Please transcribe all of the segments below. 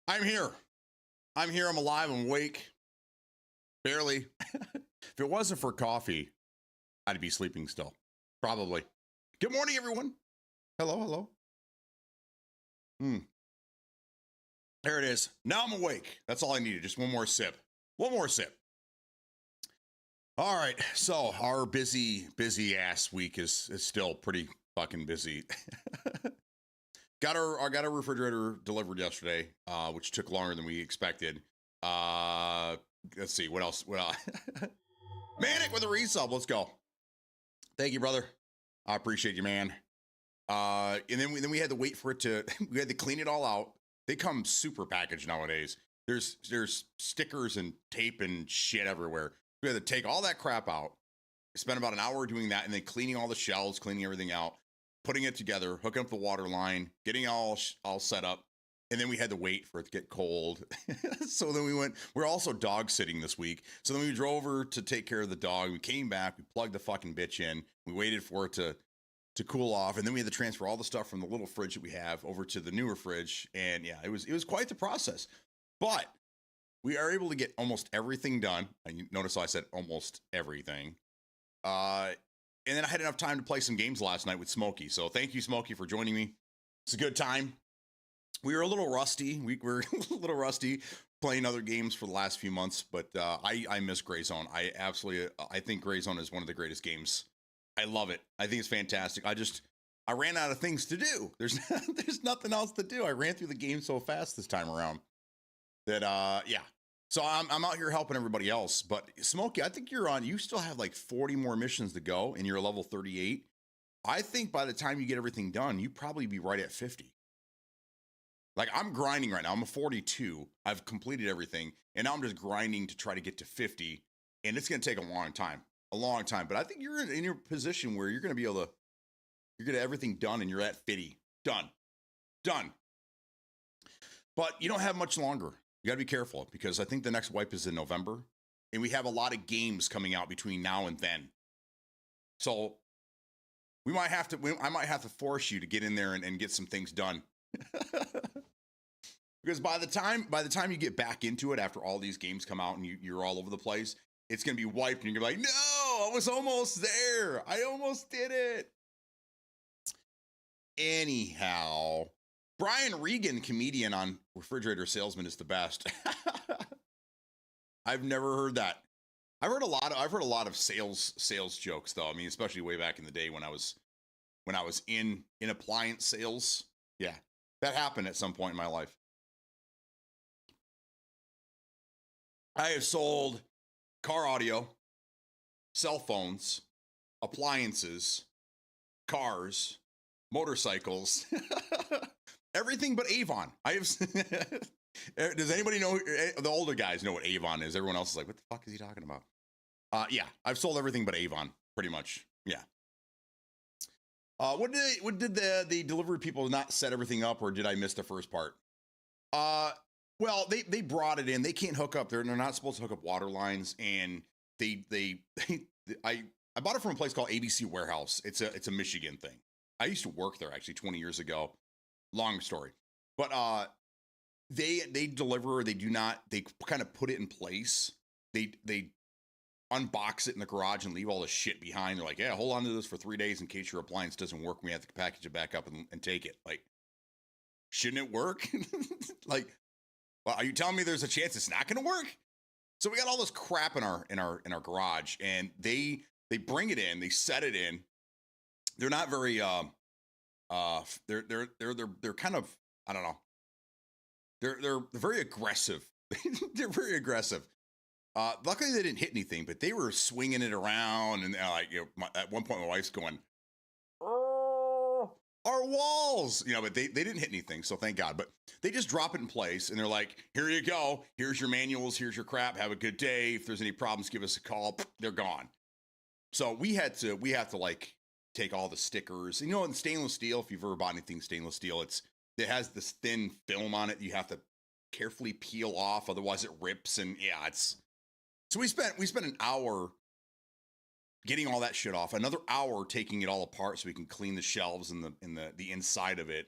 I'm here. I'm here. I'm alive. I'm awake. Barely. If it wasn't for coffee, I'd be sleeping still. Probably. Good morning, everyone. Hello, hello. There it is. Now I'm awake. That's all I needed. Just one more sip. One more sip. All right. So our busy ass week is still pretty fucking busy. I got a refrigerator delivered yesterday, which took longer than we expected. Let's see what else. Manic with a resub. Let's go. Thank you, brother. I appreciate you, man. And then we had to wait for it to. We had to clean it all out. They come super packaged nowadays. There's stickers and tape and shit everywhere. We had to take all that crap out. Spent about an hour doing that, and then cleaning all the shelves, cleaning everything out, putting it together, hooking up the water line, getting all set up, and then we had to wait for it to get cold. So then we're also dog sitting this week. So then we drove over to take care of the dog. We came back, we plugged the fucking bitch in. We waited for it to cool off, and then we had to transfer all the stuff from the little fridge that we have over to the newer fridge. And yeah, it was quite the process. But we are able to get almost everything done. And you notice how I said almost everything. And then I had enough time to play some games last night with Smokey. So thank you, Smokey, for joining me. It's a good time. We were a little rusty. We were a little rusty playing other games for the last few months, but I miss Gray Zone. I think Gray Zone is one of the greatest games. I love it. I think it's fantastic. I ran out of things to do. There's nothing else to do. I ran through the game so fast this time around that yeah. So I'm out here helping everybody else. But Smokey, I think you still have like 40 more missions to go and you're level 38. I think by the time you get everything done, you probably be right at 50. Like I'm grinding right now. I'm a 42. I've completed everything. And now I'm just grinding to try to get to 50. And it's going to take a long time. But I think you're in your position where you're going to be able to, you're going to have everything done and you're at 50. Done. But you don't have much longer. You got to be careful because I think the next wipe is in November and we have a lot of games coming out between now and then. So I might have to force you to get in there and get some things done. Because by the time you get back into it after all these games come out and you're all over the place, it's going to be wiped and you're like, no, I was almost there. I almost did it. Anyhow, Brian Regan, comedian on Refrigerator Salesman, is the best. I've never heard that. I've heard a lot of sales jokes though. I mean, especially way back in the day when I was in appliance sales. Yeah, that happened at some point in my life. I have sold car audio, cell phones, appliances, cars, motorcycles, everything but Avon. I have. Does anybody know? The older guys know what Avon is. Everyone else is like, what the fuck is he talking about? Yeah, I've sold everything but Avon, pretty much. Yeah. What did the delivery people not set everything up, or did I miss the first part? Well, they brought it in. They can't hook up. They're not supposed to hook up water lines, and I bought it from a place called ABC Warehouse. It's a Michigan thing. I used to work there actually 20 years ago. Long story, but they deliver. They do not. They kind of put it in place. They unbox it in the garage and leave all the shit behind. They're like, yeah, hold on to this for 3 days in case your appliance doesn't work. We have to package it back up and take it. Like, shouldn't it work? Like, well, are you telling me there's a chance it's not going to work? So we got all this crap in our garage, and they bring it in, they set it in. They're not very they're kind of, I don't know. They're very aggressive. They're very aggressive. Luckily they didn't hit anything, but they were swinging it around, and like, you know, at one point my wife's going, our walls, you know, but they didn't hit anything, so thank God. But they just drop it in place, and they're like, here you go, here's your manuals, here's your crap, have a good day. If there's any problems, give us a call. They're gone. So we have to like take all the stickers, you know, in stainless steel, if you've ever bought anything stainless steel, it has this thin film on it you have to carefully peel off, otherwise it rips. And yeah, so we spent an hour getting all that shit off. Another hour taking it all apart so we can clean the shelves and the inside of it.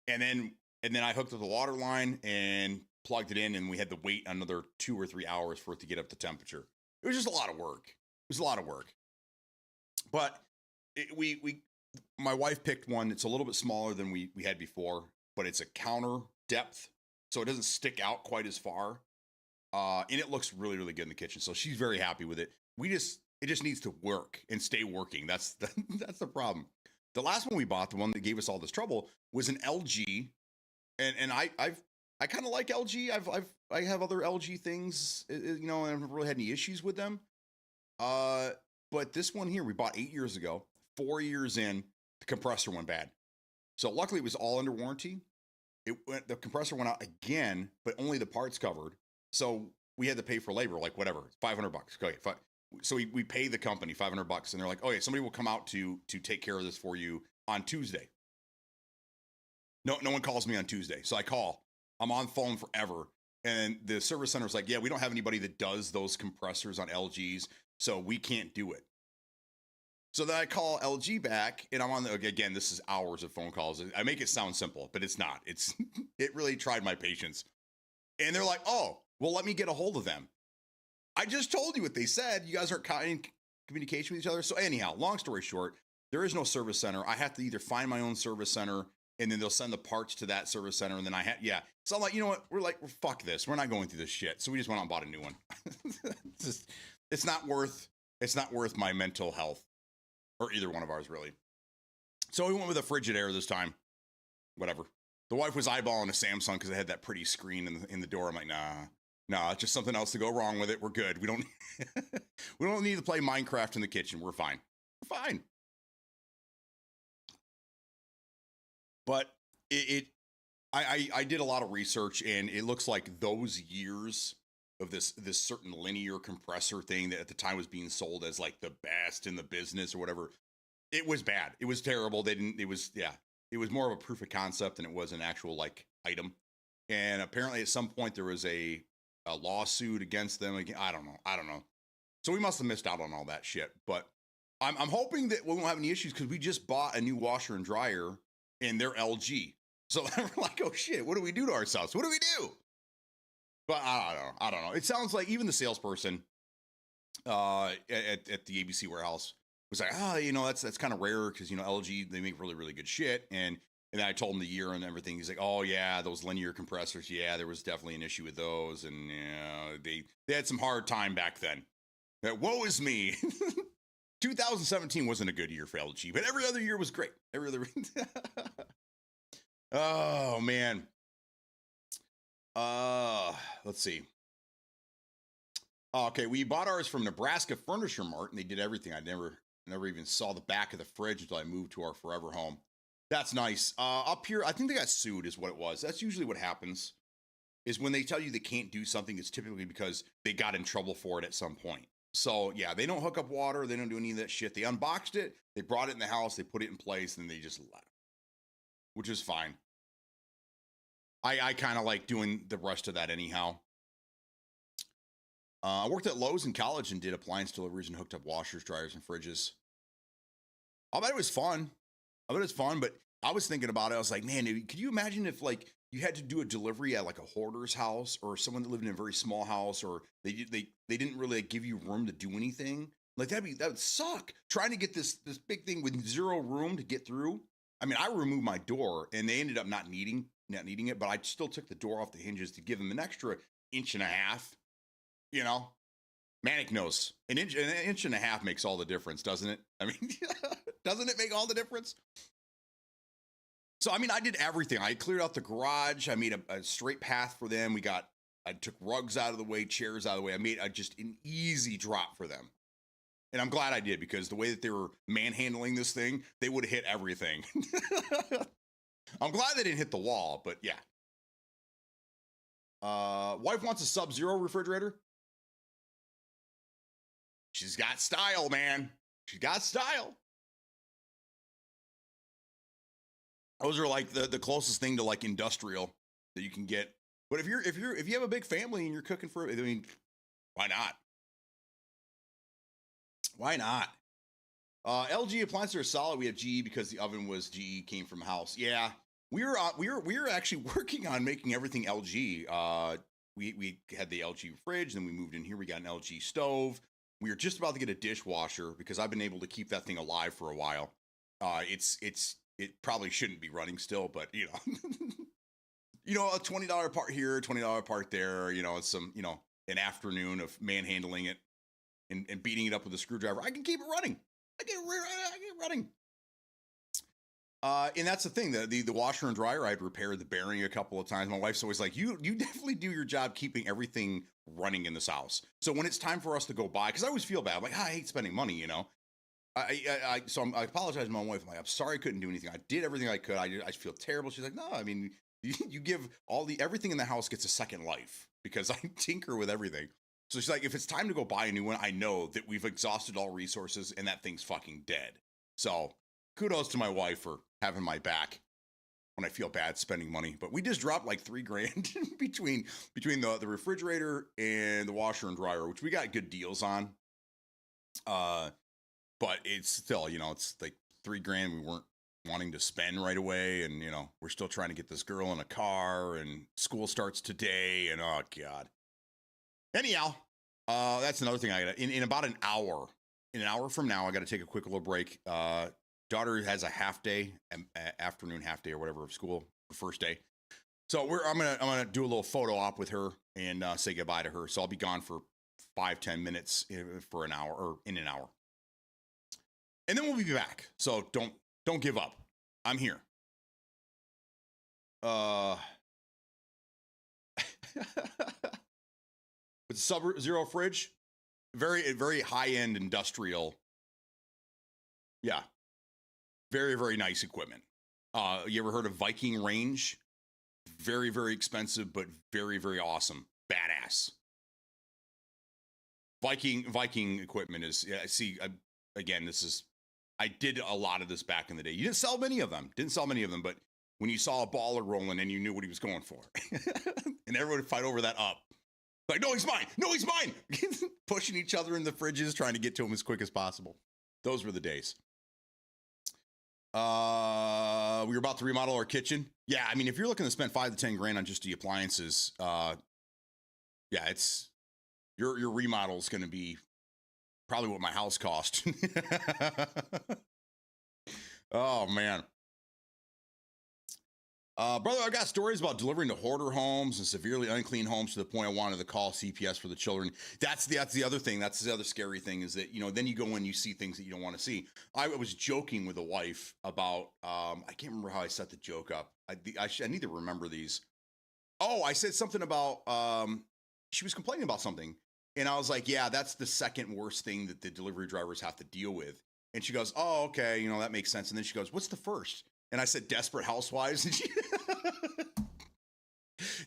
And then I hooked up the water line and plugged it in, and we had to wait another 2 or 3 hours for it to get up to temperature. It was just a lot of work. It was a lot of work. But my wife picked one. It's a little bit smaller than we had before, but it's a counter depth, so it doesn't stick out quite as far. And it looks really, really good in the kitchen. So she's very happy with it. It just needs to work and stay working. That's the problem. The last one we bought, the one that gave us all this trouble, was an LG, and I kind of like LG. I have other LG things, you know, and I haven't really had any issues with them. But this one here we bought 8 years ago. 4 years in, the compressor went bad. So luckily it was all under warranty. The compressor went out again, but only the parts covered. So we had to pay for labor, like whatever, $500. Okay, fine. So we pay the company $500, and they're like, "Oh yeah, somebody will come out to take care of this for you on Tuesday." No one calls me on Tuesday, so I call. I'm on phone forever, and the service center's like, "Yeah, we don't have anybody that does those compressors on LGs, so we can't do it." So then I call LG back, and I'm on again. This is hours of phone calls. I make it sound simple, but it's not. It really tried my patience, and they're like, "Oh, well, let me get a hold of them." I just told you what they said. You guys aren't in communication with each other. So anyhow, long story short, there is no service center. I have to either find my own service center, and then they'll send the parts to that service center. And then So I'm like, you know what? We're fuck this. We're not going through this shit. So we just went out and bought a new one. It's not worth my mental health, or either one of ours really. So we went with a Frigidaire this time. Whatever. The wife was eyeballing a Samsung because it had that pretty screen in the door. I'm like, nah, it's just something else to go wrong with it. We're good. We don't we don't need to play Minecraft in the kitchen. We're fine. We're fine. But I did a lot of research, and it looks like those years of this certain linear compressor thing that at the time was being sold as like the best in the business or whatever, it was bad. It was terrible. It was more of a proof of concept than it was an actual like item. And apparently at some point there was a lawsuit against them. Again, I don't know. So we must have missed out on all that shit. But I'm hoping that we won't have any issues, because we just bought a new washer and dryer, and they're LG. So we're like, oh shit, what do we do to ourselves? What do we do? But I don't know. It sounds like even the salesperson at the ABC warehouse was like, that's kind of rare, because LG, they make really, really good shit. And then I told him the year and everything. He's like, oh yeah, those linear compressors. Yeah, there was definitely an issue with those. And they had some hard time back then. Woe is me. 2017 wasn't a good year for LG, but every other year was great. Every other. Oh man. Let's see. Okay, we bought ours from Nebraska Furniture Mart, and they did everything. I never even saw the back of the fridge until I moved to our forever home. That's nice. Up here, I think they got sued is what it was. That's usually what happens, is when they tell you they can't do something, it's typically because they got in trouble for it at some point. So yeah, they don't hook up water. They don't do any of that shit. They unboxed it. They brought it in the house. They put it in place, and they just left, which is fine. I kind of like doing the rest of that anyhow. I worked at Lowe's in college and did appliance deliveries and hooked up washers, dryers, and fridges. I bet it was fun. But I was thinking about it. I was like, man, could you imagine if like you had to do a delivery at like a hoarder's house, or someone that lived in a very small house, or they didn't really give you room to do anything? Like that would suck. Trying to get this big thing with zero room to get through. I mean, I removed my door, and they ended up not needing it, but I still took the door off the hinges to give them an extra inch and a half. Manic knows an inch and a half makes all the difference, doesn't it? I mean, doesn't it make all the difference? So, I mean, I did everything. I cleared out the garage. I made a straight path for them. I took rugs out of the way, chairs out of the way. I made just an easy drop for them. And I'm glad I did, because the way that they were manhandling this thing, they would have hit everything. I'm glad they didn't hit the wall, but yeah. Wife wants a Sub-Zero refrigerator. She's got style, man. She's got style. Those are like the closest thing to like industrial that you can get. But if you have a big family and you're cooking for, I mean, why not? Why not? LG appliances are solid. We have GE because the oven was GE, came from house. Yeah, we were actually working on making everything LG. We had the LG fridge, then we moved in here. We got an LG stove. We were just about to get a dishwasher because I've been able to keep that thing alive for a while. It probably shouldn't be running still, but you know, a $20 part here, $20 part there. You know, some an afternoon of manhandling it and beating it up with a screwdriver. I can keep it running. I get running. And that's the thing. The washer and dryer, I'd repaired the bearing a couple of times. My wife's always like, you definitely do your job keeping everything running in this house. So when it's time for us to go buy, because I always feel bad. I'm like, I hate spending money, you know. I apologize to my wife. I'm like, I'm sorry I couldn't do anything. I did everything I could. I feel terrible. She's like, no, I mean, you give everything in the house gets a second life because I tinker with everything. So she's like, if it's time to go buy a new one, I know that we've exhausted all resources and that thing's fucking dead. So kudos to my wife for having my back when I feel bad spending money. But we just dropped like $3,000 between the refrigerator and the washer and dryer, which we got good deals on. But it's still, it's like $3,000 we weren't wanting to spend right away. And, we're still trying to get this girl in a car and school starts today. And oh God. Anyhow, that's another thing I got in about an hour. In an hour from now, I got to take a quick little break. Daughter has a half day, afternoon half day or whatever of school, the first day. So I'm gonna do a little photo op with her and say goodbye to her. So I'll be gone for 5-10 minutes for an hour or in an hour, and then we'll be back. So don't give up. I'm here. With the Sub-Zero fridge, very high-end industrial. Yeah. Very, very nice equipment. You ever heard of Viking Range? Very, very expensive, but very, very awesome. Badass. Viking equipment is, again, I did a lot of this back in the day. You didn't sell many of them, but when you saw a baller rolling and you knew what he was going for. And everyone would fight over that up. Like, no, he's mine. No, he's mine. Pushing each other in the fridges, trying to get to him as quick as possible. Those were the days. We were about to remodel our kitchen. Yeah, I mean, if you're looking to spend $5 to $10,000 on just the appliances, yeah, it's your remodel is going to be probably what my house cost. Oh man. Brother, I got stories about delivering to hoarder homes and severely unclean homes to the point I wanted to call CPS for the children. That's the other thing. That's the other scary thing is that, then you go and you see things that you don't want to see. I was joking with a wife about, I can't remember how I set the joke up. I need to remember these. Oh, I said something about, she was complaining about something. And I was like, yeah, that's the second worst thing that the delivery drivers have to deal with. And she goes, oh, okay. That makes sense. And then she goes, what's the first? And I said, Desperate Housewives. And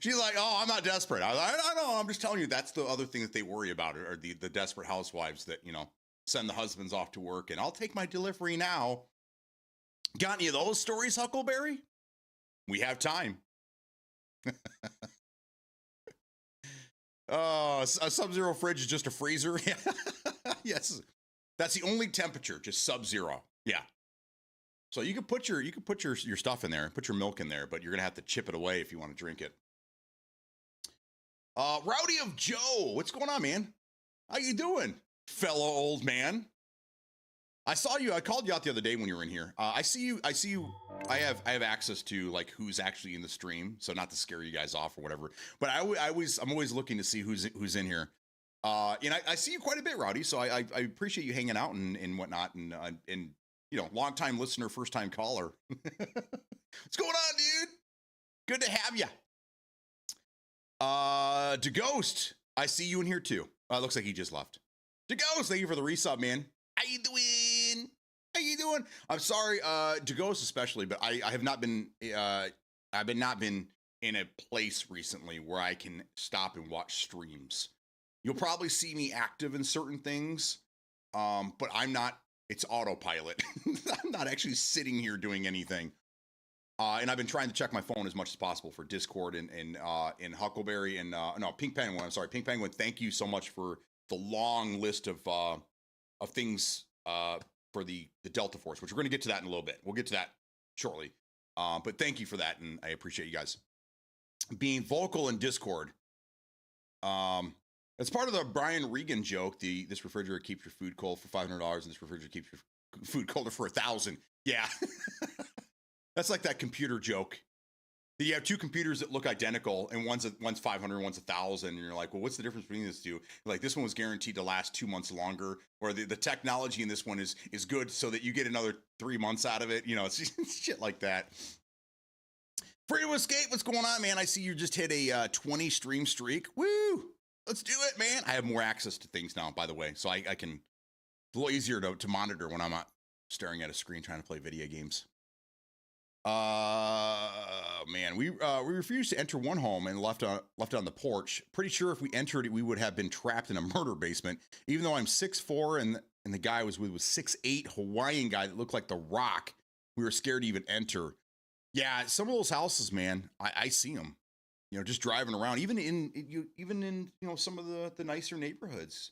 she's like, oh, I'm not desperate. I don't know. I'm just telling you, that's the other thing that they worry about are the Desperate Housewives that, send the husbands off to work and I'll take my delivery now. Got any of those stories, Huckleberry? We have time. A Sub-Zero fridge is just a freezer. Yes. That's the only temperature, just Sub-Zero. Yeah. So you can put your stuff in there, put your milk in there, but you're gonna have to chip it away if you want to drink it. Rowdy of Joe, what's going on, man? How you doing, fellow old man? I saw you. I called you out the other day when you were in here. I see you. I have access to like who's actually in the stream, so not to scare you guys off or whatever. But I'm always looking to see who's in here. And I see you quite a bit, Rowdy. So I appreciate you hanging out and whatnot and. Long-time listener, first-time caller. What's going on, dude? Good to have you. To Ghost, I see you in here too. Looks like he just left. To Ghost, thank you for the resub, man. How you doing? I'm sorry, to Ghost especially, but I have not been. I've not been in a place recently where I can stop and watch streams. You'll probably see me active in certain things, but I'm not. It's autopilot. I'm not actually sitting here doing anything. And I've been trying to check my phone as much as possible for Discord and Huckleberry and Pink Penguin. I'm sorry, Pink Penguin. Thank you so much for the long list of of things for the Delta Force, which we're going to get to that in a little bit. We'll get to that shortly. But thank you for that, and I appreciate you guys being vocal in Discord. It's part of the Brian Regan joke. This refrigerator keeps your food cold for $500, and this refrigerator keeps your food colder for $1,000. Yeah, that's like that computer joke. You have two computers that look identical, and one's 500, one's 1,000, and you're like, well, what's the difference between these two? Like, this one was guaranteed to last 2 months longer, or the technology in this one is good so that you get another 3 months out of it. You know, it's shit like that. Freedom Escape, what's going on, man? I see you just hit a 20 stream streak. Woo! Let's do it, man. I have more access to things now, by the way, so I can. It's a little easier to monitor when I'm not staring at a screen trying to play video games. Man, we refused to enter one home and left on the porch. Pretty sure if we entered it, we would have been trapped in a murder basement. Even though I'm 6'4" and the guy I was with was 6'8", Hawaiian guy that looked like The Rock. We were scared to even enter. Yeah, some of those houses, man, I see them. You know, just driving around, even in some of the nicer neighborhoods.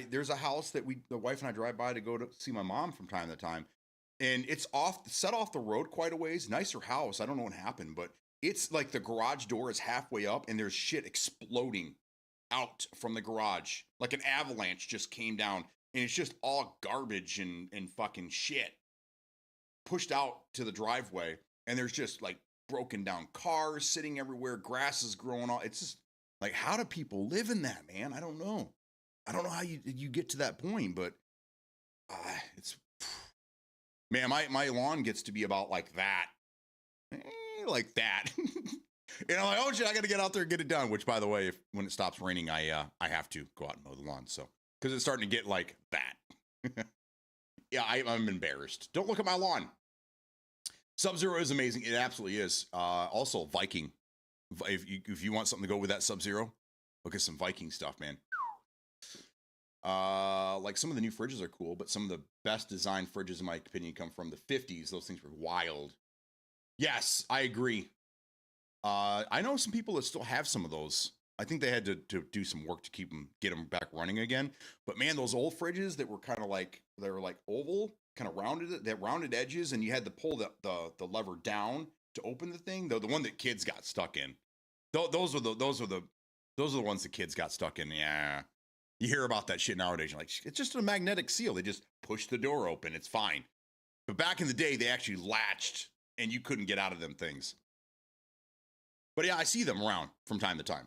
There's a house that the wife and I drive by to go to see my mom from time to time. And it's set off the road quite a ways. Nicer house. I don't know what happened, but it's like the garage door is halfway up and there's shit exploding out from the garage. Like an avalanche just came down and it's just all garbage and fucking shit pushed out to the driveway. And there's just like broken down cars sitting everywhere. Grass is growing all. It's just like, how do people live in that, man? I don't know. I don't know how you get to that point, but it's... Man, my lawn gets to be about like that. Like that. And I'm like, oh shit, I gotta get out there and get it done. Which, by the way, when it stops raining, I have to go out and mow the lawn. So, because it's starting to get like that. Yeah, I'm embarrassed. Don't look at my lawn. Sub-Zero is amazing. It absolutely is. Also, Viking. If you want something to go with that Sub-Zero, look at some Viking stuff, man. Like some of the new fridges are cool, but some of the best designed fridges, in my opinion, come from the 50s. Those things were wild. Yes, I agree. I know some people that still have some of those. I think they had to do some work to get them back running again. But man, those old fridges that were kind of like, they were like oval, kind of rounded, that rounded edges, and you had to pull the lever down to open the thing. The one that kids got stuck in. Those are the ones that kids got stuck in. Yeah. You hear about that shit nowadays. You're like, it's just a magnetic seal. They just push the door open. It's fine. But back in the day, they actually latched and you couldn't get out of them things. But yeah, I see them around from time to time.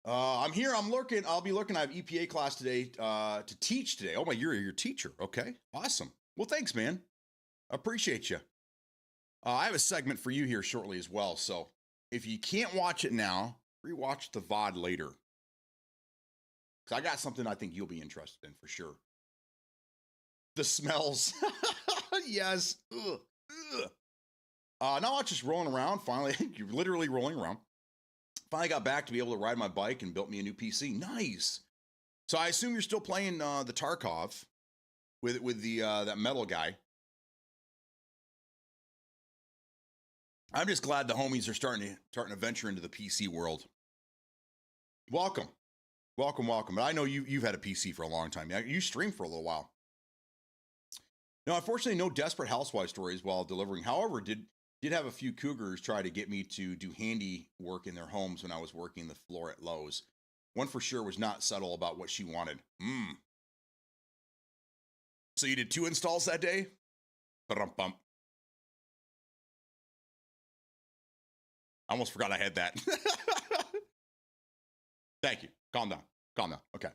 I'm here. I'm lurking. I'll be lurking. I have EPA class today to teach today. Oh my, you're your teacher. Okay, awesome. Well, thanks, man. Appreciate you. I have a segment for you here shortly as well. So if you can't watch it now, rewatch the VOD later. Because I got something I think you'll be interested in for sure. The smells. Yes. Ugh. Ugh. Now I'm just rolling around. Finally, you're literally rolling around. Finally got back to be able to ride my bike and built me a new PC. Nice. So I assume you're still playing the Tarkov with the that metal guy. I'm just glad the homies are starting to venture into the PC world. Welcome. Welcome. But I know you've had a PC for a long time. You streamed for a little while. Now, unfortunately, no desperate housewife stories while delivering. However, did have a few cougars try to get me to do handy work in their homes when I was working the floor at Lowe's. One for sure was not subtle about what she wanted. So you did 2 installs that day? Ba-dum-bum. I almost forgot I had that. Thank you. Calm down. Okay.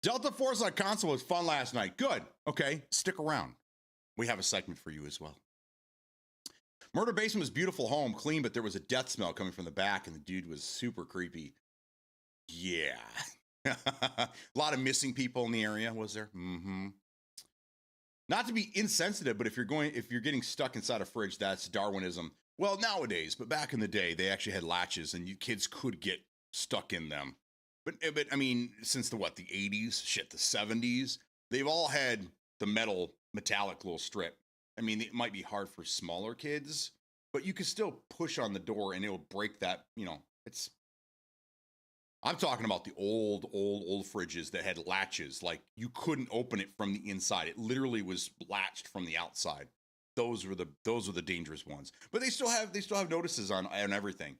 Delta Force on console was fun last night. Good. Okay. Stick around. We have a segment for you as well. Murder Basement was a beautiful home, clean, but there was a death smell coming from the back, and the dude was super creepy. Yeah. A lot of missing people in the area, was there? Mm-hmm. Not to be insensitive, but if you're getting stuck inside a fridge, that's Darwinism. Well, nowadays, but back in the day, they actually had latches, and you kids could get stuck in them. But I mean, since the 80s, shit, the 70s, they've all had the metallic little strip. I mean, it might be hard for smaller kids, but you can still push on the door and it will break that, it's I'm talking about the old fridges that had latches. Like you couldn't open it from the inside. It literally was latched from the outside. Those were the dangerous ones. But they still have notices on everything.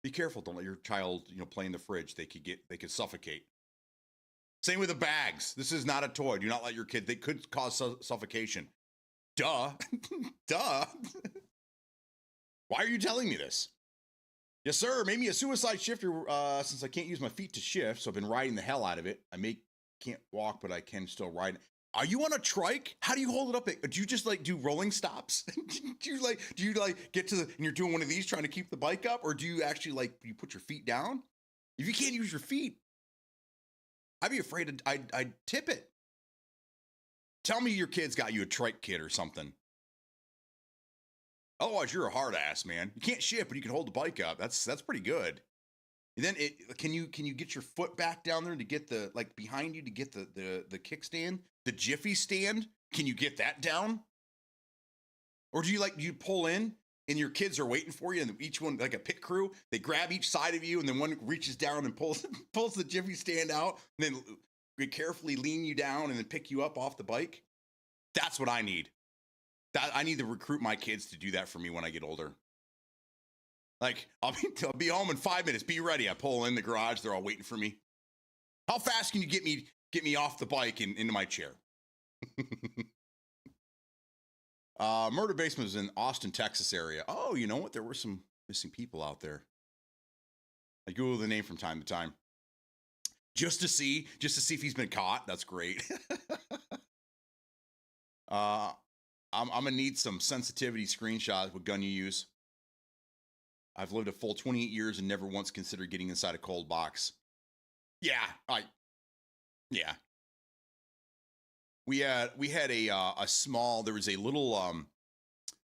Be careful. Don't let your child, play in the fridge. They could suffocate. Same with the bags. This is not a toy. Do not let your kid. They could cause suffocation. Duh. Duh. Why are you telling me this? Yes, sir. Made me a suicide shifter since I can't use my feet to shift, so I've been riding the hell out of it. Can't walk, but I can still ride. Are you on a trike? How do you hold it up? Do you just do rolling stops? do you get to and you're doing one of these trying to keep the bike up, or do you actually you put your feet down? If you can't use your feet, I'd be afraid I'd tip it. Tell me your kid's got you a trike kit or something. Otherwise, you're a hard ass, man. You can't shift, but you can hold the bike up. That's pretty good. And then can you get your foot back down there to get the behind you to get the kickstand, the Jiffy stand? Can you get that down? Or do you pull in and your kids are waiting for you, and each one like a pit crew, they grab each side of you, and then one reaches down and pulls the Jiffy stand out, and then they carefully lean you down and then pick you up off the bike? That's what I need. I need to recruit my kids to do that for me when I get older. I'll be home in 5 minutes. Be ready. I pull in the garage. They're all waiting for me. How fast can you get me off the bike and into my chair? Murder Basement was in Austin, Texas area. Oh, you know what? There were some missing people out there. I Google the name from time to time. Just to see if he's been caught. That's great. I'm gonna need some sensitivity screenshots. What gun you use? I've lived a full 28 years and never once considered getting inside a cold box. Yeah. We had a small. There was a little.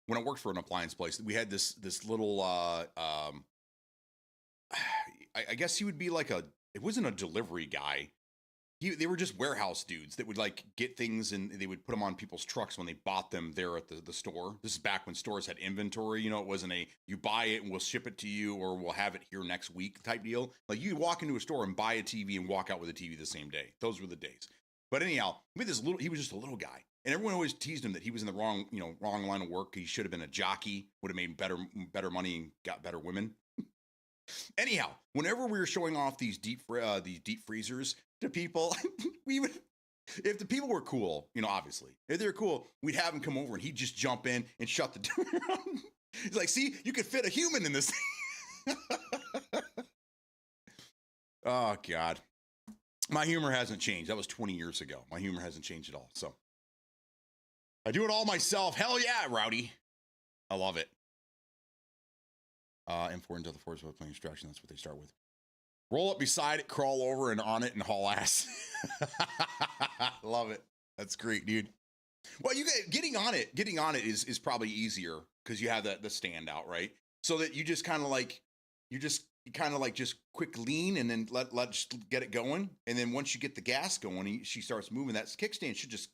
When I worked for an appliance place, we had this little. I guess he would be it wasn't a delivery guy. They were just warehouse dudes that would get things and they would put them on people's trucks when they bought them there at the store. This is back when stores had inventory. It wasn't you buy it and we'll ship it to you or we'll have it here next week type deal. You walk into a store and buy a TV and walk out with a TV the same day. Those were the days. But anyhow, he was just a little guy. And everyone always teased him that he was in the wrong line of work. He should have been a jockey, would have made better money and got better women. Anyhow, whenever we were showing off these deep freezers to people, if the people were cool, obviously, if they're cool, we'd have him come over and he'd just jump in and shut the door. He's like, see, you could fit a human in this thing. Oh, God. My humor hasn't changed. That was 20 years ago. My humor hasn't changed at all. So I do it all myself. Hell yeah, Rowdy. I love it. M4 into the force with playing instruction. That's what they start with. Roll up beside it, crawl over and on it, and haul ass. Love it. That's great, dude. Well, getting on it is probably easier because you have the stand out, right? So that you just kind of just quick lean and then let just get it going. And then once you get the gas going, she starts moving. That kickstand should just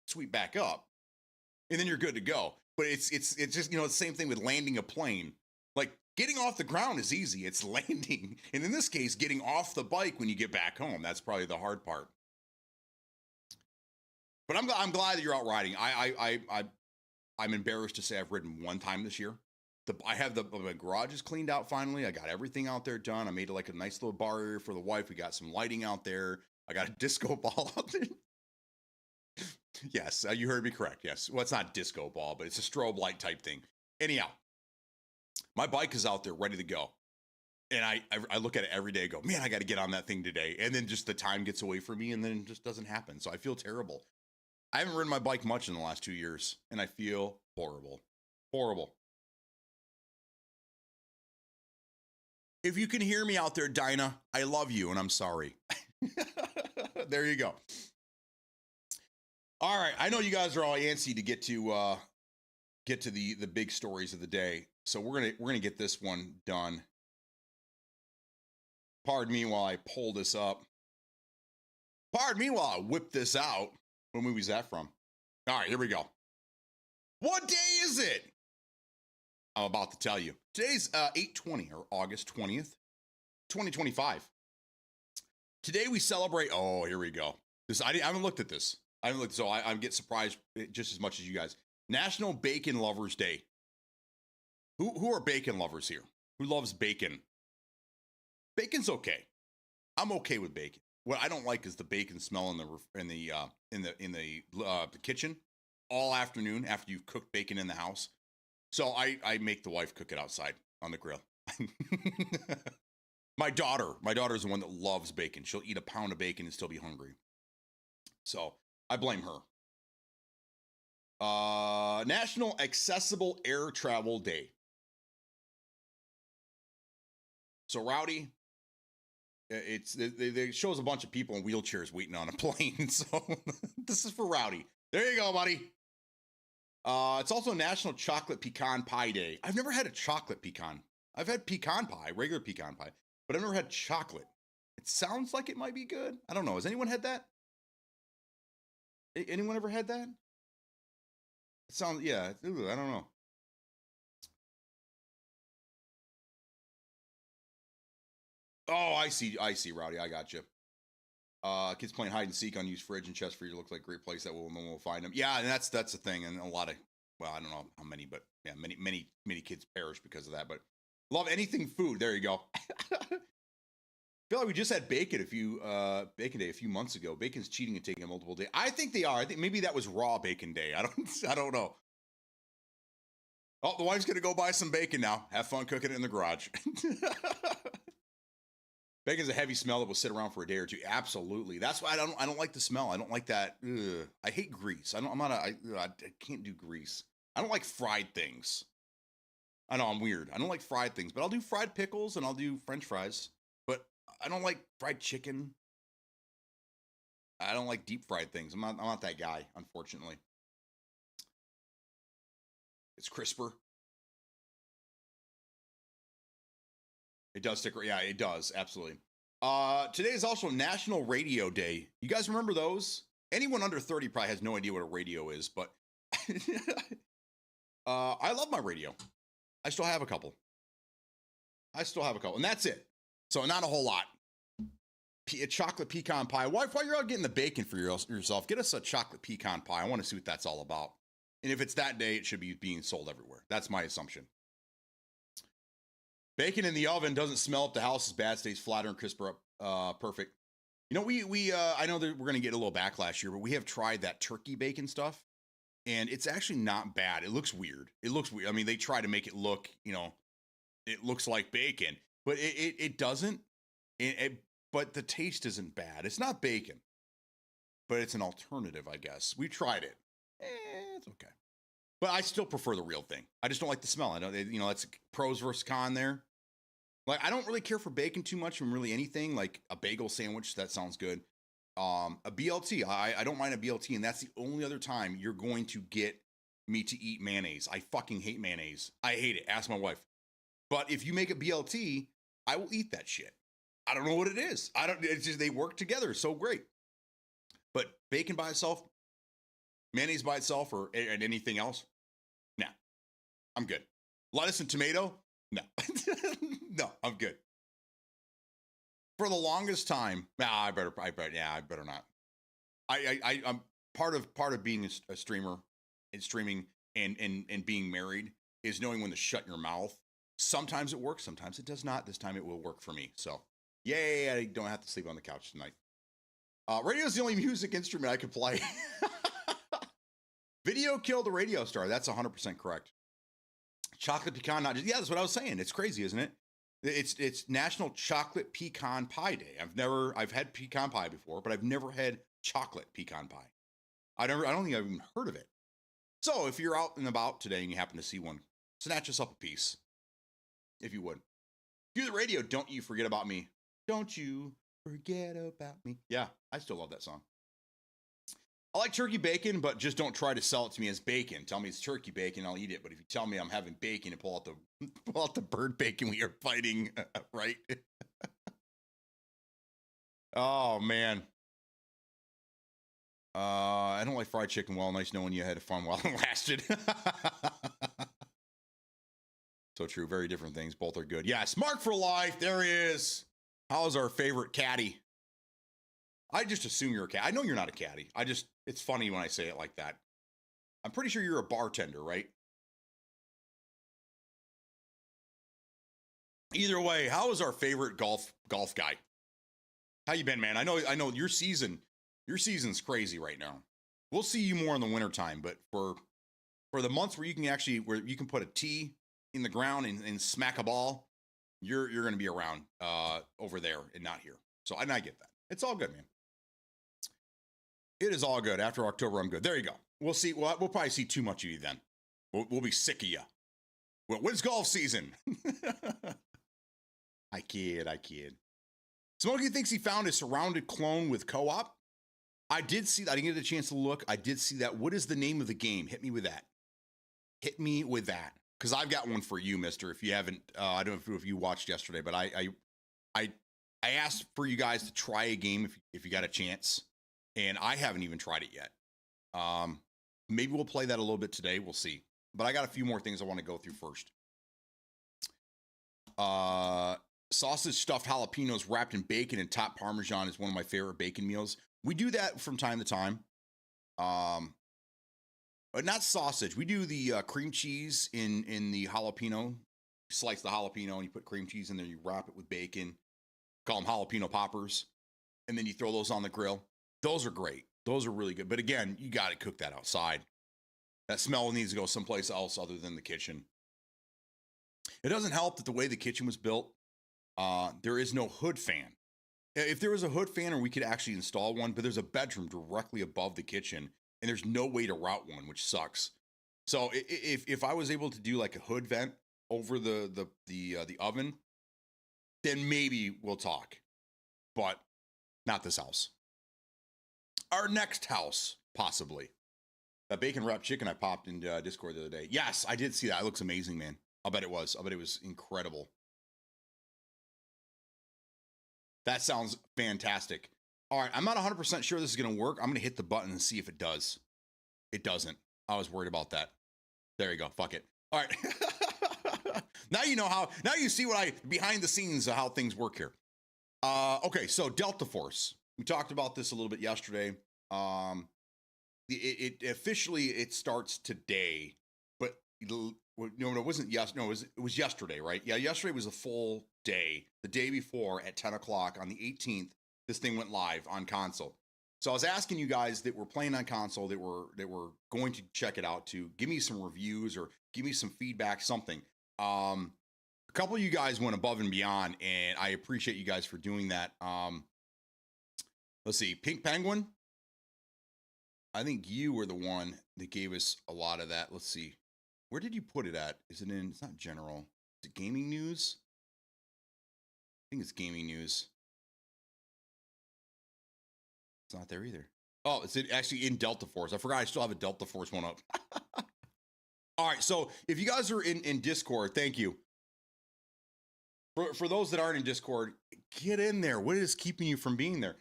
sweep back up, and then you're good to go. But it's just it's the same thing with landing a plane. Getting off the ground is easy. It's landing. And in this case, getting off the bike when you get back home, that's probably the hard part. But I'm glad that you're out riding. I'm embarrassed to say I've ridden one time this year. I have my garage is cleaned out finally. I got everything out there done. I made a nice little bar area for the wife. We got some lighting out there. I got a disco ball out there. Yes, you heard me correct. Yes. Well, it's not disco ball, but it's a strobe light type thing. Anyhow. My bike is out there ready to go. And I look at it every day and go, man, I got to get on that thing today. And then just the time gets away from me and then it just doesn't happen. So I feel terrible. I haven't ridden my bike much in the last 2 years and I feel horrible. Horrible. If you can hear me out there, Dinah, I love you and I'm sorry. There you go. All right. I know you guys are all antsy to get to the big stories of the day. So we're gonna get this one done. Pardon me while I pull this up. Pardon me while I whip this out. What movie is that from? All right, here we go. What day is it? I'm about to tell you. Today's 8/20 or August 20th, 2025. Today we celebrate. Oh, here we go. I haven't looked at this. I haven't looked, so I get surprised just as much as you guys. National Bacon Lovers Day. Who are bacon lovers here? Who loves bacon? Bacon's okay. I'm okay with bacon. What I don't like is the bacon smell in the kitchen all afternoon after you've cooked bacon in the house. So I make the wife cook it outside on the grill. My daughter's the one that loves bacon. She'll eat a pound of bacon and still be hungry. So I blame her. National Accessible Air Travel Day. So Rowdy, it shows a bunch of people in wheelchairs waiting on a plane. So this is for Rowdy. There you go, buddy. It's also National Chocolate Pecan Pie Day. I've never had a chocolate pecan. I've had pecan pie, regular pecan pie, but I've never had chocolate. It sounds like it might be good. I don't know. Has anyone had that? Anyone ever had that? It sounds, yeah. I don't know. Oh, I see, Rowdy. I got you. Kids playing hide and seek on used fridge and chest freezer looks like a great place that no one will find them. Yeah, and that's the thing. And a lot of, well, I don't know how many, but yeah, many kids perish because of that. But love anything food. There you go. Feel like we just had bacon bacon day a few months ago. Bacon's cheating and taking a multiple day. I think they are. I think maybe that was raw bacon day. I don't know. Oh, the wife's gonna go buy some bacon now. Have fun cooking it in the garage. Bacon's a heavy smell that will sit around for a day or two. Absolutely. That's why I don't like the smell. I don't like that. Ugh. I hate grease. I can't do grease. I don't like fried things. I know I'm weird. I don't like fried things, but I'll do fried pickles and I'll do French fries. But I don't like fried chicken. I don't like deep fried things. I'm not that guy, unfortunately. It's crisper. It does stick. Yeah, it does. Absolutely. Today is also National Radio Day. You guys remember those? Anyone under 30 probably has no idea what a radio is, but I love my radio. I still have a couple. And that's it. So not a whole lot. A chocolate pecan pie. While you're out getting the bacon for yourself, get us a chocolate pecan pie. I want to see what that's all about. And if it's that day, it should be being sold everywhere. That's my assumption. Bacon in the oven doesn't smell up the house as bad, stays flatter and crisper up. Perfect. You know, we I know that we're going to get a little backlash here, but we have tried that turkey bacon stuff, and it's actually not bad. It looks weird. I mean, they try to make it look, it looks like bacon, but it doesn't. But the taste isn't bad. It's not bacon, but it's an alternative, I guess. We tried it. It's okay. But I still prefer the real thing. I just don't like the smell. I know, that's pros versus con there. Like, I don't really care for bacon too much from really anything. Like a bagel sandwich, that sounds good. A BLT, I don't mind a BLT, and that's the only other time you're going to get me to eat mayonnaise. I fucking hate mayonnaise. I hate it. Ask my wife. But if you make a BLT, I will eat that shit. I don't know what it is. It's just they work together so great. But bacon by itself, mayonnaise by itself, and anything else, nah, I'm good. Lettuce and tomato, no. No, I'm good. For the longest time, I better not. I'm part of being a streamer and streaming and being married is knowing when to shut your mouth. Sometimes it works, sometimes it does not. This time it will work for me. So, yay, I don't have to sleep on the couch tonight. Radio is the only music instrument I can play. Video killed the radio star. That's 100% correct. Chocolate pecan, not just, yeah, that's what I was saying. It's crazy, isn't it? It's National Chocolate Pecan Pie Day. I've had pecan pie before, but I've never had chocolate pecan pie. I don't think I've even heard of it. So if you're out and about today and you happen to see one, snatch us up a piece, if you would. Do the radio, don't you forget about me. Don't you forget about me. Yeah, I still love that song. I like turkey bacon, but just don't try to sell it to me as bacon. Tell me it's turkey bacon, I'll eat it. But if you tell me I'm having bacon and pull out the bird bacon, we are fighting, right? Oh, man. I don't like fried chicken. Well, nice knowing you had fun while it lasted. So true. Very different things. Both are good. Yes, Mark for life. There he is. How's our favorite caddy? I just assume you're a caddy. I know you're not a caddy. It's funny when I say it like that. I'm pretty sure you're a bartender, right? Either way, how is our favorite golf guy? How you been, man? I know your season's crazy right now. We'll see you more in the wintertime, but for the months where you can put a tee in the ground and smack a ball, you're going to be around over there and not here. So I get that. It's all good, man. It is all good. After October, I'm good. There you go. We'll see. We'll probably see too much of you then. We'll be sick of you. Well, when's golf season? I kid. Smokey thinks he found a surrounded clone with co-op. I did see that. I didn't get a chance to look. I did see that. What is the name of the game? Hit me with that. Because I've got one for you, mister. If you haven't, I don't know if you watched yesterday, but I asked for you guys to try a game if you got a chance. And I haven't even tried it yet. Maybe we'll play that a little bit today. We'll see. But I got a few more things I want to go through first. Sausage stuffed jalapenos wrapped in bacon and top Parmesan is one of my favorite bacon meals. We do that from time to time. But not sausage. We do the cream cheese in the jalapeno. You slice the jalapeno and you put cream cheese in there. You wrap it with bacon. Call them jalapeno poppers. And then you throw those on the grill. Those are great. Those are really good. But again, you got to cook that outside. That smell needs to go someplace else other than the kitchen. It doesn't help that the way the kitchen was built, there is no hood fan. If there was a hood fan, or we could actually install one, but there's a bedroom directly above the kitchen, and there's no way to route one, which sucks. So if I was able to do like a hood vent over the oven, then maybe we'll talk. But not this house. Our next house, possibly. That bacon wrapped chicken I popped in Discord the other day. Yes, I did see that. It looks amazing, man. I'll bet it was incredible. That sounds fantastic. All right, I'm not 100% sure this is going to work. I'm going to hit the button and see if it does. It doesn't. I was worried about that. There you go. Fuck it. All right. Now you know how, now you see behind the scenes of how things work here. Okay, so Delta Force. We talked about this a little bit yesterday. It officially starts today, but no, it wasn't no, it was yesterday, right? Yeah, yesterday was a full day. The day before at 10 o'clock on the 18th, this thing went live on console. So I was asking you guys that were playing on console, that were going to check it out, to give me some reviews or give me some feedback, something. A couple of you guys went above and beyond, and I appreciate you guys for doing that. Let's see, Pink Penguin. I think you were the one that gave us a lot of that. Let's see. Where did you put it at? Is it in, it's not general. Is it gaming news? I think it's gaming news. It's not there either. Oh, it's actually in Delta Force. I forgot I still have a Delta Force one up. All right, so if you guys are in Discord, thank you. For those that aren't in Discord, get in there. What is keeping you from being there?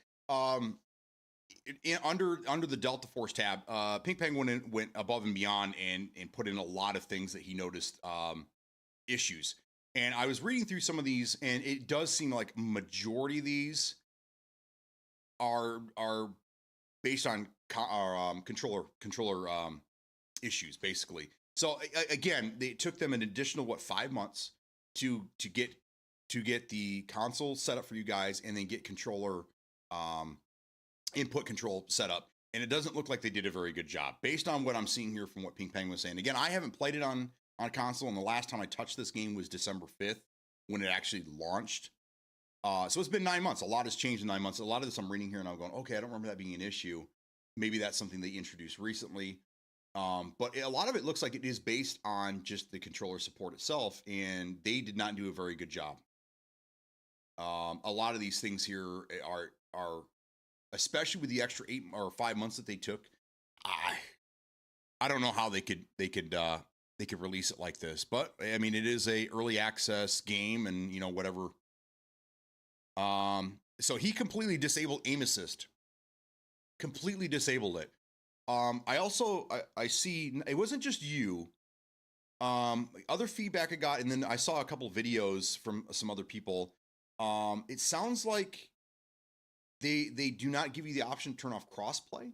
Under the Delta Force tab, Pink Penguin went above and beyond and put in a lot of things that he noticed issues. And I was reading through some of these, and it does seem like majority of these are based on controller issues, basically. So again, it took them an additional 5 months to get the console set up for you guys, and then get controller input control set up. And it doesn't look like they did a very good job based on what I'm seeing here from what Pink Penguin was saying. Again, I haven't played it on console, and the last time I touched this game was December 5th when it actually launched. So it's been 9 months. A lot has changed in 9 months. A lot of this I'm reading here and I'm going, okay, I don't remember that being an issue. Maybe that's something they introduced recently. But a lot of it looks like it is based on just the controller support itself, and they did not do a very good job. A lot of these things here are especially with the extra 8 or 5 months that they took. I don't know how they could release it like this, but I mean, it is a early access game, and you know, whatever. So he completely disabled aim assist. Completely disabled it. I see it wasn't just you. Other feedback I got, and then I saw a couple videos from some other people. It sounds like they do not give you the option to turn off crossplay.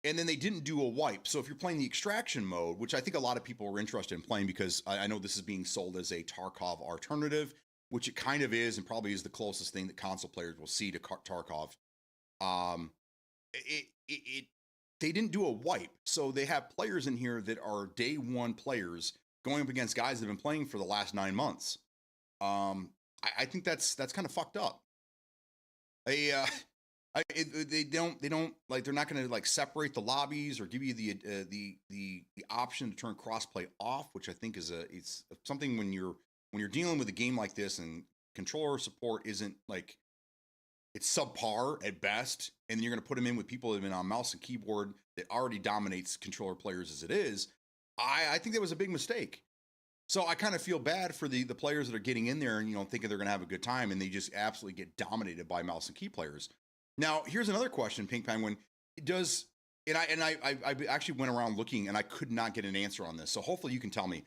And then they didn't do a wipe. So if you're playing the extraction mode, which I think a lot of people are interested in playing because I know this is being sold as a Tarkov alternative, which it kind of is and probably is the closest thing that console players will see to Tarkov. They didn't do a wipe. So they have players in here that are day one players going up against guys that have been playing for the last 9 months. I think that's kind of fucked up. They don't like, they're not going to like separate the lobbies or give you the option to turn crossplay off, which I think is it's something when you're dealing with a game like this and controller support isn't like, it's subpar at best, and you're going to put them in with people that have been on mouse and keyboard that already dominates controller players as it is. I think that was a big mistake. So I kind of feel bad for the players that are getting in there and, you know, thinking they're going to have a good time, and they just absolutely get dominated by mouse and key players. Now, here's another question, Pink Penguin. I actually went around looking and I could not get an answer on this. So hopefully you can tell me.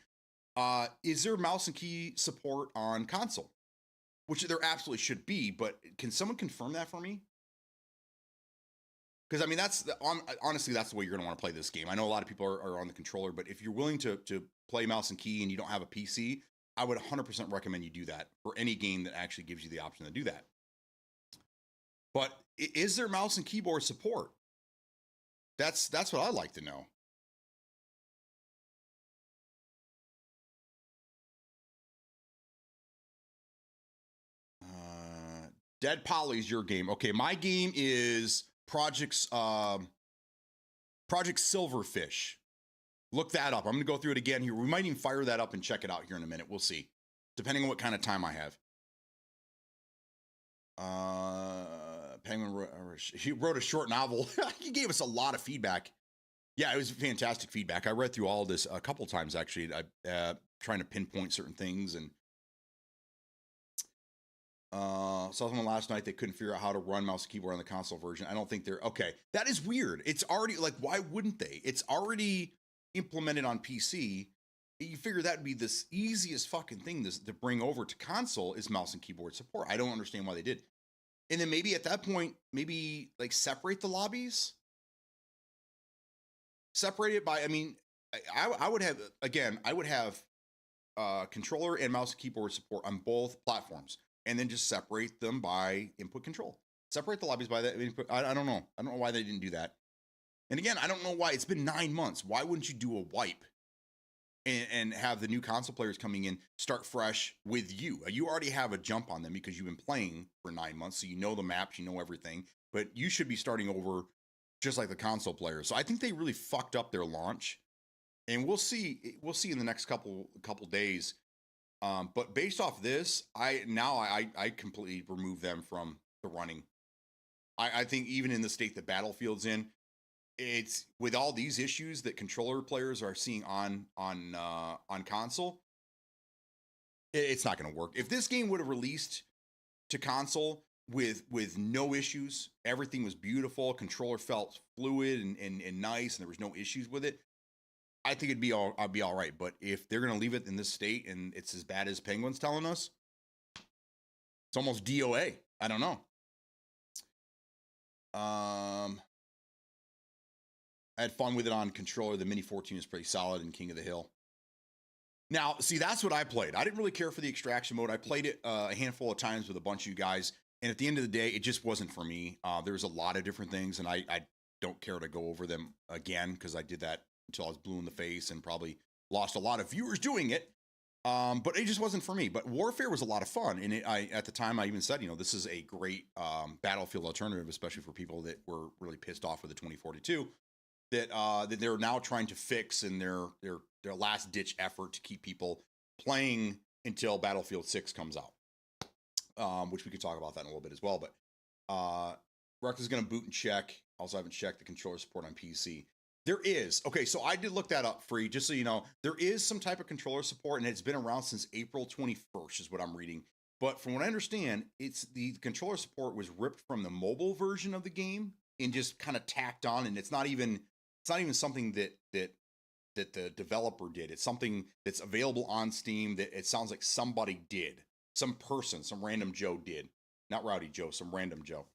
Is there mouse and key support on console? Which there absolutely should be, but can someone confirm that for me? Because I mean, honestly, that's the way you're going to want to play this game. I know a lot of people are on the controller, but if you're willing to play mouse and key and you don't have a PC, I would 100% recommend you do that for any game that actually gives you the option to do that. But is there mouse and keyboard support? That's what I'd like to know. Dead Poly's your game. Okay, my game is Project Silverfish. Look that up. I'm going to go through it again here. We might even fire that up and check it out here in a minute. We'll see, depending on what kind of time I have. Penguin he wrote a short novel. He gave us a lot of feedback. Yeah, it was fantastic feedback. I read through all of this a couple times actually. I trying to pinpoint certain things, and saw someone last night they couldn't figure out how to run mouse and keyboard on the console version. I don't think they're okay. That is weird. It's already like, why wouldn't they? It's already implemented on PC. You figure that'd be the easiest fucking thing to bring over to console is mouse and keyboard support. I don't understand why they did. And then maybe at that point, maybe like separate the lobbies. Separate it by, I mean, I would have, again, I would have controller and mouse and keyboard support on both platforms, and then just separate them by input control. Separate the lobbies by that input. I don't know. I don't know why they didn't do that. And again, I don't know why. It's been 9 months. Why wouldn't you do a wipe and have the new console players coming in start fresh with you? You already have a jump on them because you've been playing for 9 months, so you know the maps, you know everything. But you should be starting over just like the console players. So I think they really fucked up their launch, and we'll see in the next couple days. But based off this, I completely remove them from the running. I think even in the state that Battlefield's in, it's with all these issues that controller players are seeing on console, it's not going to work. If this game would have released to console with no issues, everything was beautiful, controller felt fluid and nice, and there was no issues with it, I think I'd be all right. But if they're going to leave it in this state and it's as bad as Penguin's telling us, it's almost DOA. I don't know. I had fun with it on controller. The Mini 14 is pretty solid in King of the Hill. Now, see, that's what I played. I didn't really care for the extraction mode. I played it a handful of times with a bunch of you guys, and at the end of the day, it just wasn't for me. There's a lot of different things, and I don't care to go over them again because I did that until I was blue in the face and probably lost a lot of viewers doing it. But it just wasn't for me. But Warfare was a lot of fun, and at the time I even said, this is a great Battlefield alternative, especially for people that were really pissed off with the 2042. That they're now trying to fix in their last ditch effort to keep people playing until Battlefield 6 comes out, which we could talk about that in a little bit as well. But Rex is going to boot and check. Also, I haven't checked the controller support on PC. There is. Okay, so I did look that up, Free, just so you know. There is some type of controller support, and it's been around since April 21st is what I'm reading. But from what I understand, it's the controller support was ripped from the mobile version of the game and just kind of tacked on, and it's not even something that the developer did. It's something that's available on Steam that it sounds like somebody did. Some person, some random Joe did. Not Rowdy Joe, some random Joe.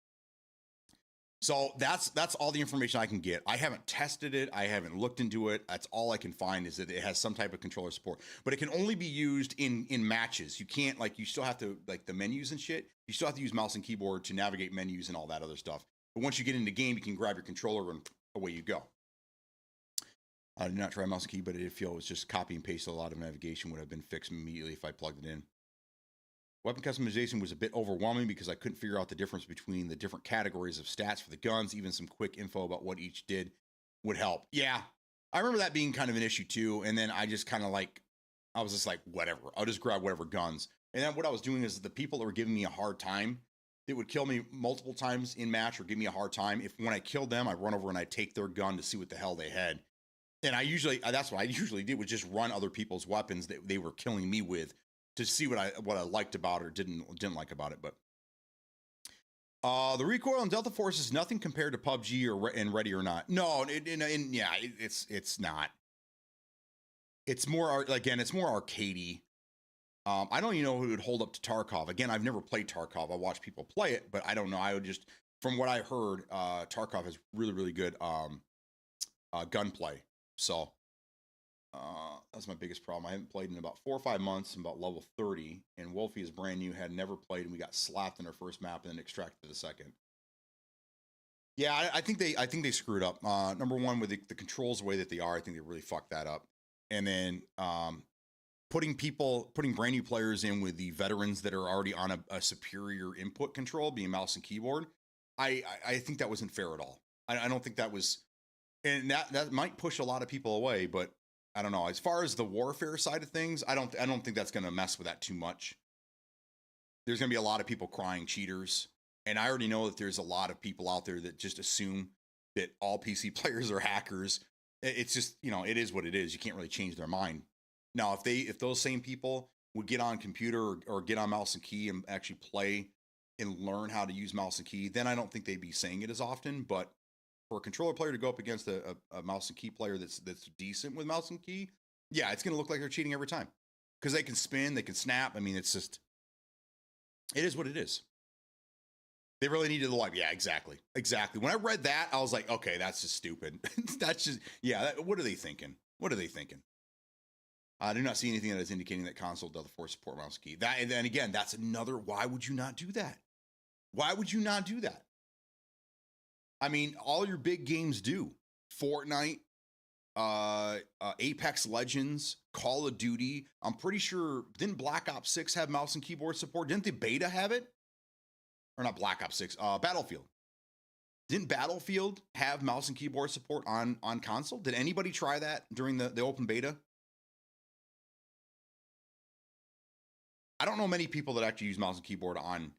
So that's all the information I can get. I haven't tested it. I haven't looked into it. That's all I can find is that it has some type of controller support, but it can only be used in matches. You can't you still have to the menus and shit. You still have to use mouse and keyboard to navigate menus and all that other stuff. But once you get into game, you can grab your controller and away you go. I did not try mouse and key, but I did feel it was just copy and paste. A lot of navigation would have been fixed immediately if I plugged it in. Weapon customization was a bit overwhelming because I couldn't figure out the difference between the different categories of stats for the guns. Even some quick info about what each did would help. Yeah, I remember that being kind of an issue too. And then I just kind of I was just like, whatever, I'll just grab whatever guns. And then what I was doing is the people that were giving me a hard time, they would kill me multiple times in match or give me a hard time. If when I killed them, I run over and I take their gun to see what the hell they had. And that's what I usually did, was just run other people's weapons that they were killing me with, to see what I liked about it or didn't like about it. But the recoil in Delta Force is nothing compared to PUBG or and Ready or Not. No, it's not. It's more, again, it's more arcadey. I don't even know who would hold up to Tarkov. Again, I've never played Tarkov. I watch people play it, but I don't know. I would just, from what I heard, Tarkov has really, really good gunplay. So that's my biggest problem. I haven't played in about 4 or 5 months. I'm about level 30, and Wolfie is brand new, had never played, and we got slapped in our first map and then extracted the second. Yeah, I think they screwed up. Number one, with the controls the way that they are, I think they really fucked that up. And then putting brand new players in with the veterans that are already on a superior input control, being mouse and keyboard, I think that wasn't fair at all. I don't think that was, and that might push a lot of people away, but I don't know. As far as the warfare side of things, I don't think that's going to mess with that too much. There's going to be a lot of people crying cheaters, and I already know that there's a lot of people out there that just assume that all PC players are hackers. It's just, it is what it is. You can't really change their mind. Now, if those same people would get on computer or get on mouse and key and actually play and learn how to use mouse and key, then I don't think they'd be saying it as often. But for a controller player to go up against a mouse and key player that's decent with mouse and key, yeah, it's going to look like they're cheating every time, because they can spin, they can snap. I mean, it is what it is. They really needed the live. Yeah, exactly. When I read that, I was like, okay, that's just stupid. That's just, yeah. What are they thinking? I do not see anything that is indicating that console does force support mouse and key. That, and then again, that's another. Why would you not do that? I mean, all your big games do. Fortnite, Apex Legends, Call of Duty. I'm pretty sure, didn't Black Ops 6 have mouse and keyboard support? Didn't the beta have it? Or not Black Ops 6, Battlefield. Didn't Battlefield have mouse and keyboard support on console? Did anybody try that during the open beta? I don't know many people that actually use mouse and keyboard on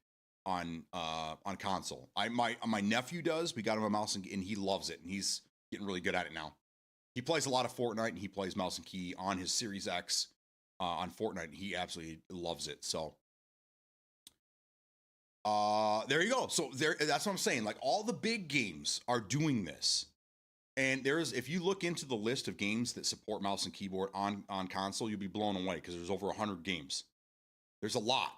console. My nephew does. We got him a mouse and he loves it, and he's getting really good at it now. He plays a lot of Fortnite, and he plays mouse and key on his Series X on Fortnite, and he absolutely loves it. So there you go. So that's what I'm saying. Like, all the big games are doing this. And if you look into the list of games that support mouse and keyboard on console, you'll be blown away, because there's over 100 games. There's a lot.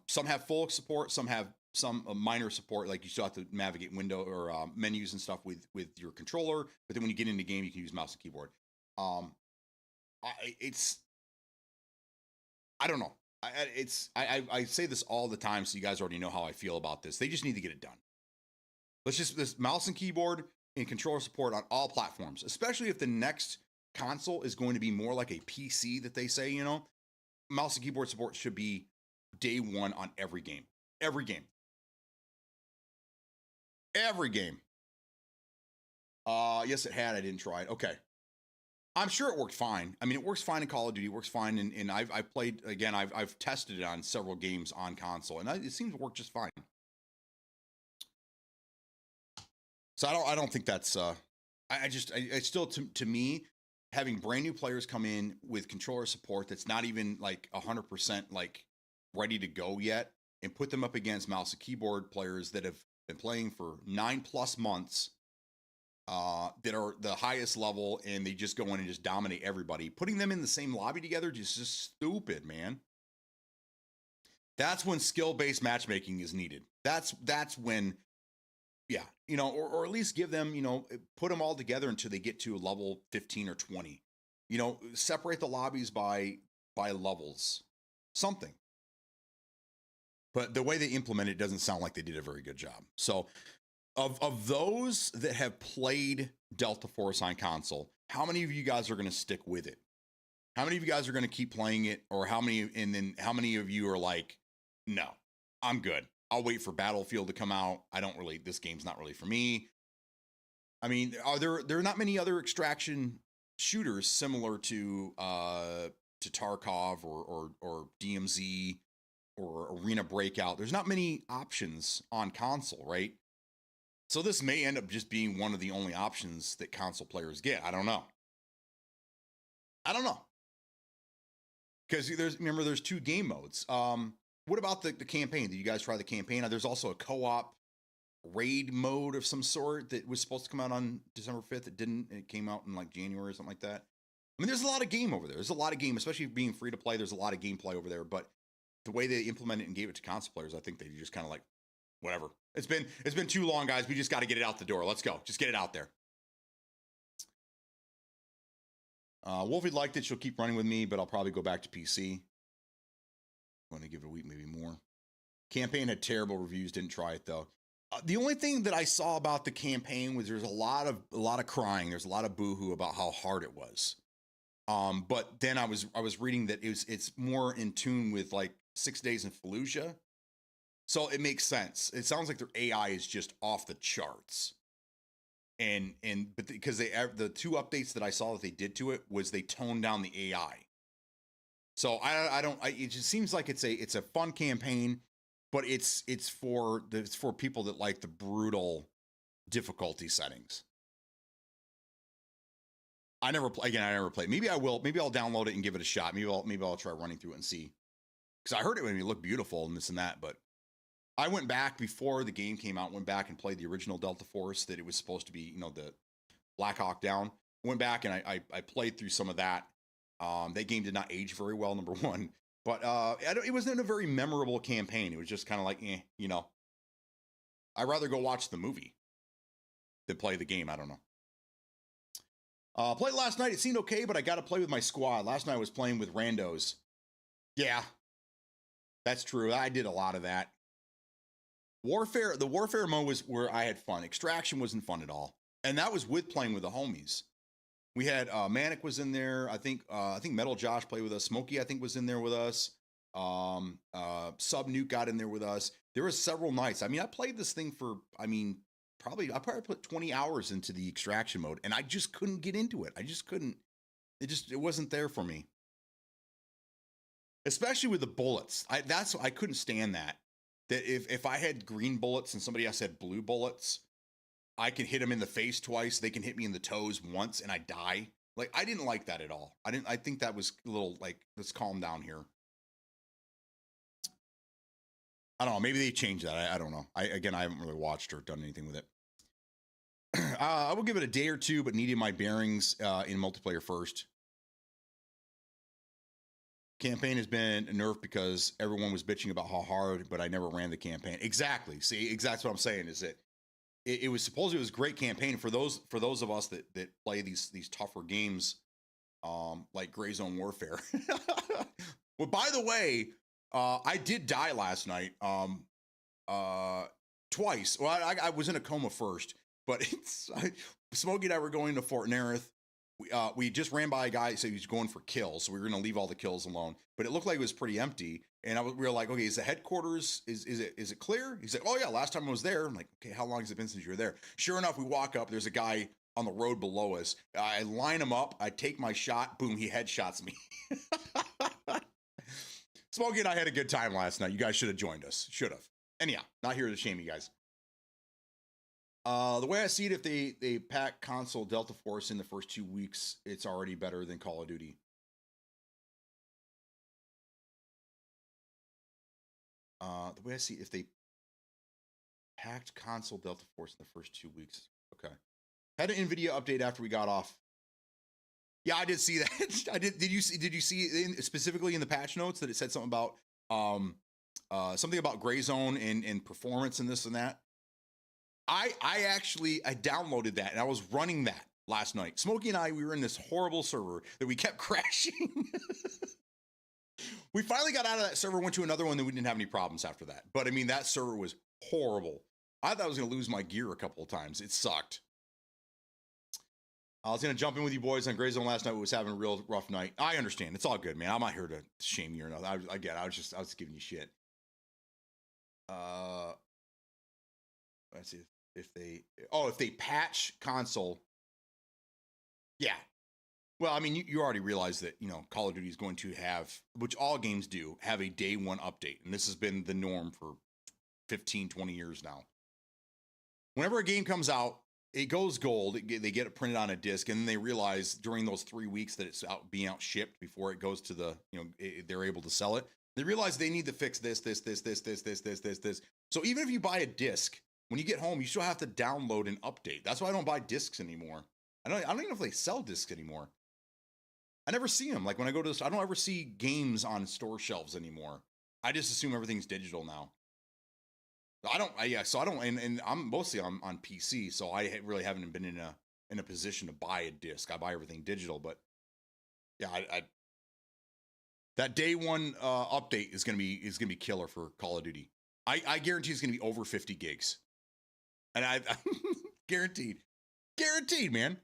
Some have full support, some have some minor support, like you still have to navigate window or menus and stuff with your controller. But then when you get into game, you can use mouse and keyboard. I don't know. I say this all the time, so you guys already know how I feel about this. They just need to get it done. This mouse and keyboard and controller support on all platforms, especially if the next console is going to be more like a PC that they say, mouse and keyboard support should be day one on every game. Every game. Yes, it had. I didn't try it. Okay. I'm sure it worked fine. I mean, it works fine in Call of Duty. It works fine, and I've played, again, I've tested it on several games on console, and it seems to work just fine. So I don't think that's. I still, to me, having brand new players come in with controller support that's not even like 100% like ready to go yet, and put them up against mouse and keyboard players that have been playing for 9+ months, that are the highest level, and they just go in and just dominate everybody. Putting them in the same lobby together just stupid, man. That's when skill-based matchmaking is needed. That's when Yeah, or at least give them, put them all together until they get to a level 15 or 20. Separate the lobbies by levels, something. But the way they implement it doesn't sound like they did a very good job. So, of those that have played Delta Force on console, how many of you guys are going to stick with it? How many of you guys are going to keep playing it, or how many of you are like, no, I'm good. I'll wait for Battlefield to come out. This game's not really for me. I mean, there are not many other extraction shooters similar to Tarkov or DMZ or Arena Breakout. There's not many options on console, right? So this may end up just being one of the only options that console players get. I don't know. Because there's 2 game modes. What about the campaign? Did you guys try the campaign? There's also a co-op raid mode of some sort that was supposed to come out on December 5th. It didn't. It came out in like January or something like that. I mean, there's a lot of game over there. There's a lot of game, especially being free to play. There's a lot of gameplay over there. But the way they implemented it and gave it to console players, I think they just kind of like, whatever. It's been too long, guys. We just got to get it out the door. Let's go. Just get it out there. Wolfie liked it. She'll keep running with me, but I'll probably go back to PC. I'm going to give it a week, maybe more. Campaign had terrible reviews. Didn't try it though. The only thing that I saw about the campaign was there's a lot of crying. There's a lot of boohoo about how hard it was. But then I was reading that it's more in tune with like 6 Days in Fallujah. So it makes sense. It sounds like their AI is just off the charts. But because the 2 updates that I saw that they did to it was they toned down the AI. So it just seems like it's a fun campaign, but it's for people that like the brutal difficulty settings. I never played. Maybe I will. Maybe I'll download it and give it a shot. Maybe I'll try running through it and see. Because I heard it when it looked beautiful and this and that, but I went back before the game came out, went back and played the original Delta Force that it was supposed to be, the Black Hawk Down. Went back and I played through some of that. That game did not age very well, number one. But it wasn't a very memorable campaign. It was just kind of like, I'd rather go watch the movie than play the game. I don't know. Played last night. It seemed okay, but I got to play with my squad. Last night I was playing with randos. Yeah, that's true. I did a lot of that. The warfare mode was where I had fun. Extraction wasn't fun at all, and that was with playing with the homies. We had Manic was in there. I think Metal Josh played with us. Smokey I think was in there with us. Sub Nuke got in there with us. There were several nights. I mean, I played this thing for I probably put 20 hours into the extraction mode, and I just couldn't get into it. I just couldn't. It wasn't there for me. Especially with the bullets. I couldn't stand that. That if I had green bullets and somebody else had blue bullets, I can hit them in the face twice. They can hit me in the toes once and I die. Like, I didn't like that at all. I think that was a little like, let's calm down here. I don't know. Maybe they changed that. I don't know. I haven't really watched or done anything with it. I will give it a day or two, but needing my bearings in multiplayer first. Campaign has been nerfed because everyone was bitching about how hard, but I never ran the campaign. Exactly. See, exactly what I'm saying is that it was supposed it was a great campaign for those of us that play these tougher games, like Gray Zone Warfare. Well, by the way, I did die last night, twice. Well, I was in a coma first, but Smokey and I were going to Fort Nerith. We just ran by a guy, so he was going for kills, so we were going to leave all the kills alone. But it looked like it was pretty empty, and we were like, okay, is the headquarters, is it clear? He's like, oh yeah, last time I was there. I'm like, okay, how long has it been since you were there? Sure enough, we walk up, there's a guy on the road below us. I line him up, I take my shot, boom, he headshots me. Smokey and I had a good time last night. You guys should have joined us. Should have. Anyhow, not here to shame you guys. The way I see it, if they pack console Delta Force in the first 2 weeks, it's already better than Call of Duty. The way I see it, if they packed console Delta Force in the first 2 weeks, okay. Had an NVIDIA update after we got off. Yeah, I did see that. I did. Did you see specifically in the patch notes that it said something about something about Gray Zone and performance and this and that? I downloaded that and I was running that last night. Smokey and I, we were in this horrible server that we kept crashing. We finally got out of that server, went to another one that we didn't have any problems after that. But I mean, that server was horrible. I thought I was going to lose my gear a couple of times. It sucked. I was going to jump in with you boys on Gray Zone last night. We was having a real rough night. I understand. It's all good, man. I'm not here to shame you or nothing. I was just giving you shit. Let's see if they patch console. Yeah. Well, I mean, you already realize that, Call of Duty is going to have, which all games do, have a day one update. And this has been the norm for 15, 20 years now. Whenever a game comes out, it goes gold. They get it printed on a disc, and then they realize during those 3 weeks that it's being out shipped before it goes to the, they're able to sell it. They realize they need to fix this. So even if you buy a disc, when you get home, you still have to download and update. That's why I don't buy discs anymore. I don't even know if they sell discs anymore. I never see them. Like when I go to this, I don't ever see games on store shelves anymore. I just assume everything's digital now. And I'm mostly on PC, so I really haven't been in a position to buy a disc. I buy everything digital, but yeah, that day one update is gonna be killer for Call of Duty. I guarantee it's gonna be over 50 gigs, and I guaranteed, man.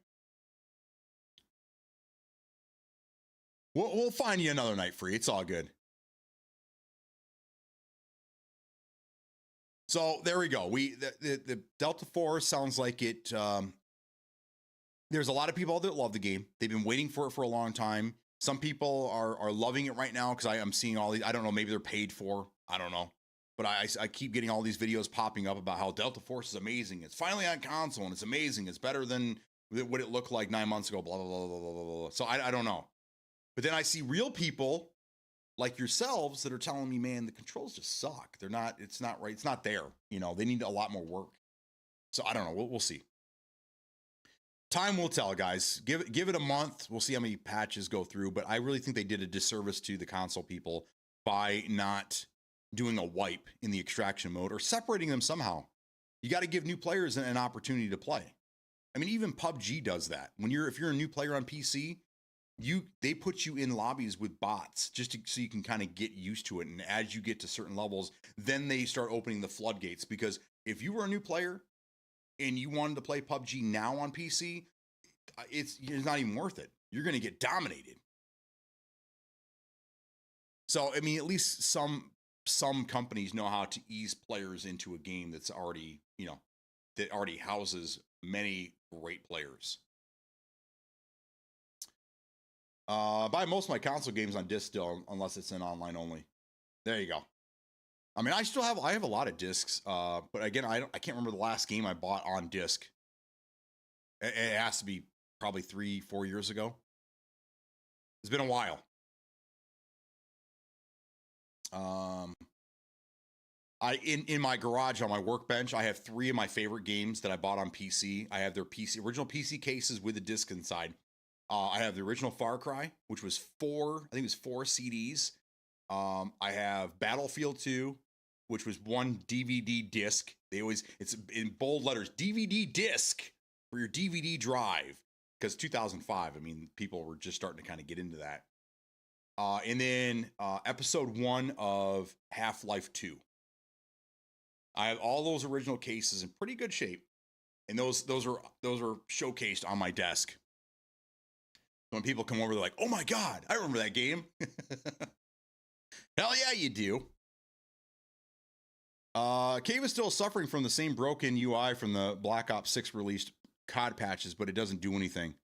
We'll find you another night free. It's all good. So there we go. The Delta Force sounds like it. There's a lot of people that love the game. They've been waiting for it for a long time. Some people are loving it right now because I'm seeing all these. I don't know. Maybe they're paid for. I don't know. But I keep getting all these videos popping up about how Delta Force is amazing. It's finally on console and it's amazing. It's better than what it looked like 9 months ago. Blah blah blah blah blah blah. So I don't know. But then I see real people like yourselves that are telling me, man, the controls just suck. It's not right. It's not there. They need a lot more work. So I don't know. We'll see. Time will tell, guys. Give it a month. We'll see how many patches go through. But I really think they did a disservice to the console people by not doing a wipe in the extraction mode or separating them somehow. You got to give new players an opportunity to play. I mean, even PUBG does that. If you're a new player on PC, they put you in lobbies with bots so you can kind of get used to it. And as you get to certain levels, then they start opening the floodgates. Because if you were a new player and you wanted to play PUBG now on PC, it's not even worth it. You're going to get dominated. So, I mean, at least some companies know how to ease players into a game that's already, that already houses many great players. Buy most of my console games on disc still, unless it's in online only. There you go. I mean, I have a lot of discs, but again, I can't remember the last game I bought on disc. It has to be probably 3-4 years ago. It's been a while. In my garage on my workbench, I have 3 of my favorite games that I bought on PC. I have their original PC cases with a disc inside. I have the original Far Cry, which was 4 CDs. I have Battlefield 2, which was 1 DVD disc. It's in bold letters, DVD disc for your DVD drive. Because 2005, I mean, people were just starting to kind of get into that. And then episode 1 of Half-Life 2. I have all those original cases in pretty good shape. And those are showcased on my desk. When people come over, they're like, oh my God, I remember that game. Hell yeah, you do. Cave is still suffering from the same broken UI from the Black Ops 6 released COD patches, but it doesn't do anything.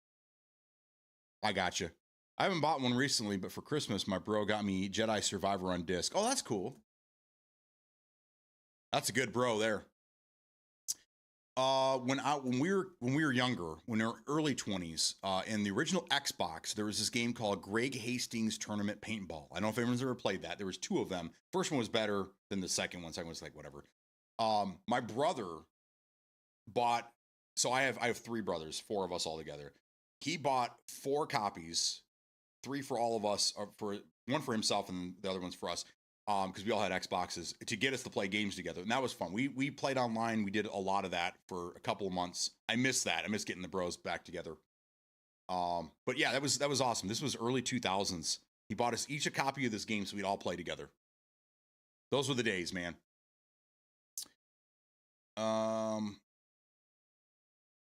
I gotcha. I haven't bought one recently, but for Christmas, my bro got me Jedi Survivor on disc. Oh, that's cool. That's a good bro there. When we were younger, when we were early 20s, in the original Xbox, there was this game called Greg Hastings Tournament Paintball. I don't know if anyone's ever played that. There was 2 of them. First one was better than the second one. Second was like whatever. My brother bought. So I have 3 brothers, 4 of us all together. He bought 4 copies, 3 for all of us, or for 1 for himself and the other one's for us. because we all had Xboxes to get us to play games together, and that was fun. We played online. We did a lot of that for a couple of months. I miss that. I miss getting the bros back together. But yeah, that was awesome. This was early 2000s. He bought us each a copy of this game so we'd all play together. Those were the days, man.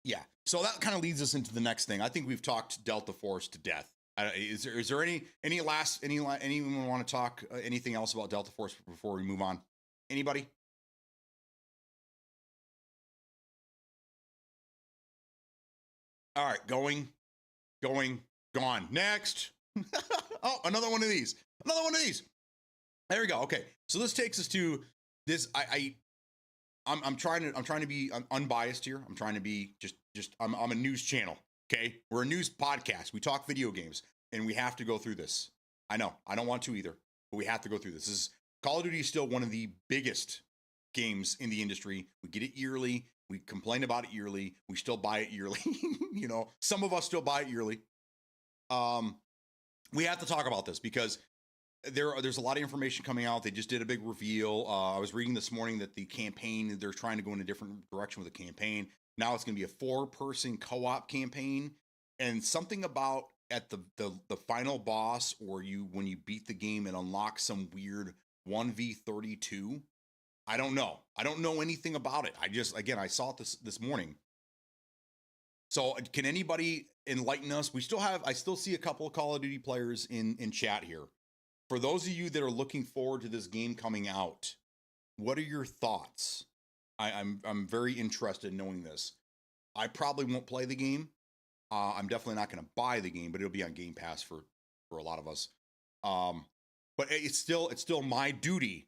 Yeah. So that kind of leads us into the next thing. I think we've talked Delta Force to death. Is there anyone want to talk anything else about Delta Force before we move on? Anybody? All right, going, gone. Next. Oh, another one of these. Another one of these. There we go. Okay, so this takes us to this. I'm trying to be unbiased here. I'm trying to be I'm a news channel. Okay, we're a news podcast. We talk video games, and we have to go through this. I know I don't want to either, but we have to go through this. This is Call of Duty is still one of the biggest games in the industry. We get it yearly. We complain about it yearly. We still buy it yearly. You know, some of us still buy it yearly. We have to talk about this because there's a lot of information coming out. They just did a big reveal. I was reading this morning that the campaign, they're trying to go in a different direction with the campaign. Now it's going to be a 4-person co-op campaign, and something about at the final boss, or when you beat the game, it unlocks some weird 1v32. I don't know. I don't know anything about it. I saw it this morning. So can anybody enlighten us? I still see a couple of Call of Duty players in chat here. For those of you that are looking forward to this game coming out, what are your thoughts? I'm very interested in knowing this. I probably won't play the game. I'm definitely not going to buy the game, but it'll be on Game Pass for a lot of us. But it's still my duty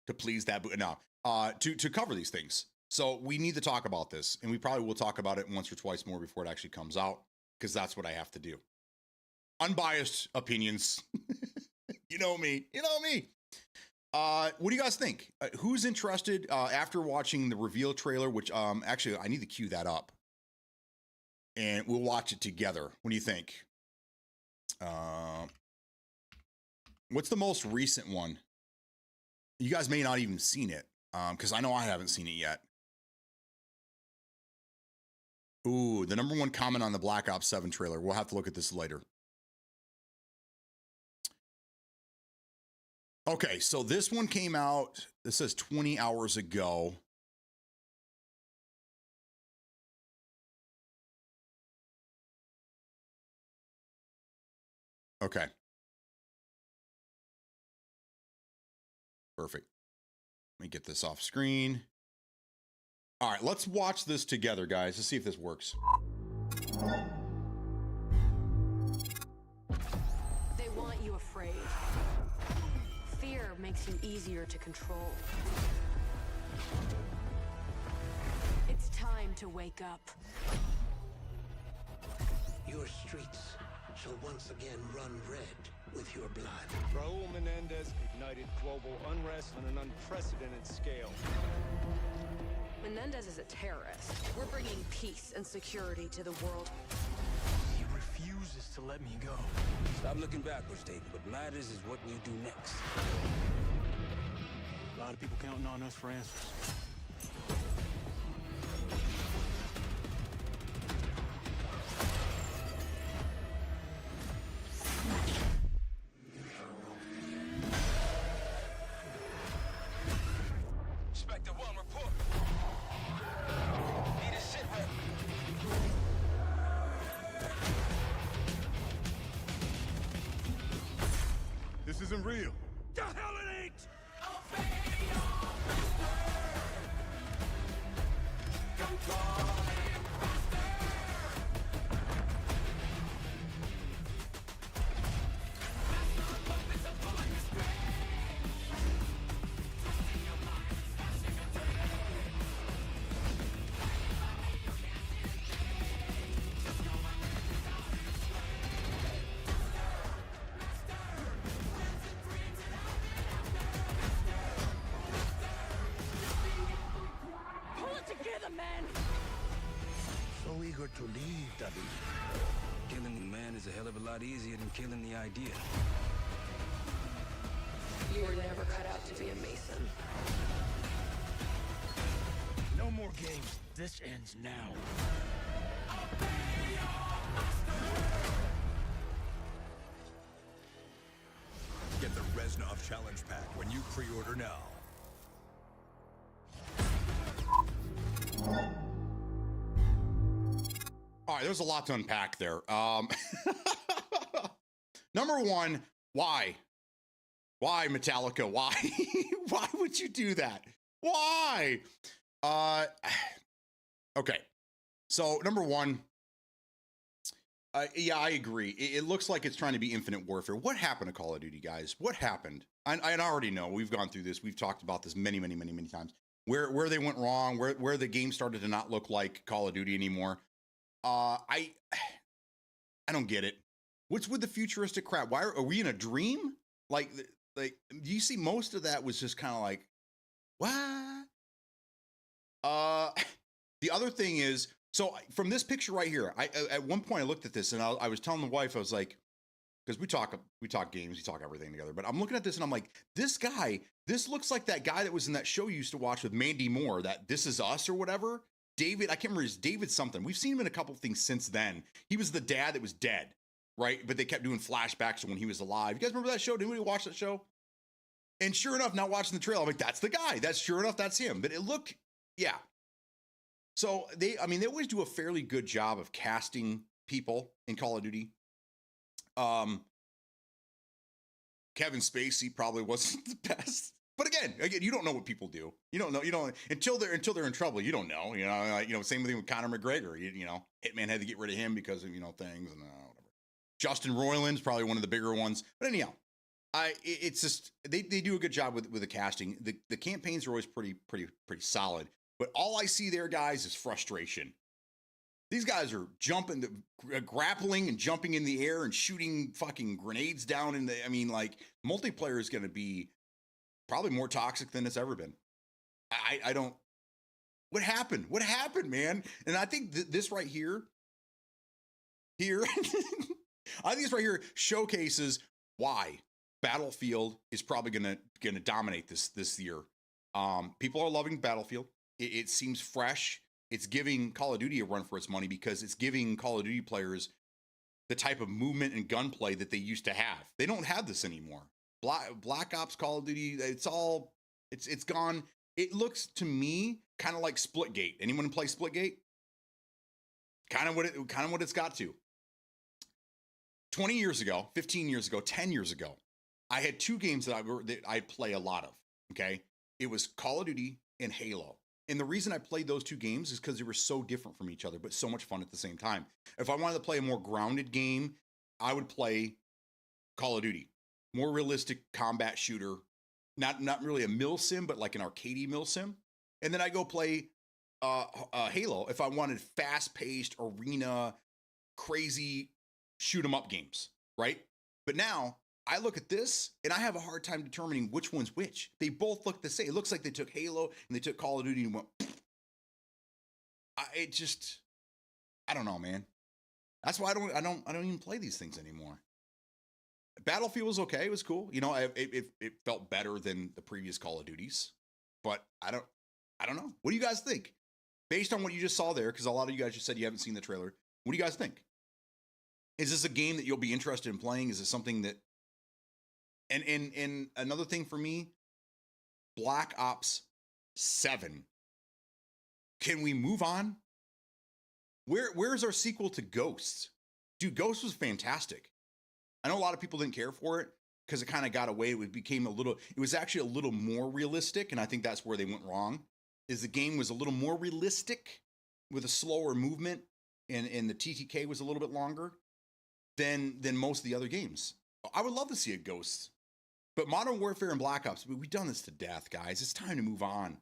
to please that. To cover these things. So we need to talk about this, and we probably will talk about it once or twice more before it actually comes out, because that's what I have to do. Unbiased opinions. You know me. What do you guys think? Who's interested after watching the reveal trailer, which actually I need to cue that up, and we'll watch it together. What do you think? What's the most recent one? You guys may not even seen it, because I know I haven't seen it yet. Ooh, the number one comment on the Black Ops 7 trailer. We'll have to look at this later. Okay, so this one came out, this says 20 hours ago. Okay. Perfect. Let me get this off screen. All right, let's watch this together, guys. Let's see if this works. They want you afraid. Fear makes you easier to control. It's time to wake up. Your streets shall once again run red with your blood. Raul Menendez ignited global unrest on an unprecedented scale. Menendez is a terrorist. We're bringing peace and security to the world. He refuses to let me go. Stop looking backwards, Dayton. What matters is what we do next. A lot of people counting on us for answers. Inspector 1, report. Need a sit rep. This isn't real. The hell it ain't! Pull it together, man! So eager to leave, David. Killing the man is a hell of a lot easier than killing the idea. You were never cut out to be a Mason. No more games. This ends now. Get the Reznov Challenge Pack when you pre-order now. All right, there's a lot to unpack there. Number one, why? Why, Metallica? Why? Why would you do that? Why? Okay. So, number one, yeah, I agree. It looks like it's trying to be Infinite Warfare. What happened to Call of Duty, guys? What happened? I already know. We've gone through this. We've talked about this many times. Where they went wrong, where the game started to not look like Call of Duty anymore. I don't get it. What's with the futuristic crap? Why are we in a dream? Like you see, most of that was just kind of like, what? The other thing is, so from this picture right here, I at one point I looked at this and I was telling the wife, I was like, because we talk games, we talk everything together, but I'm looking at this and I'm like, this looks like that guy that was in that show you used to watch with Mandy Moore, that This Is Us or whatever. David, I can't remember, his David something. We've seen him in a couple of things since then. He was the dad that was dead, right? But they kept doing flashbacks to when he was alive. You guys remember that show? Did anybody watch that show? And sure enough, now watching the trailer, I'm like, that's the guy. That's sure enough, that's him. But it looked, yeah. So they always do a fairly good job of casting people in Call of Duty. Kevin Spacey probably wasn't the best. But again, you don't know what people do. You don't know. You don't until they're in trouble. You don't know. Same thing with Conor McGregor. Hitman had to get rid of him because of things and whatever. Justin Roiland's probably one of the bigger ones. But anyhow, it's just they do a good job with the casting. The campaigns are always pretty solid. But all I see there, guys, is frustration. These guys are grappling and jumping in the air and shooting fucking grenades down in the. Multiplayer is going to be probably more toxic than it's ever been. I don't. What happened? What happened, man? And I think this right here, I think this right here showcases why Battlefield is probably gonna dominate this year. People are loving Battlefield. It seems fresh. It's giving Call of Duty a run for its money because it's giving Call of Duty players the type of movement and gunplay that they used to have. They don't have this anymore. Black Ops, Call of Duty, it's gone. It looks to me kind of like Splitgate. Anyone play Splitgate? Kind of what it's got to. 20 years ago, 15 years ago, 10 years ago, I had two games that I play a lot of. Okay, it was Call of Duty and Halo. And the reason I played those two games is because they were so different from each other, but so much fun at the same time. If I wanted to play a more grounded game, I would play Call of Duty. More realistic combat shooter. Not really a mil sim, but like an arcadey mil sim. And then I go play Halo if I wanted fast-paced, arena, crazy shoot 'em up games, right? But now I look at this and I have a hard time determining which one's which. They both look the same. It looks like they took Halo and they took Call of Duty and went. I don't know, man. That's why I don't even play these things anymore. Battlefield was okay. It was cool. It felt better than the previous Call of Duties, but I don't know. What do you guys think? Based on what you just saw there, because a lot of you guys just said you haven't seen the trailer. What do you guys think? Is this a game that you'll be interested in playing? Is it something that? And another thing for me, Black Ops 7. Can we move on? Where's our sequel to Ghosts? Dude, Ghosts was fantastic. I know a lot of people didn't care for it because it kind of got away. It was actually a little more realistic, and I think that's where they went wrong. Is the game was a little more realistic with a slower movement, and the TTK was a little bit longer than most of the other games. I would love to see a Ghosts. But Modern Warfare and Black Ops, we've done this to death, guys. It's time to move on.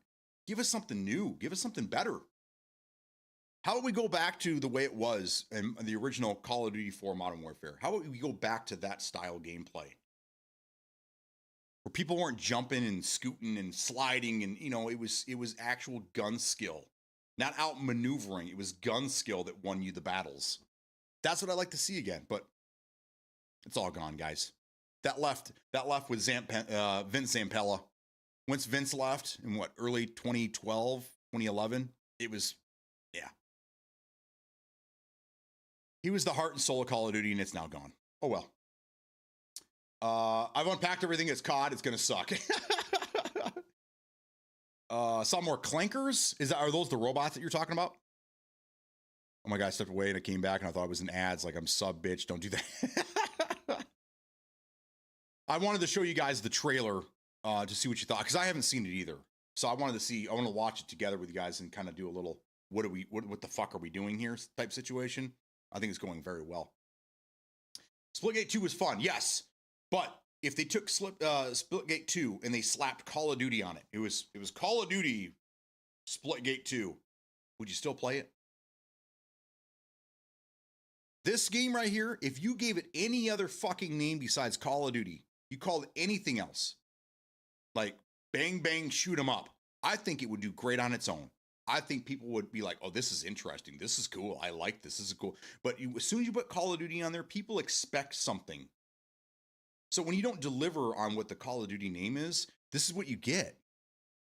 Give us something new. Give us something better. How about we go back to the way it was in the original Call of Duty 4 Modern Warfare? How about we go back to that style gameplay? Where people weren't jumping and scooting and sliding and, it was actual gun skill. Not outmaneuvering. It was gun skill that won you the battles. That's what I'd like to see again, but it's all gone, guys. That left with Vince Zampella. Once Vince left in early 2012, 2011, it was, yeah. He was the heart and soul of Call of Duty, and it's now gone. Oh, well. I've unpacked everything that's caught. It's going to suck. Saw more clankers. Are those the robots that you're talking about? Oh my God, I stepped away and I came back and I thought it was an ads. Like, I'm sub bitch. Don't do that. I wanted to show you guys the trailer to see what you thought, because I haven't seen it either. So I want to watch it together with you guys and kind of do a little, what the fuck are we doing here type situation. I think it's going very well. Splitgate 2 was fun, yes. But if they took Splitgate 2 and they slapped Call of Duty on it, it was Call of Duty Splitgate 2, would you still play it? This game right here, if you gave it any other fucking name besides Call of Duty, you called it anything else, like bang, bang, shoot 'em up, I think it would do great on its own. I think people would be like, oh, this is interesting. This is cool. I like this. This is cool. But as soon as you put Call of Duty on there, people expect something. So when you don't deliver on what the Call of Duty name is, this is what you get.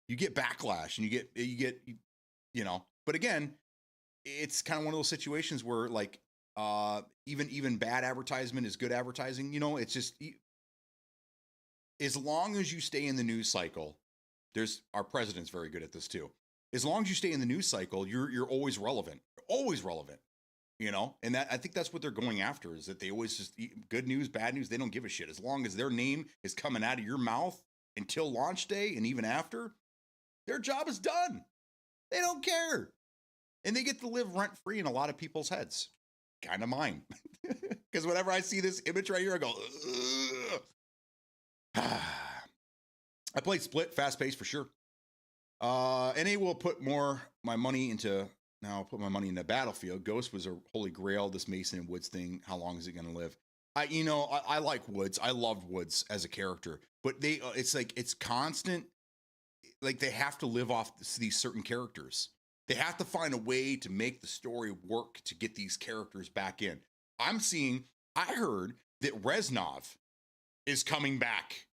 You get backlash, and you get, you know. But again, it's kind of one of those situations where, like, even bad advertisement is good advertising. You know, it's just, as long as you stay in the news cycle, our president's very good at this too. As long as you stay in the news cycle, you're always relevant. You're always relevant. You know, and that, I think that's what they're going after, is that they always just, good news, bad news, they don't give a shit. As long as their name is coming out of your mouth until launch day and even after, their job is done. They don't care. And they get to live rent free in a lot of people's heads. Kind of mine. Because whenever I see this image right here, I go, ugh. I played Split, fast paced for sure. NA will put my money into Battlefield. Ghost was a holy grail, this Mason and Woods thing. How long is it going to live? I like Woods. I loved Woods as a character, but it's constant. Like, they have to live off these certain characters. They have to find a way to make the story work to get these characters back in. I heard that Reznov is coming back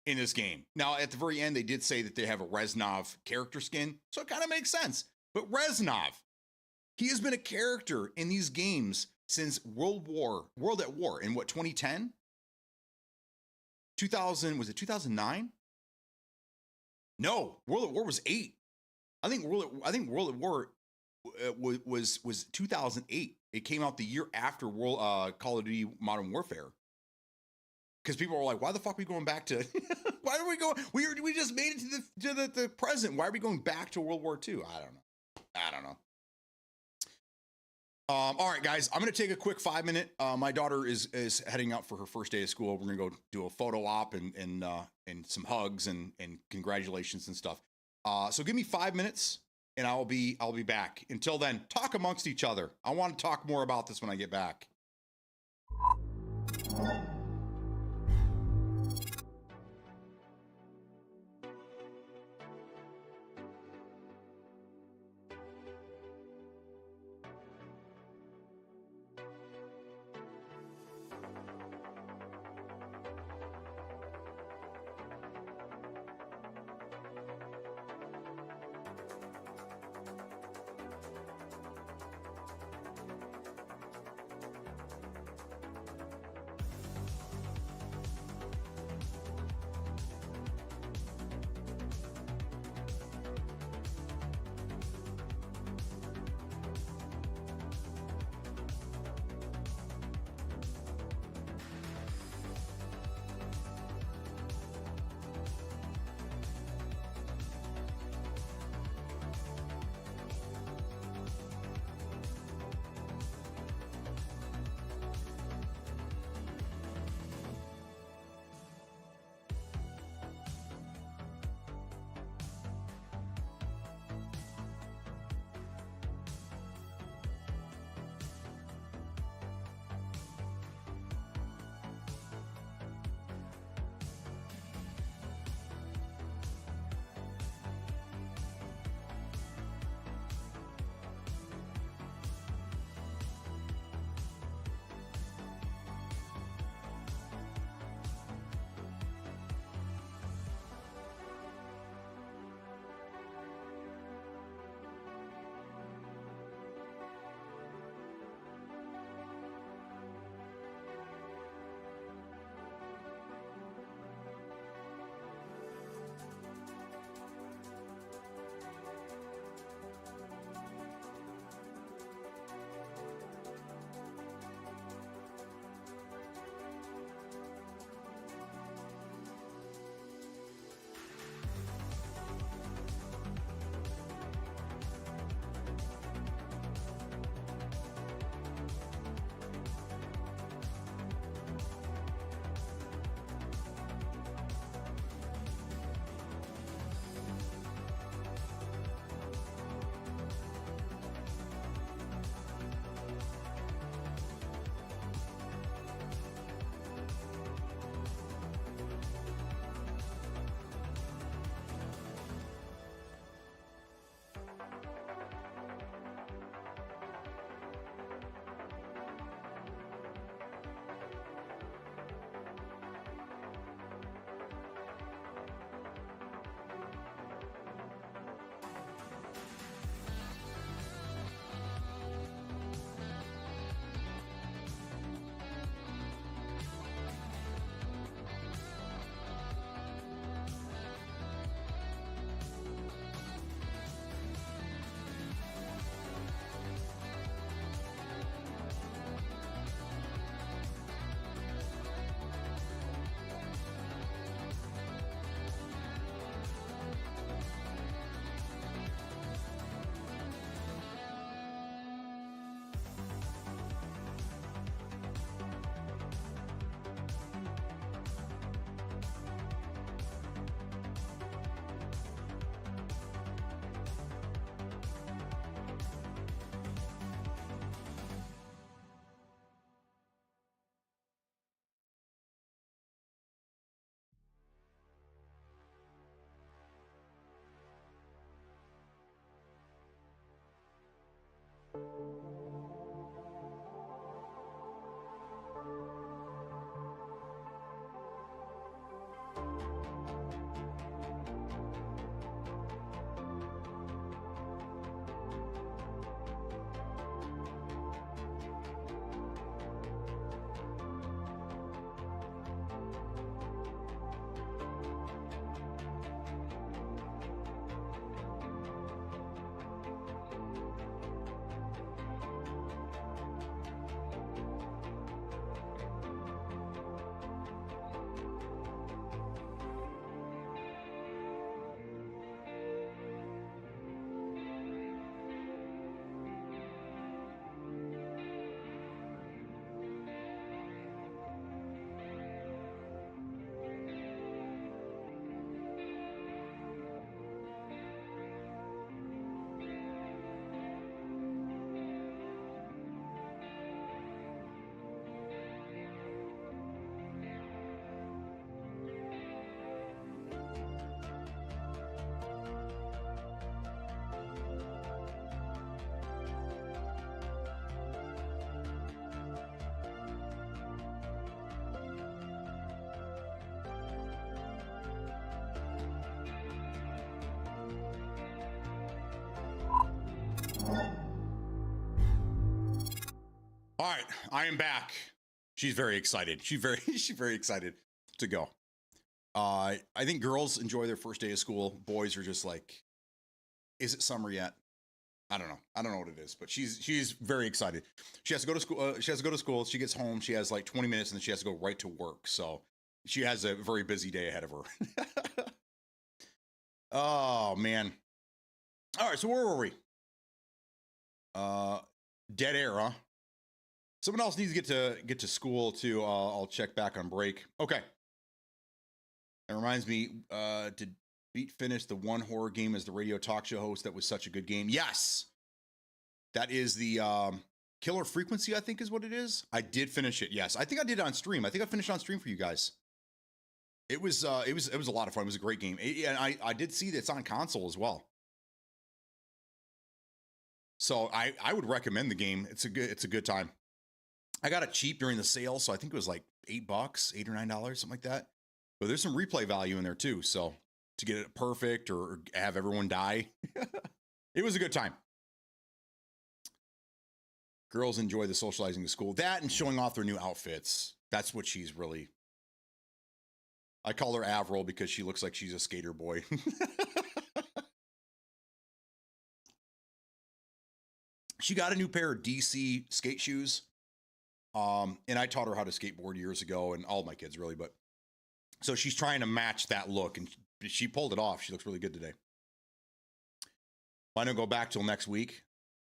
in this game. Now, at the very end, they did say that they have a Reznov character skin, so it kind of makes sense. But Reznov, he has been a character in these games since World at War in 2010? was it 2009? No, World at War was 8. I think World at War was 2008. It came out the year after Call of Duty Modern Warfare. Because people were like, why the fuck are we going back to, why are we going, we just made it to the present. Why are we going back to World War II? I don't know. All right, guys, I'm going to take a quick 5-minute. My daughter is heading out for her first day of school. We're going to go do a photo op and some hugs and congratulations and stuff. So give me 5 minutes and I'll be back. Until then, talk amongst each other. I want to talk more about this when I get back. All right, I am back. She's very excited. She's very excited to go. I think girls enjoy their first day of school. Boys are just like, is it summer yet? I don't know. I don't know what it is, but she's very excited. She has to go to school. She gets home. She has like 20 minutes, and then she has to go right to work. So she has a very busy day ahead of her. Oh man. All right. So where were we? Dead air, huh? Someone else needs to get to school too. I'll check back on break. Okay. That reminds me, did Beat finish the one horror game as the radio talk show host? That was such a good game. Yes. That is the Killer Frequency, I think is what it is. I did finish it. Yes. I think I did it on stream. I think I finished on stream for you guys. It was a lot of fun. It was a great game. And I did see that it's on console as well. So I would recommend the game. It's a good time. I got it cheap during the sale, so I think it was like $8, $8 or $9, something like that. But there's some replay value in there too. So to get it perfect or have everyone die, it was a good time. Girls enjoy the socializing to school. That and showing off their new outfits. That's what she's really. I call her Avril because she looks like she's a skater boy. She got a new pair of DC skate shoes. And I taught her how to skateboard years ago, and all my kids really, but so she's trying to match that look, and she pulled it off. She looks really good today. Why don't go back till next week?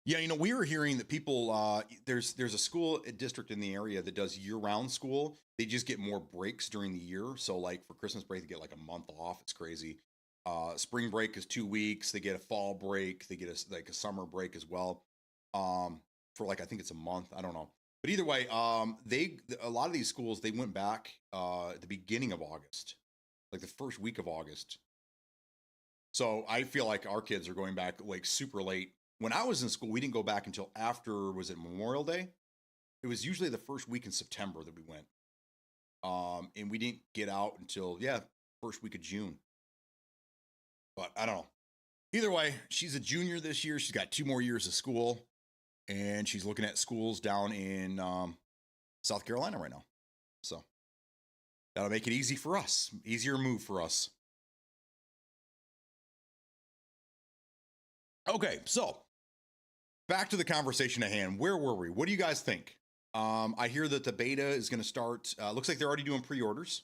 Yeah, we were hearing that people, there's a school district in the area that does year-round school. They just get more breaks during the year. So like for Christmas break, they get like a month off. It's crazy. Spring break is 2 weeks. They get a fall break. They get a summer break as well. For like, I think it's a month. I don't know. But either way, a lot of these schools, they went back at the beginning of August, like the first week of August. So I feel like our kids are going back like super late. When I was in school, we didn't go back until after, was it Memorial Day? It was usually the first week in September that we went. And we didn't get out until, first week of June. But I don't know. Either way, she's a junior this year. She's got 2 more years of school. And she's looking at schools down in South Carolina right now. So that'll make it easy for us. Easier move for us. Okay, so back to the conversation at hand. Where were we? What do you guys think? I hear that the beta is going to start. Looks like they're already doing pre-orders.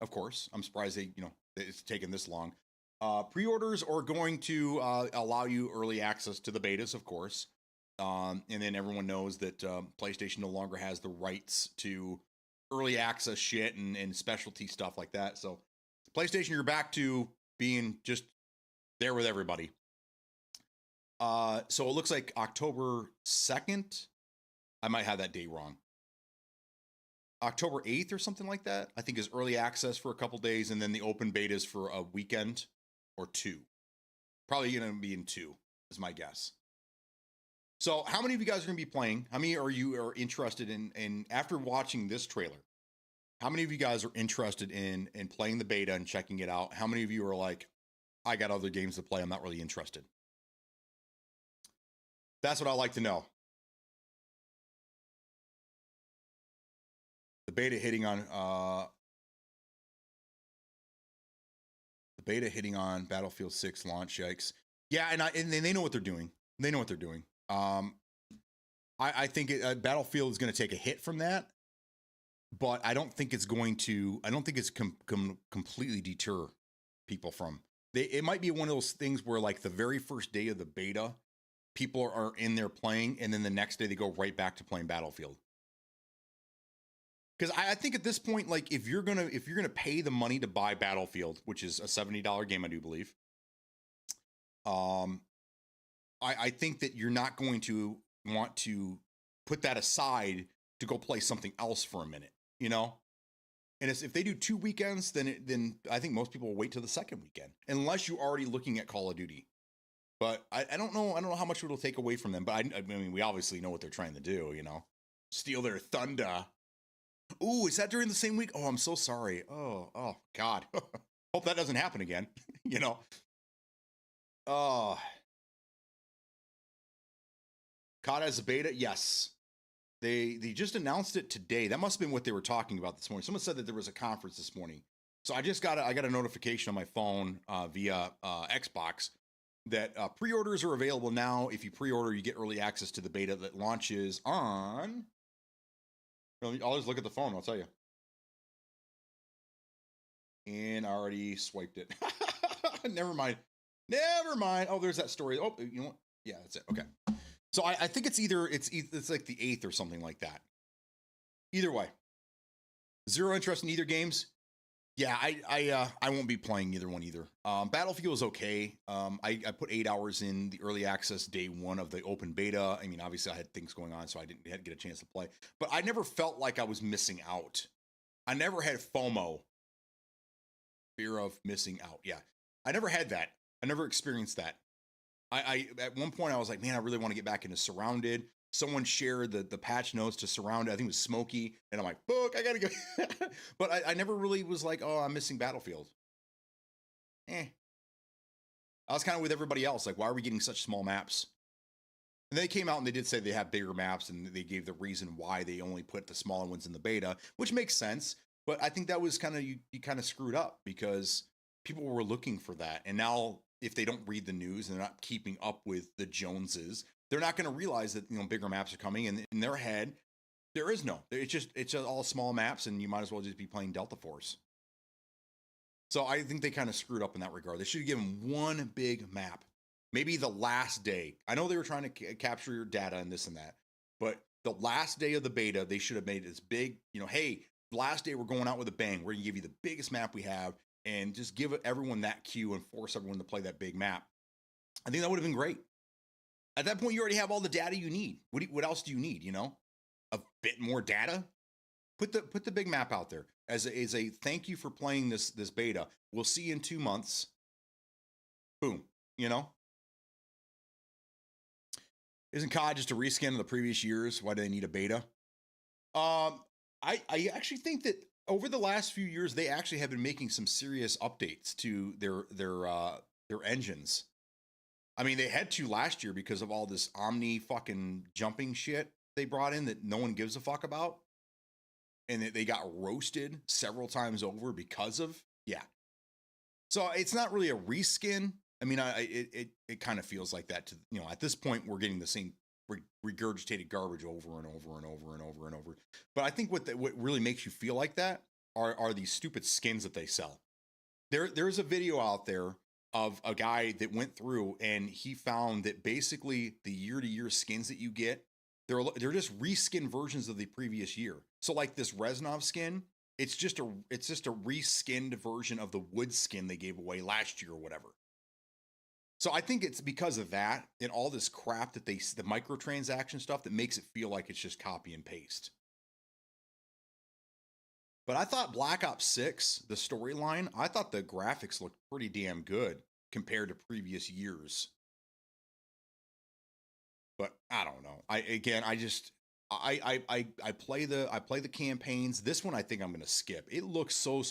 Of course, I'm surprised it's taken this long. Pre-orders are going to allow you early access to the betas, of course. And then everyone knows that PlayStation no longer has the rights to early access shit and specialty stuff like that. So PlayStation, you're back to being just there with everybody. So it looks like October 2nd. I might have that date wrong. October 8th or something like that, I think, is early access for a couple days, and then the open betas for a weekend or 2. Probably going to be in 2, is my guess. So how many of you guys are going to be playing? How many are you are interested in after watching this trailer? How many of you guys are interested in playing the beta and checking it out? How many of you are like, I got other games to play, I'm not really interested? That's what I like to know. The beta hitting on Battlefield 6 launch, yikes. Yeah, and they know what they're doing. They know what they're doing. I think Battlefield is going to take a hit from that, but I don't think it's going to. I don't think it's completely deter people from. It might be one of those things where, like, the very first day of the beta, people are in there playing, and then the next day they go right back to playing Battlefield. Because I think at this point, like, if you're gonna pay the money to buy Battlefield, which is a $70 game, I do believe, I think that you're not going to want to put that aside to go play something else for a minute, you know? And if they do 2 weekends, then I think most people will wait till the second weekend, unless you're already looking at Call of Duty. But I don't know. I don't know how much it'll take away from them. But I mean, we obviously know what they're trying to do, you know? Steal their thunder. Ooh, is that during the same week? Oh, I'm so sorry. Oh, God. Hope that doesn't happen again, you know? COD as a beta? Yes. They just announced it today. That must have been what they were talking about this morning. Someone said that there was a conference this morning. So I got a notification on my phone via Xbox that pre-orders are available now. If you pre-order, you get early access to the beta that launches on... I'll just look at the phone, I'll tell you. And I already swiped it. Never mind. Oh, there's that story. Oh, you know what? Yeah, that's it. Okay. So I think it's like the 8th or something like that. Either way. Zero interest in either games. Yeah, I won't be playing either one either. Battlefield is okay. I put 8 hours in the early access day 1 of the open beta. I mean, obviously I had things going on, so I didn't get a chance to play. But I never felt like I was missing out. I never had FOMO. Fear of missing out. Yeah. I never had that. I never experienced that. I at one point I was like, man, I really want to get back into Surrounded. Someone shared the patch notes to Surrounded. I think it was Smokey. And I'm like, fuck, I gotta go. But I never really was like, oh, I'm missing Battlefield. I was kind of with everybody else. Like, why are we getting such small maps? And they came out and they did say they have bigger maps, and they gave the reason why they only put the smaller ones in the beta, which makes sense. But I think that was kind of, you kind of screwed up because people were looking for that. And now if they don't read the news and they're not keeping up with the Joneses, they're not going to realize that, you know, bigger maps are coming. And in their head, there is no. It's just all small maps, and you might as well just be playing Delta Force. So I think they kind of screwed up in that regard. They should have given one big map. Maybe the last day. I know they were trying to capture your data and this and that, but the last day of the beta, they should have made it as big, you know, hey, last day we're going out with a bang. We're going to give you the biggest map we have, and just give everyone that cue and force everyone to play that big map. I think that would have been great. At that point, you already have all the data you need. What else do you need, you know? A bit more data? Put the big map out there as a thank you for playing this beta. We'll see you in 2 months. Boom, you know? Isn't COD just a reskin of the previous years? Why do they need a beta? I actually think that over the last few years, they actually have been making some serious updates to their engines. I mean, they had to last year because of all this Omni fucking jumping shit they brought in that no one gives a fuck about. And they got roasted several times over because of, yeah. So it's not really a reskin. I mean, it kind of feels like that to, you know, at this point, we're getting the same regurgitated garbage over and over and over and over and over. But I think what really makes you feel like that are these stupid skins that they sell. There's a video out there of a guy that went through and he found that basically the year-to-year skins that you get, they're just reskin versions of the previous year. So like this Reznov skin, it's just a reskinned version of the wood skin they gave away last year or whatever. So I think it's because of that and all this crap that the microtransaction stuff that makes it feel like it's just copy and paste. But I thought Black Ops 6, the storyline, I thought the graphics looked pretty damn good compared to previous years. But I don't know. I play the campaigns. This one I think I'm gonna skip. It looks so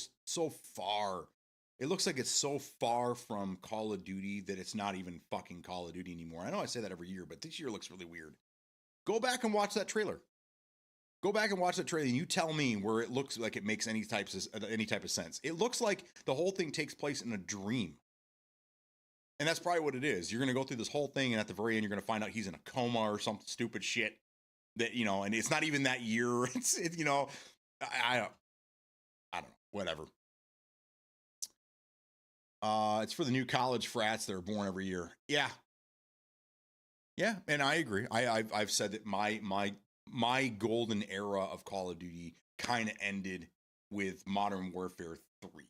far. It looks like it's so far from Call of Duty that it's not even fucking Call of Duty anymore. I know I say that every year, but this year looks really weird. Go back and watch that trailer. Go back and watch that trailer, and you tell me where it looks like it makes any type of sense. It looks like the whole thing takes place in a dream. And that's probably what it is. You're going to go through this whole thing, and at the very end, you're going to find out he's in a coma or some stupid shit that, you know, and it's not even that year. It's you know, I don't know, whatever. It's for the new college frats that are born every year. Yeah. Yeah, and I agree. I've said that my golden era of Call of Duty kind of ended with Modern Warfare 3.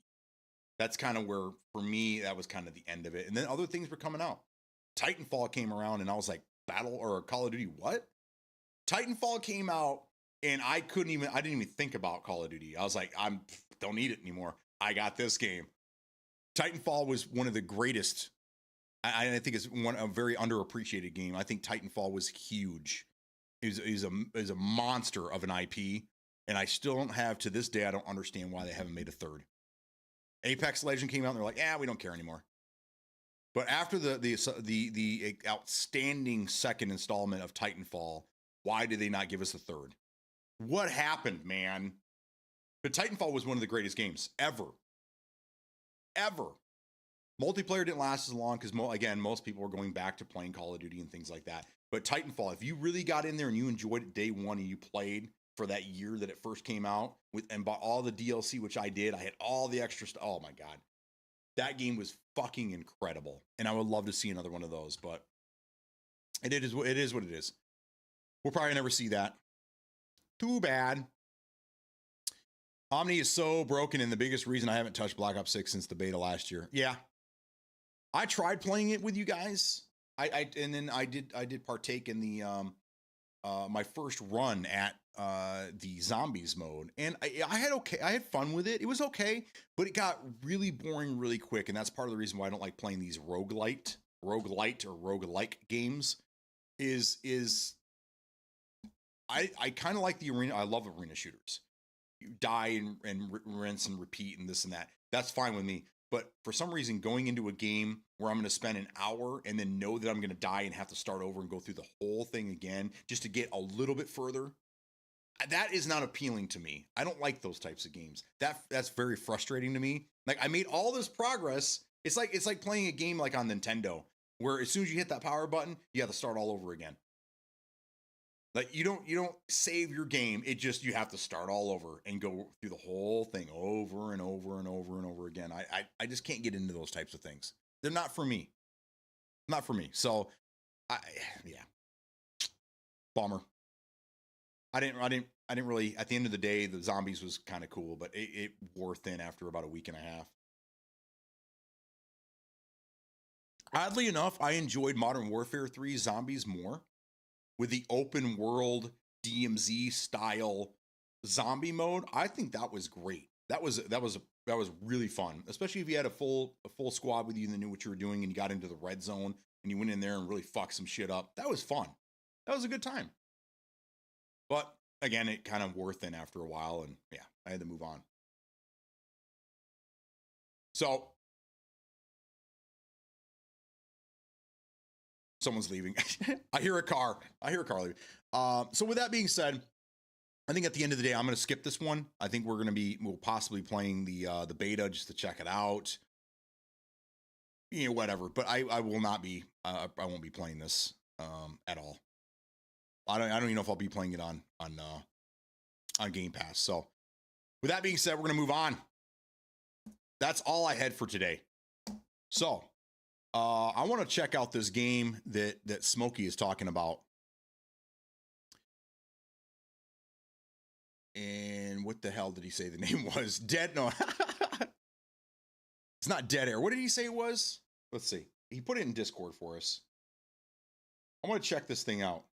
That's kind of where, for me, that was kind of the end of it. And then other things were coming out. Titanfall came around, and I was like, Call of Duty, what? Titanfall came out, and I didn't even think about Call of Duty. I was like, don't need it anymore. I got this game. Titanfall was one of the greatest. I think it's a very underappreciated game. I think Titanfall was huge. It was a monster of an IP, and I still don't have, to this day, I don't understand why they haven't made a third. Apex Legend came out, and they're like, we don't care anymore. But after the outstanding second installment of Titanfall, why did they not give us a third? What happened, man? But Titanfall was one of the greatest games ever. Ever. Multiplayer didn't last as long because, most people were going back to playing Call of Duty and things like that. But Titanfall, if you really got in there and you enjoyed it day one and you played for that year that it first came out and bought all the DLC, which I did, I had all the extra stuff. Oh my God. That game was fucking incredible. And I would love to see another one of those, but it is what it is. We'll probably never see that. Too bad. Omni is so broken, and the biggest reason I haven't touched Black Ops 6 since the beta last year. Yeah. I tried playing it with you guys. And then I did partake in the my first run at the zombies mode, and I had fun with it. It was okay, but it got really boring really quick, and that's part of the reason why I don't like playing these roguelite or roguelike games. I kind of like the arena. I love arena shooters. You die and rinse and repeat and this and that. That's fine with me. But for some reason, going into a game where I'm going to spend an hour and then know that I'm going to die and have to start over and go through the whole thing again just to get a little bit further, that is not appealing to me. I don't like those types of games. That's very frustrating to me. Like, I made all this progress. It's like playing a game like on Nintendo, where as soon as you hit that power button, you have to start all over again. Like, you don't save your game. It just, you have to start all over and go through the whole thing over and over and over and over again. I just can't get into those types of things. They're not for me. Not for me. So, yeah. Bummer. I didn't really, at the end of the day, the zombies was kind of cool, but it wore thin after about a week and a half. Oddly enough, I enjoyed Modern Warfare 3 Zombies more, with the open world DMZ style zombie mode. I think that was great. That was really fun, especially if you had a full squad with you and knew what you were doing, and you got into the red zone and you went in there and really fucked some shit up. That was fun. That was a good time. But again, it kind of wore thin after a while, and yeah, I had to move on. So someone's leaving. I hear a car leaving. So with that being said, I think at the end of the day, I'm going to skip this one. I think we'll possibly playing the beta just to check it out. You know, whatever. But I will not be. I won't be playing this at all. I don't even know if I'll be playing it on Game Pass. So with that being said, we're going to move on. That's all I had for today. So I want to check out this game that Smokey is talking about. And what the hell did he say the name was? No. It's not Dead Air. What did he say it was? Let's see. He put it in Discord for us. I want to check this thing out.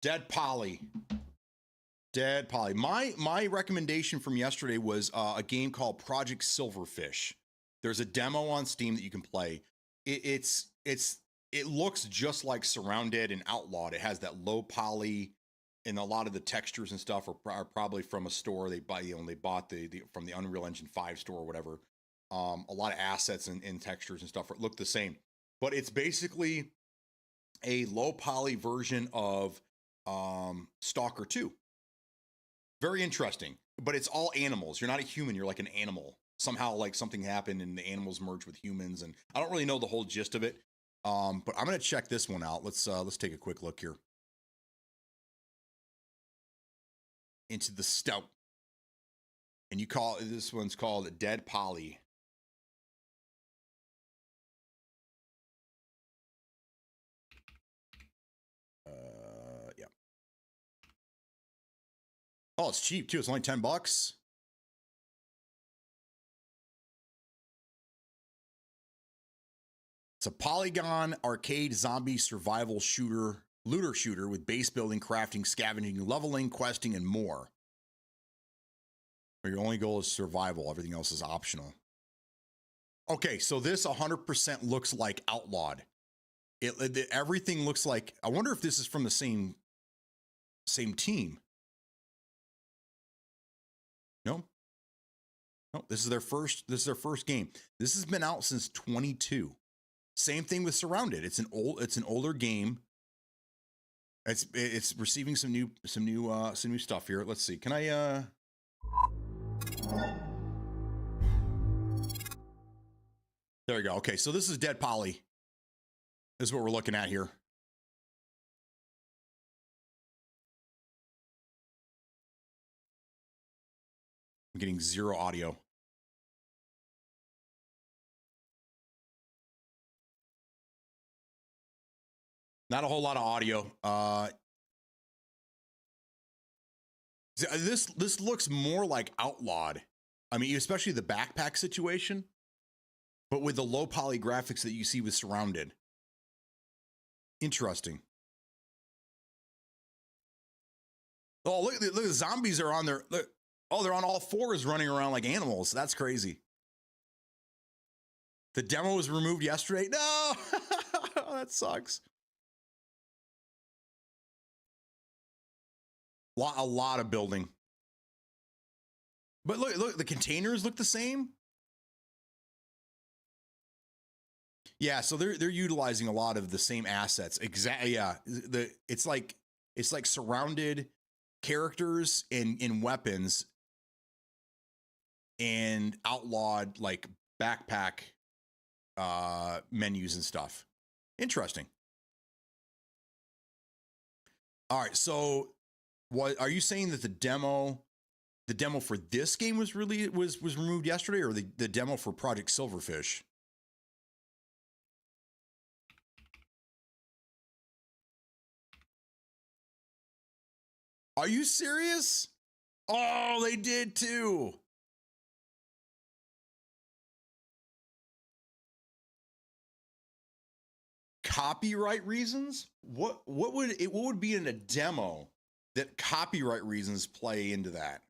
Dead Poly. My recommendation from yesterday was a game called Project Silverfish. There's a demo on Steam that you can play. it looks just like Surrounded and Outlawed. It has that low poly, and a lot of the textures and stuff are probably from a store they buy. They bought the from the Unreal Engine 5 store or whatever. A lot of assets and textures and stuff look the same, but it's basically a low poly version of Stalker 2. Very interesting, but it's all animals. You're not a human. You're like an animal. Somehow, like something happened and the animals merged with humans, and I don't really know the whole gist of it. But I'm gonna check this one out. Let's take a quick look here into the stout, and this one's called Dead Poly. Yeah. Oh, it's cheap too. It's only $10. It's a polygon arcade zombie survival looter shooter with base building, crafting, scavenging, leveling, questing, and more. Where your only goal is survival. Everything else is optional. Okay, so this 100% looks like Outlawed. Everything looks like. I wonder if this is from the same team. No. This is their first game. This has been out since 22. Same thing with Surrounded. It's an older game. It's receiving some new stuff here. Let's see. Can I There we go. Okay, so this is Dead Poly. This is what we're looking at here. I'm getting zero audio. Not a whole lot of audio. This looks more like Outlawed. I mean, especially the backpack situation, but with the low poly graphics that you see with Surrounded. Interesting. Oh, look, the zombies are on their. Look, oh, they're on all fours running around like animals. That's crazy. The demo was removed yesterday. No, that sucks. A lot of building. But look, the containers look the same. Yeah, so they're utilizing a lot of the same assets. Exactly. Yeah. It's like Surrounded characters and weapons and Outlawed like backpack menus and stuff. Interesting. All right, so what are you saying that the demo for this game was removed yesterday, or the demo for Project Silverfish? Are you serious? Oh, they did too. Copyright reasons? What would be in a demo that copyright reasons play into that?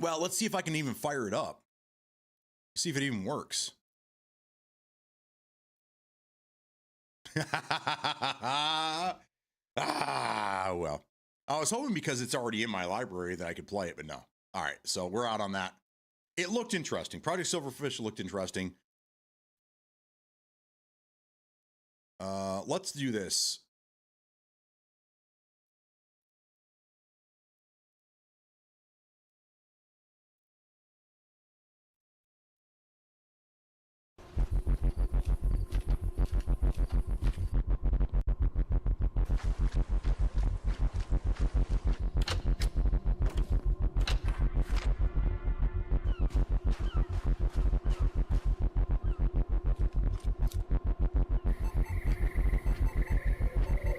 Well, let's see if I can even fire it up. See if it even works. Well, I was hoping because it's already in my library that I could play it, but no. All right, so we're out on that. It looked interesting. Project Silverfish looked interesting. Let's do this.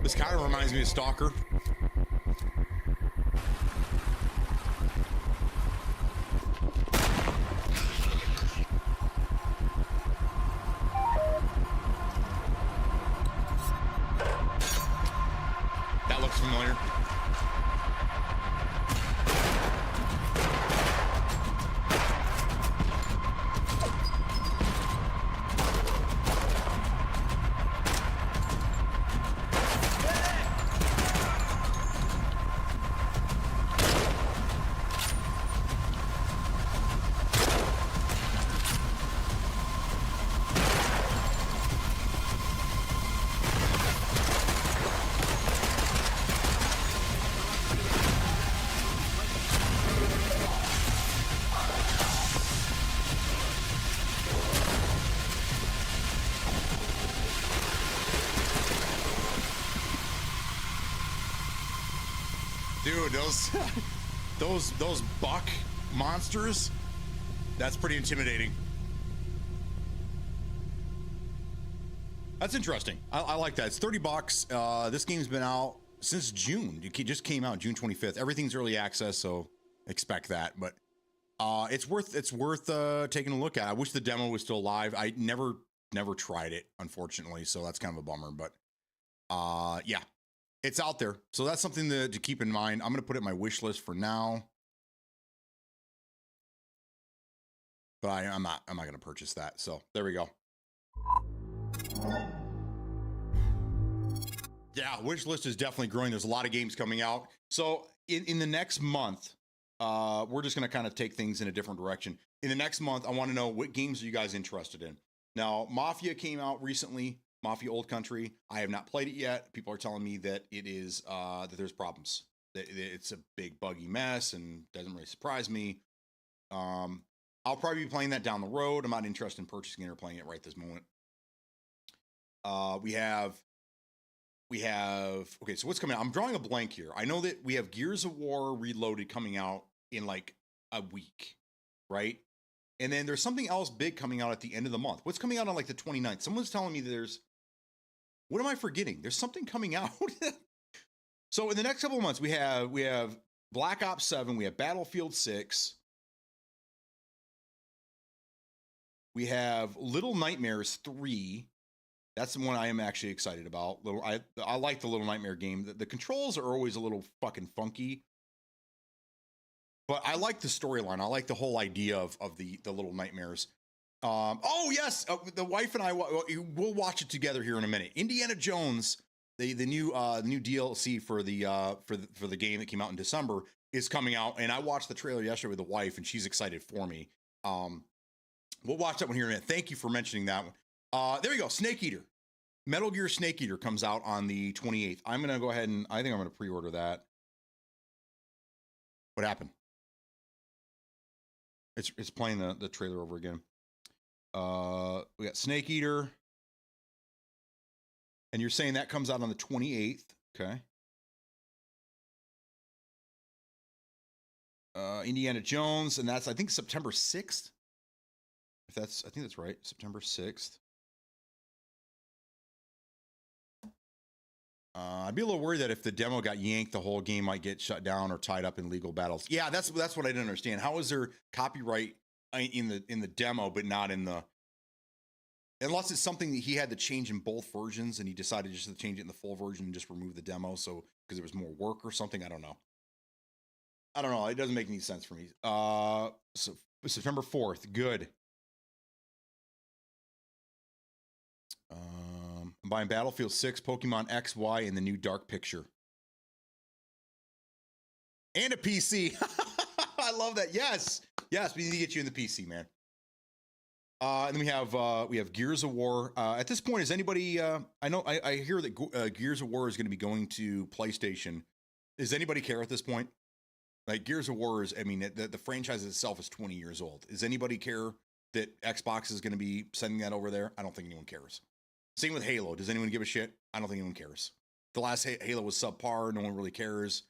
This kind of reminds me of Stalker. That looks familiar. Dude, those those buck monsters, that's pretty intimidating. That's interesting. I like that. It's $30. This game's been out since June. It just came out June 25th. Everything's early access, so expect that. But it's worth taking a look at. I wish the demo was still live. I never tried it, unfortunately, so that's kind of a bummer. But yeah, it's out there, so that's something to keep in mind. I'm gonna put it in my wish list for now, but I'm not gonna purchase that. So there we go. Yeah, wish list is definitely growing. There's a lot of games coming out. So in the next month, we're just gonna kind of take things in a different direction. In the next month, I want to know, what games are you guys interested in? Now, Mafia came out recently. Mafia Old Country. I have not played it yet. People are telling me that it is that there's problems. That it's a big buggy mess and doesn't really surprise me. I'll probably be playing that down the road. I'm not interested in purchasing it or playing it right this moment. We have okay, so what's coming out? I'm drawing a blank here. I know that we have Gears of War Reloaded coming out in like a week, right? And then there's something else big coming out at the end of the month. What's coming out on like the 29th? Someone's telling me that there's, what am I forgetting? There's something coming out. So in the next couple of months, we have Black Ops 7, we have Battlefield 6, we have Little Nightmares 3. That's the one I am actually excited about. I like the Little Nightmare game. The controls are always a little fucking funky, but I like the storyline. I like the whole idea of the Little Nightmares. Oh yes, the wife and I we'll watch it together here in a minute. Indiana Jones, the new DLC for the game that came out in December is coming out, and I watched the trailer yesterday with the wife, and she's excited for me. We'll watch that one here in a minute. Thank you for mentioning that one. There you go, Snake Eater. Metal Gear Snake Eater comes out on the 28th. I'm gonna go ahead and I think I'm gonna pre-order that. What happened? It's playing the trailer over again. We got Snake Eater. And you're saying that comes out on the 28th. Okay. Indiana Jones, and that's, I think, September 6th. I think that's right. September 6th. I'd be a little worried that if the demo got yanked, the whole game might get shut down or tied up in legal battles. Yeah, that's what I didn't understand. How is there copyright in the demo, but not in the, unless it's something that he had to change in both versions and he decided just to change it in the full version and just remove the demo, so because there was more work or something. I don't know. It doesn't make any sense for me. So September 4th, good. I'm buying Battlefield 6, Pokemon XY, and the new Dark Picture. And a PC. I love that. Yes, we need to get you in the PC, man. And then we have Gears of War. At this point, is anybody? I hear that Gears of War is going to be going to PlayStation. Does anybody care at this point? Like, Gears of War is, I mean, the franchise itself is 20 years old. Does anybody care that Xbox is going to be sending that over there? I don't think anyone cares. Same with Halo. Does anyone give a shit? I don't think anyone cares. The last Halo was subpar. No one really cares.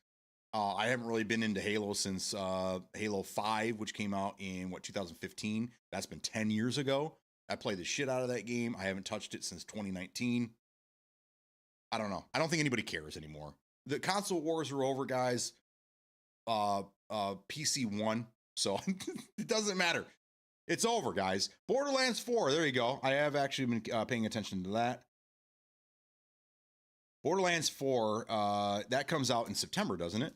I haven't really been into Halo since Halo 5, which came out in, 2015? That's been 10 years ago. I played the shit out of that game. I haven't touched it since 2019. I don't know. I don't think anybody cares anymore. The console wars are over, guys. PC won, so it doesn't matter. It's over, guys. Borderlands 4, there you go. I have actually been paying attention to that. Borderlands 4, that comes out in September, doesn't it?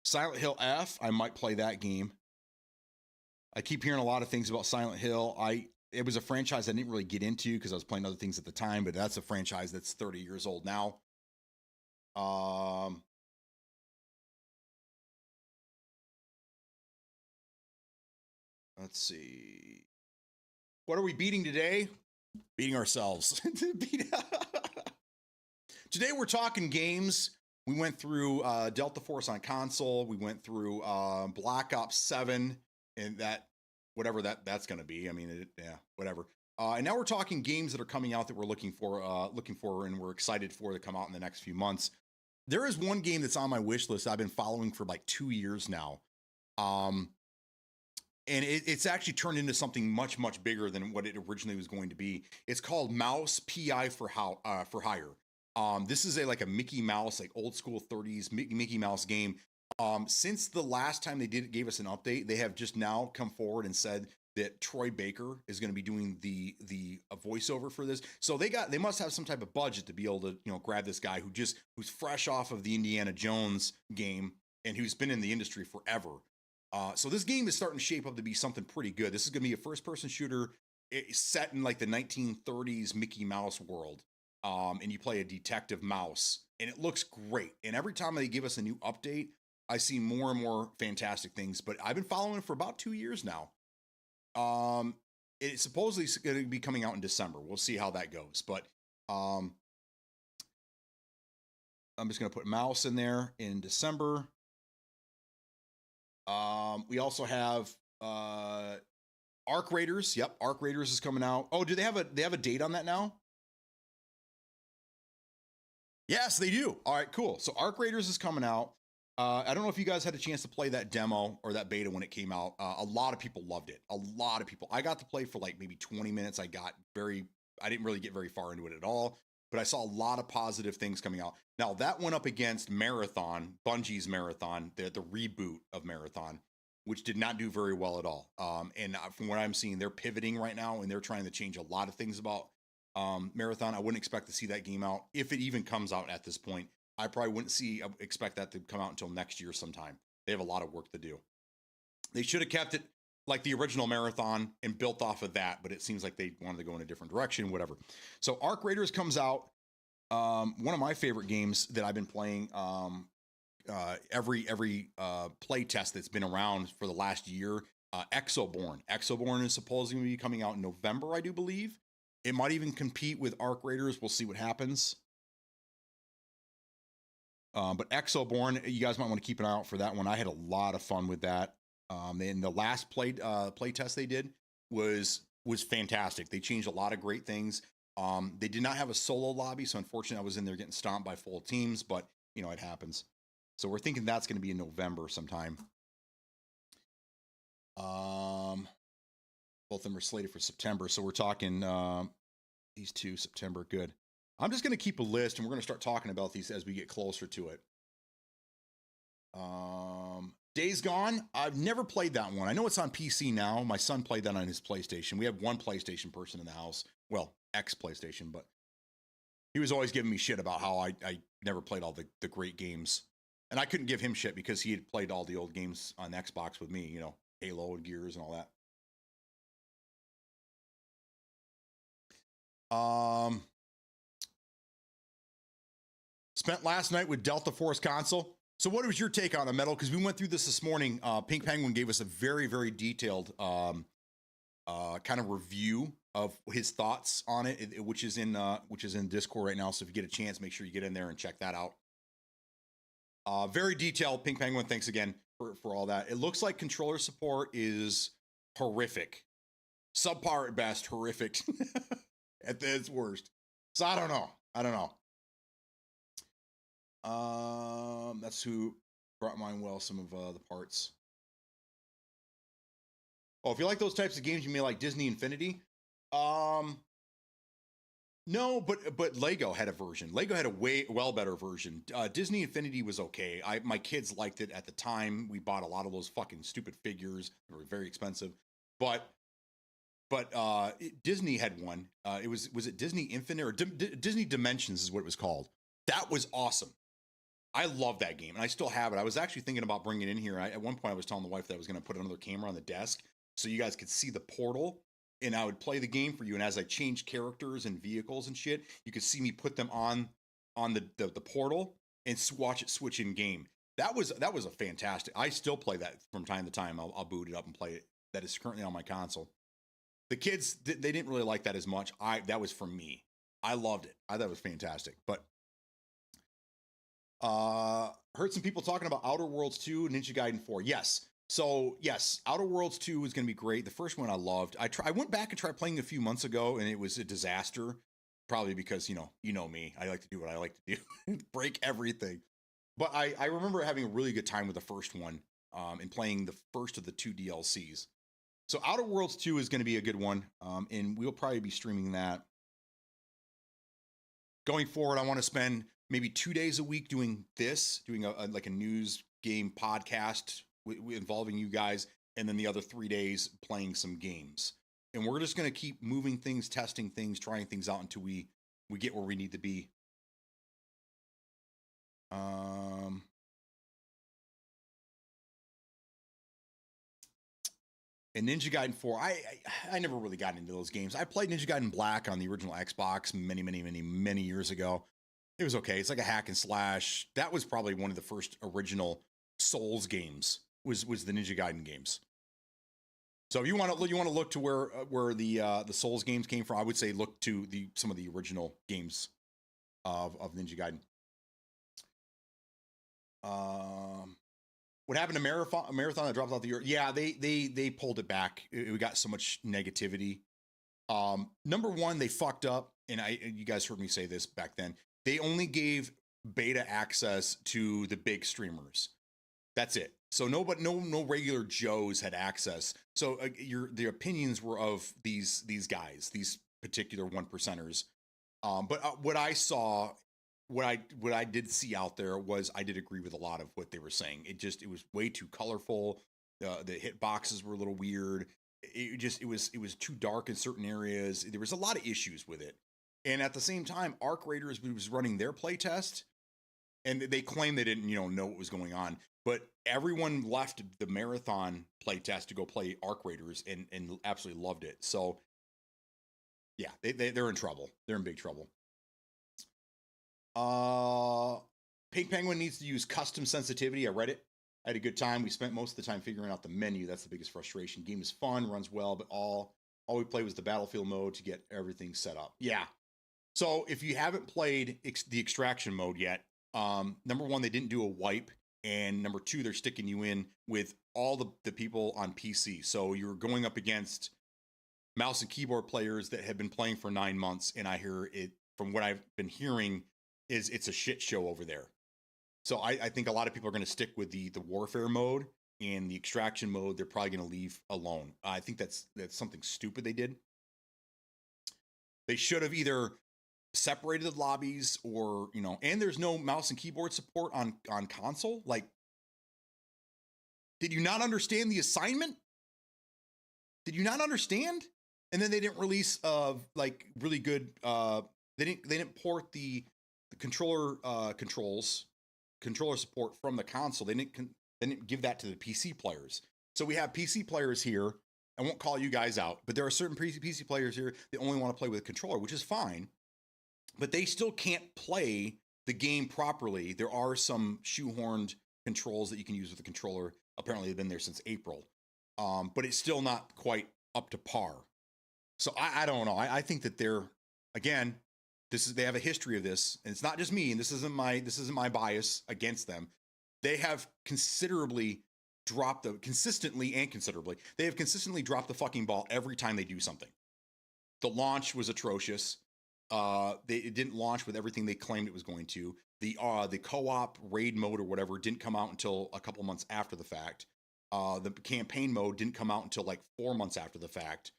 Silent Hill F, I might play that game. I keep hearing a lot of things about Silent Hill. It was a franchise I didn't really get into because I was playing other things at the time, but that's a franchise that's 30 years old now. Let's see. What are we beating today? Beating ourselves. Today we're talking games. We went through Delta Force on console. We went through Black Ops 7 and that, whatever that's going to be. I mean, whatever. And now we're talking games that are coming out that we're looking for, and we're excited for to come out in the next few months. There is one game that's on my wish list I've been following for like 2 years now. And it's actually turned into something much, much bigger than what it originally was going to be. It's called Mouse PI for Hire. This is like a Mickey Mouse, like old school 30s Mickey Mouse game. Since the last time they gave us an update, they have just now come forward and said that Troy Baker is going to be doing the voiceover for this. So they must have some type of budget to be able to, grab this guy who's fresh off of the Indiana Jones game and who's been in the industry forever. So this game is starting to shape up to be something pretty good. This is going to be a first-person shooter set in like the 1930s Mickey Mouse world. And you play a detective mouse, and it looks great. And every time they give us a new update, I see more and more fantastic things. But I've been following it for about 2 years now. It's supposedly going to be coming out in December. We'll see how that goes. But I'm just going to put mouse in there in December. We also have Arc Raiders. Yep, Arc Raiders is coming out. Oh, do they have a date on that now? Yes, they do. All right, cool. So Arc Raiders is coming out. I don't know if you guys had a chance to play that demo or that beta when it came out. A lot of people loved it. A lot of people. I got to play for like maybe 20 minutes. I didn't really get very far into it at all, but I saw a lot of positive things coming out. Now that went up against Marathon, Bungie's Marathon, the reboot of Marathon, which did not do very well at all. And from what I'm seeing, they're pivoting right now and they're trying to change a lot of things about Marathon. I wouldn't expect to see that game out if it even comes out at this point. I probably wouldn't expect that to come out until next year sometime. They have a lot of work to do. They should have kept it like the original Marathon and built off of that, but it seems like they wanted to go in a different direction, whatever. So Arc Raiders comes out. One of my favorite games that I've been playing every play test that's been around for the last year, Exoborn. Exoborn is supposedly going to be coming out in November, I do believe. It might even compete with Arc Raiders. We'll see what happens. But Exoborn, you guys might want to keep an eye out for that one. I had a lot of fun with that. And the last play test they did was fantastic. They changed a lot of great things. They did not have a solo lobby, so unfortunately I was in there getting stomped by full teams, but it happens. So we're thinking that's going to be in November sometime. Both of them are slated for September, so we're talking these two September. Good. I'm just going to keep a list, and we're going to start talking about these as we get closer to it. Days Gone. I've never played that one. I know it's on PC now. My son played that on his PlayStation. We have one PlayStation person in the house. Well, ex-PlayStation, but he was always giving me shit about how I never played all the great games. And I couldn't give him shit because he had played all the old games on Xbox with me, Halo and Gears and all that. Spent last night with Delta Force console. So what was your take on it, Metal? Because we went through this morning. Pink Penguin gave us a very, very detailed kind of review of his thoughts on it, which is in Discord right now. So if you get a chance, make sure you get in there and check that out. Very detailed. Pink Penguin, thanks again for all that. It looks like controller support is horrific. Subpar at best, horrific at its worst. So I don't know. That's who brought mine well, some of the parts. Oh, if you like those types of games, you may like Disney Infinity. No, but Lego had a version. Lego had a well better version. Disney Infinity was okay. My kids liked it at the time. We bought a lot of those fucking stupid figures. They were very expensive. But Disney had one. Was it Disney Infinite or Disney Dimensions is what it was called. That was awesome. I love that game, and I still have it. I was actually thinking about bringing it in here. At one point, I was telling the wife that I was going to put another camera on the desk so you guys could see the portal, and I would play the game for you. And as I change characters and vehicles and shit, you could see me put them on the portal and watch it switch in game. That was a fantastic. I still play that from time to time. I'll boot it up and play it. That is currently on my console. The kids, they didn't really like that as much. That was for me. I loved it. I thought it was fantastic. But heard some people talking about Outer Worlds 2, Ninja Gaiden 4. Yes. So yes, Outer Worlds 2 is going to be great. The first one I loved. I went back and tried playing a few months ago, and it was a disaster. Probably because you know me. I like to do what I like to do, break everything. But I remember having a really good time with the first one, and playing the first of the 2 DLCs. So Outer Worlds 2 is going to be a good one, and we'll probably be streaming that. Going forward, I want to spend maybe 2 days a week doing this, doing a like a news game podcast involving you guys, and then the other 3 days playing some games. And we're just going to keep moving things, testing things, trying things out until we get where we need to be. And Ninja Gaiden 4, I never really got into those games. I played Ninja Gaiden Black on the original Xbox many years ago. It was okay. It's like a hack and slash. That was probably one of the first original Souls games. Was the Ninja Gaiden games. So if you want to look to where the Souls games came from, I would say look to some of the original games of Ninja Gaiden. What happened to Marathon that dropped out the year? Yeah, they pulled it back. We got so much negativity. Number one, they fucked up, and you guys heard me say this back then. They only gave beta access to the big streamers. That's it. So no regular Joes had access. So the opinions were of these guys, these particular 1%ers. But what I saw, what I did see out there was I did agree with a lot of what they were saying. It was way too colorful. The hit boxes were a little weird. It was too dark in certain areas. There was a lot of issues with it. And at the same time, Arc Raiders was running their playtest, and they claimed they didn't know what was going on. But everyone left the Marathon playtest to go play Arc Raiders and absolutely loved it. So yeah, they're in trouble. They're in big trouble. Pink Penguin needs to use custom sensitivity. I read it. I had a good time. We spent most of the time figuring out the menu. That's the biggest frustration. Game is fun, runs well, but all we played was the battlefield mode to get everything set up. Yeah. So if you haven't played the extraction mode yet, number one, they didn't do a wipe. And number two, they're sticking you in with all the people on PC. So you're going up against mouse and keyboard players that have been playing for 9 months. And I hear it, from what I've been hearing, it's a shit show over there. So I think a lot of people are going to stick with the warfare mode, and the extraction mode they're probably going to leave alone. I think that's something stupid they did. They should have either separated the lobbies, or and there's no mouse and keyboard support on console. Like, did you not understand the assignment? Did you not understand? And then they didn't release like really good they didn't port the controller controller support from the console. They didn't give that to the PC players. So we have PC players here. I won't call you guys out, but there are certain PC players here that only want to play with a controller, which is fine. But they still can't play the game properly. There are some shoehorned controls that you can use with a controller. Apparently, they've been there since April. But it's still not quite up to par. So I don't know. I think that again, they have a history of this, and it's not just me, and this isn't my bias against them. They have consistently dropped the fucking ball every time they do something. The launch was atrocious. It didn't launch with everything they claimed it was going to. The co-op raid mode or whatever didn't come out until a couple months after the fact. The campaign mode didn't come out until like 4 months after the fact.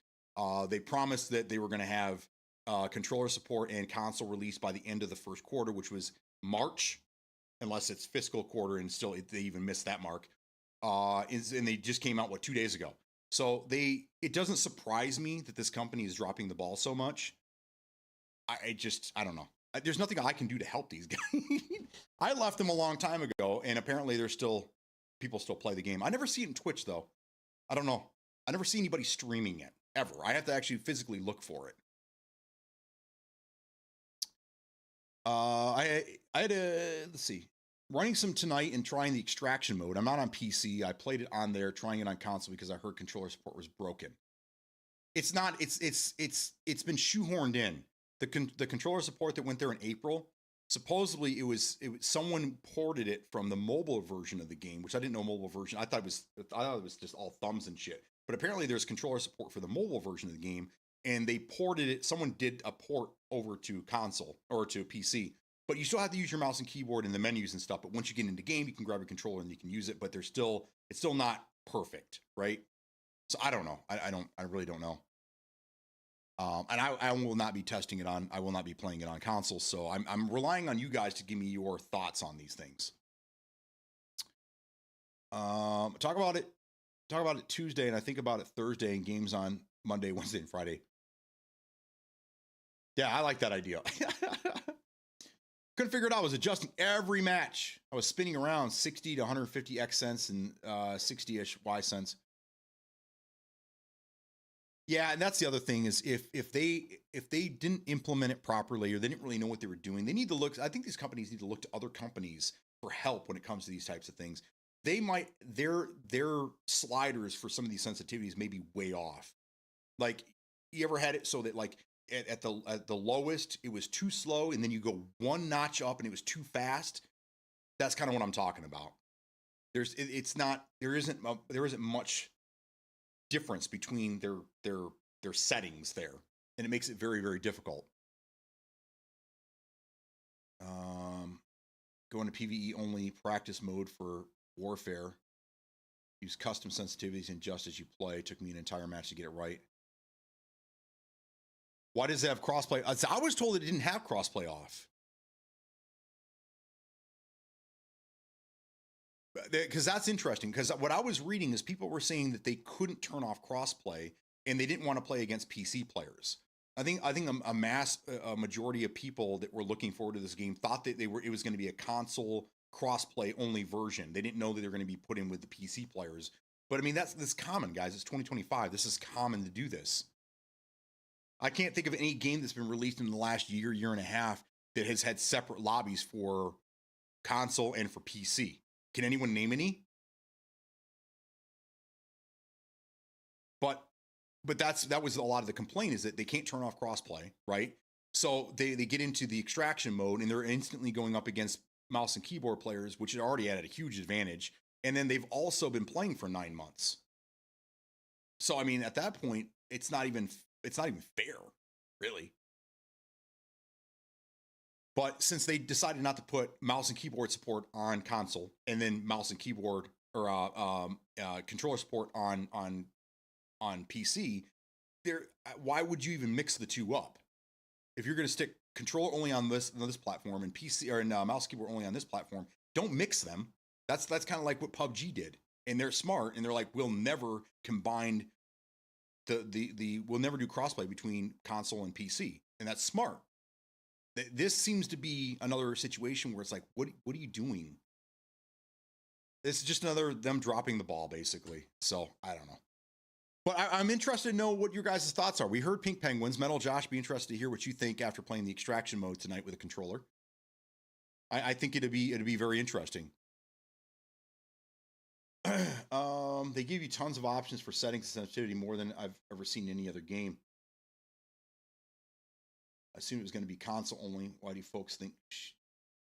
They promised that they were going to have controller support and console release by the end of the first quarter, which was March, unless it's fiscal quarter, and still they even missed that mark. And they just came out 2 days ago. So it doesn't surprise me that this company is dropping the ball so much. I don't know. There's nothing I can do to help these guys. I left them a long time ago, and apparently people still play the game. I never see it in Twitch though. I don't know. I never see anybody streaming it ever. I have to actually physically look for it. I had let's see, running some tonight and trying the extraction mode. I'm not on PC. I played it on there, trying it on console because I heard controller support was broken. It's not. It's been shoehorned in. The controller support that went there in April, supposedly it was someone ported it from the mobile version of the game, which I didn't know mobile version. I thought it was just all thumbs and shit. But apparently there's controller support for the mobile version of the game, and they ported it. Someone did a port over to console or to PC, but you still have to use your mouse and keyboard in the menus and stuff. But once you get into game, you can grab your controller and you can use it, but it's still not perfect, right? So I don't know. I really don't know. And I will not be testing it on, I will not be playing it on console. So I'm relying on you guys to give me your thoughts on these things. Talk about it Tuesday, and I think about it Thursday, and games on Monday, Wednesday, and Friday. Yeah, I like that idea. Couldn't figure it out. I was adjusting every match. I was spinning around 60 to 150 X cents and 60-ish Y cents. Yeah, and that's the other thing is if they didn't implement it properly, or they didn't really know what they were doing, they need to look. I think these companies need to look to other companies for help when it comes to these types of things. They might their sliders for some of these sensitivities may be way off. Like, you ever had it so that like at the lowest it was too slow, and then you go one notch up and it was too fast? That's kind of what I'm talking about. There isn't much difference between their settings there, and it makes it very, very difficult. Go into PvE only practice mode for Warfare. Use custom sensitivities and just as you play. Took me an entire match to get it right. Why does it have crossplay? I was told it didn't have crossplay off. Because that's interesting, because what I was reading is people were saying that they couldn't turn off crossplay and they didn't want to play against PC players. I think a majority of people that were looking forward to this game thought that it was going to be a console crossplay only version. They didn't know that they were going to be put in with the PC players. But I mean, that's common, guys. It's 2025. This is common to do this. I can't think of any game that's been released in the last year and a half that has had separate lobbies for console and for PC. Can anyone name any? But that was a lot of the complaint, is that they can't turn off crossplay, right? So they get into the extraction mode and they're instantly going up against mouse and keyboard players, which are already at a huge advantage. And then they've also been playing for 9 months. So I mean, at that point, it's not even fair, really. But since they decided not to put mouse and keyboard support on console, and then mouse and keyboard or controller support on PC, why would you even mix the two up? If you're going to stick controller only on this platform and PC or mouse keyboard only on this platform, don't mix them. That's kind of like what PUBG did, and they're smart, and they're like, we'll never combine we'll never do crossplay between console and PC, and that's smart. This seems to be another situation where it's like, what are you doing? This is just another them dropping the ball, basically. So I don't know. But I'm interested to know what your guys' thoughts are. We heard Pink Penguins. Metal Josh, be interested to hear what you think after playing the extraction mode tonight with a controller. I think it'd be very interesting. They give you tons of options for settings and sensitivity, more than I've ever seen in any other game. I assume it was going to be console only. Why do folks think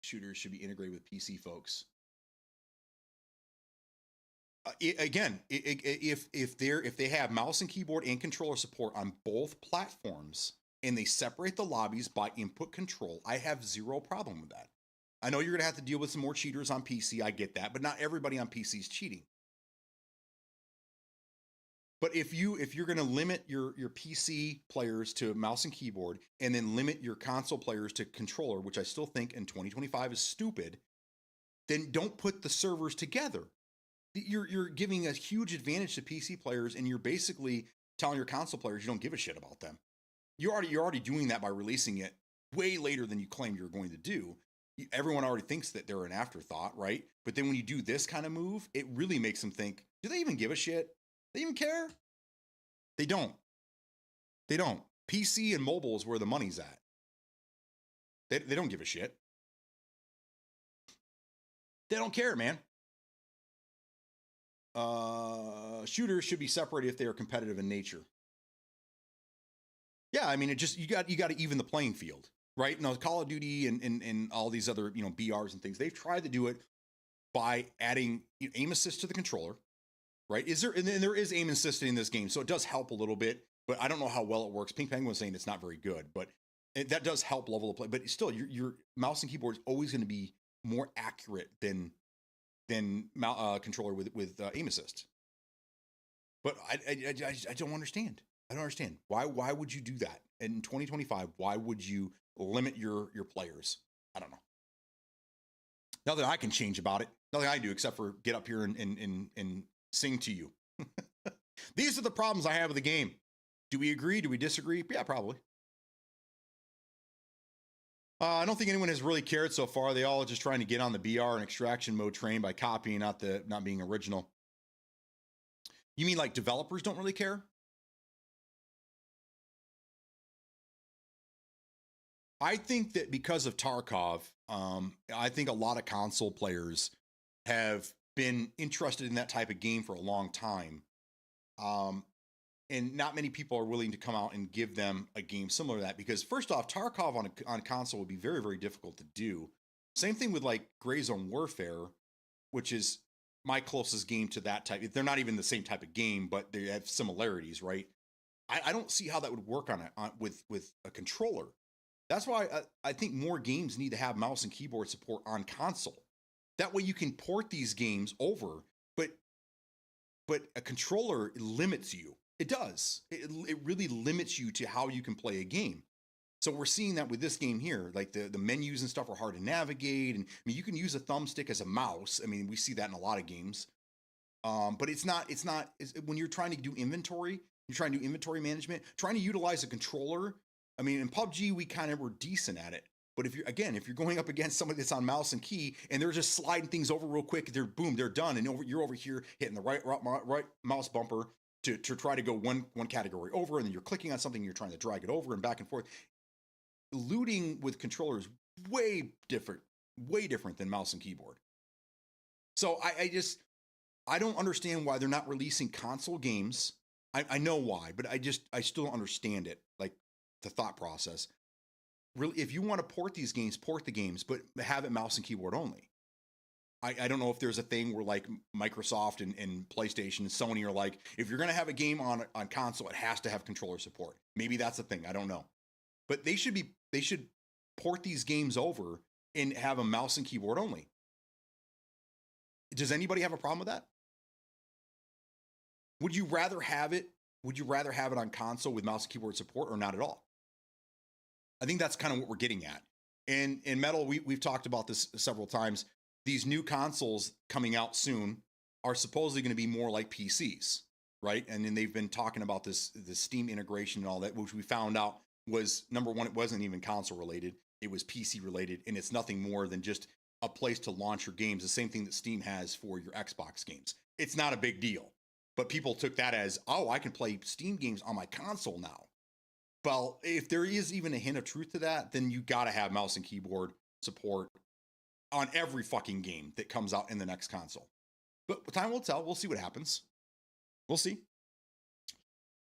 shooters should be integrated with PC folks? If they have mouse and keyboard and controller support on both platforms, and they separate the lobbies by input control, I have zero problem with that. I know you're going to have to deal with some more cheaters on PC. I get that, but not everybody on PC is cheating. But if you're going to limit your PC players to mouse and keyboard, and then limit your console players to controller, which I still think in 2025 is stupid, then don't put the servers together. You're giving a huge advantage to PC players, and you're basically telling your console players you don't give a shit about them. You're already doing that by releasing it way later than you claimed you're going to do. Everyone already thinks that they're an afterthought, right? But then when you do this kind of move, it really makes them think, do they even give a shit? They even care? They don't. They don't. PC and mobile is where the money's at. They don't give a shit. They don't care, man. Shooters should be separated if they are competitive in nature. Yeah, I mean, you got to even the playing field, right? Now, Call of Duty and all these other, BRs and things, they've tried to do it by adding aim assist to the controller. Right? And there is aim assist in this game, so it does help a little bit, but I don't know how well it works. Pink Penguin was saying it's not very good, but that does help level the play, but still, your mouse and keyboard is always going to be more accurate than controller with aim assist. But I don't understand. I don't understand why would you do that in 2025? Why would you limit your players? I don't know. Nothing I can change about it. Nothing I do except for get up here and sing to you. These are the problems I have with the game. Do we agree? Do we disagree? Yeah, probably. I don't think anyone has really cared so far. They all are just trying to get on the BR and extraction mode train by copying, not being original. You mean like developers don't really care? I think that because of Tarkov, I think a lot of console players have been interested in that type of game for a long time. And not many people are willing to come out and give them a game similar to that, because first off, Tarkov on console would be very, very difficult to do. Same thing with like Gray Zone Warfare, which is my closest game to that type. They're not even the same type of game, but they have similarities, right? I don't see how that would work with a controller. That's why I think more games need to have mouse and keyboard support on console. That way you can port these games over, but a controller limits you. It does. It really limits you to how you can play a game. So we're seeing that with this game here. Like the menus and stuff are hard to navigate. And I mean, you can use a thumbstick as a mouse. I mean, we see that in a lot of games. But it's not when you're trying to do inventory, you're trying to do inventory management, trying to utilize a controller. I mean, in PUBG, we kind of were decent at it. But if you're going up against somebody that's on mouse and key and they're just sliding things over real quick, they're done. And you're over here hitting the right mouse bumper to try to go one category over, and then you're clicking on something, and you're trying to drag it over and back and forth. Looting with controllers way different than mouse and keyboard. So I don't understand why they're not releasing console games. I know why, but I still don't understand it, like the thought process. Really, if you want to port these games, port the games, but have it mouse and keyboard only. I don't know if there's a thing where like Microsoft and PlayStation and Sony are like, if you're going to have a game on console, it has to have controller support. Maybe that's a thing. I don't know. But they should port these games over and have a mouse and keyboard only. Does anybody have a problem with that? Would you rather have it on console with mouse and keyboard support, or not at all? I think that's kind of what we're getting at. And in Metal, we've talked about this several times. These new consoles coming out soon are supposedly going to be more like PCs, right? And then they've been talking about the Steam integration and all that, which we found out was, number one, it wasn't even console related. It was PC related, and it's nothing more than just a place to launch your games. The same thing that Steam has for your Xbox games. It's not a big deal, but people took that as, oh, I can play Steam games on my console now. Well, if there is even a hint of truth to that, then you got to have mouse and keyboard support on every fucking game that comes out in the next console. But time will tell. We'll see what happens. We'll see.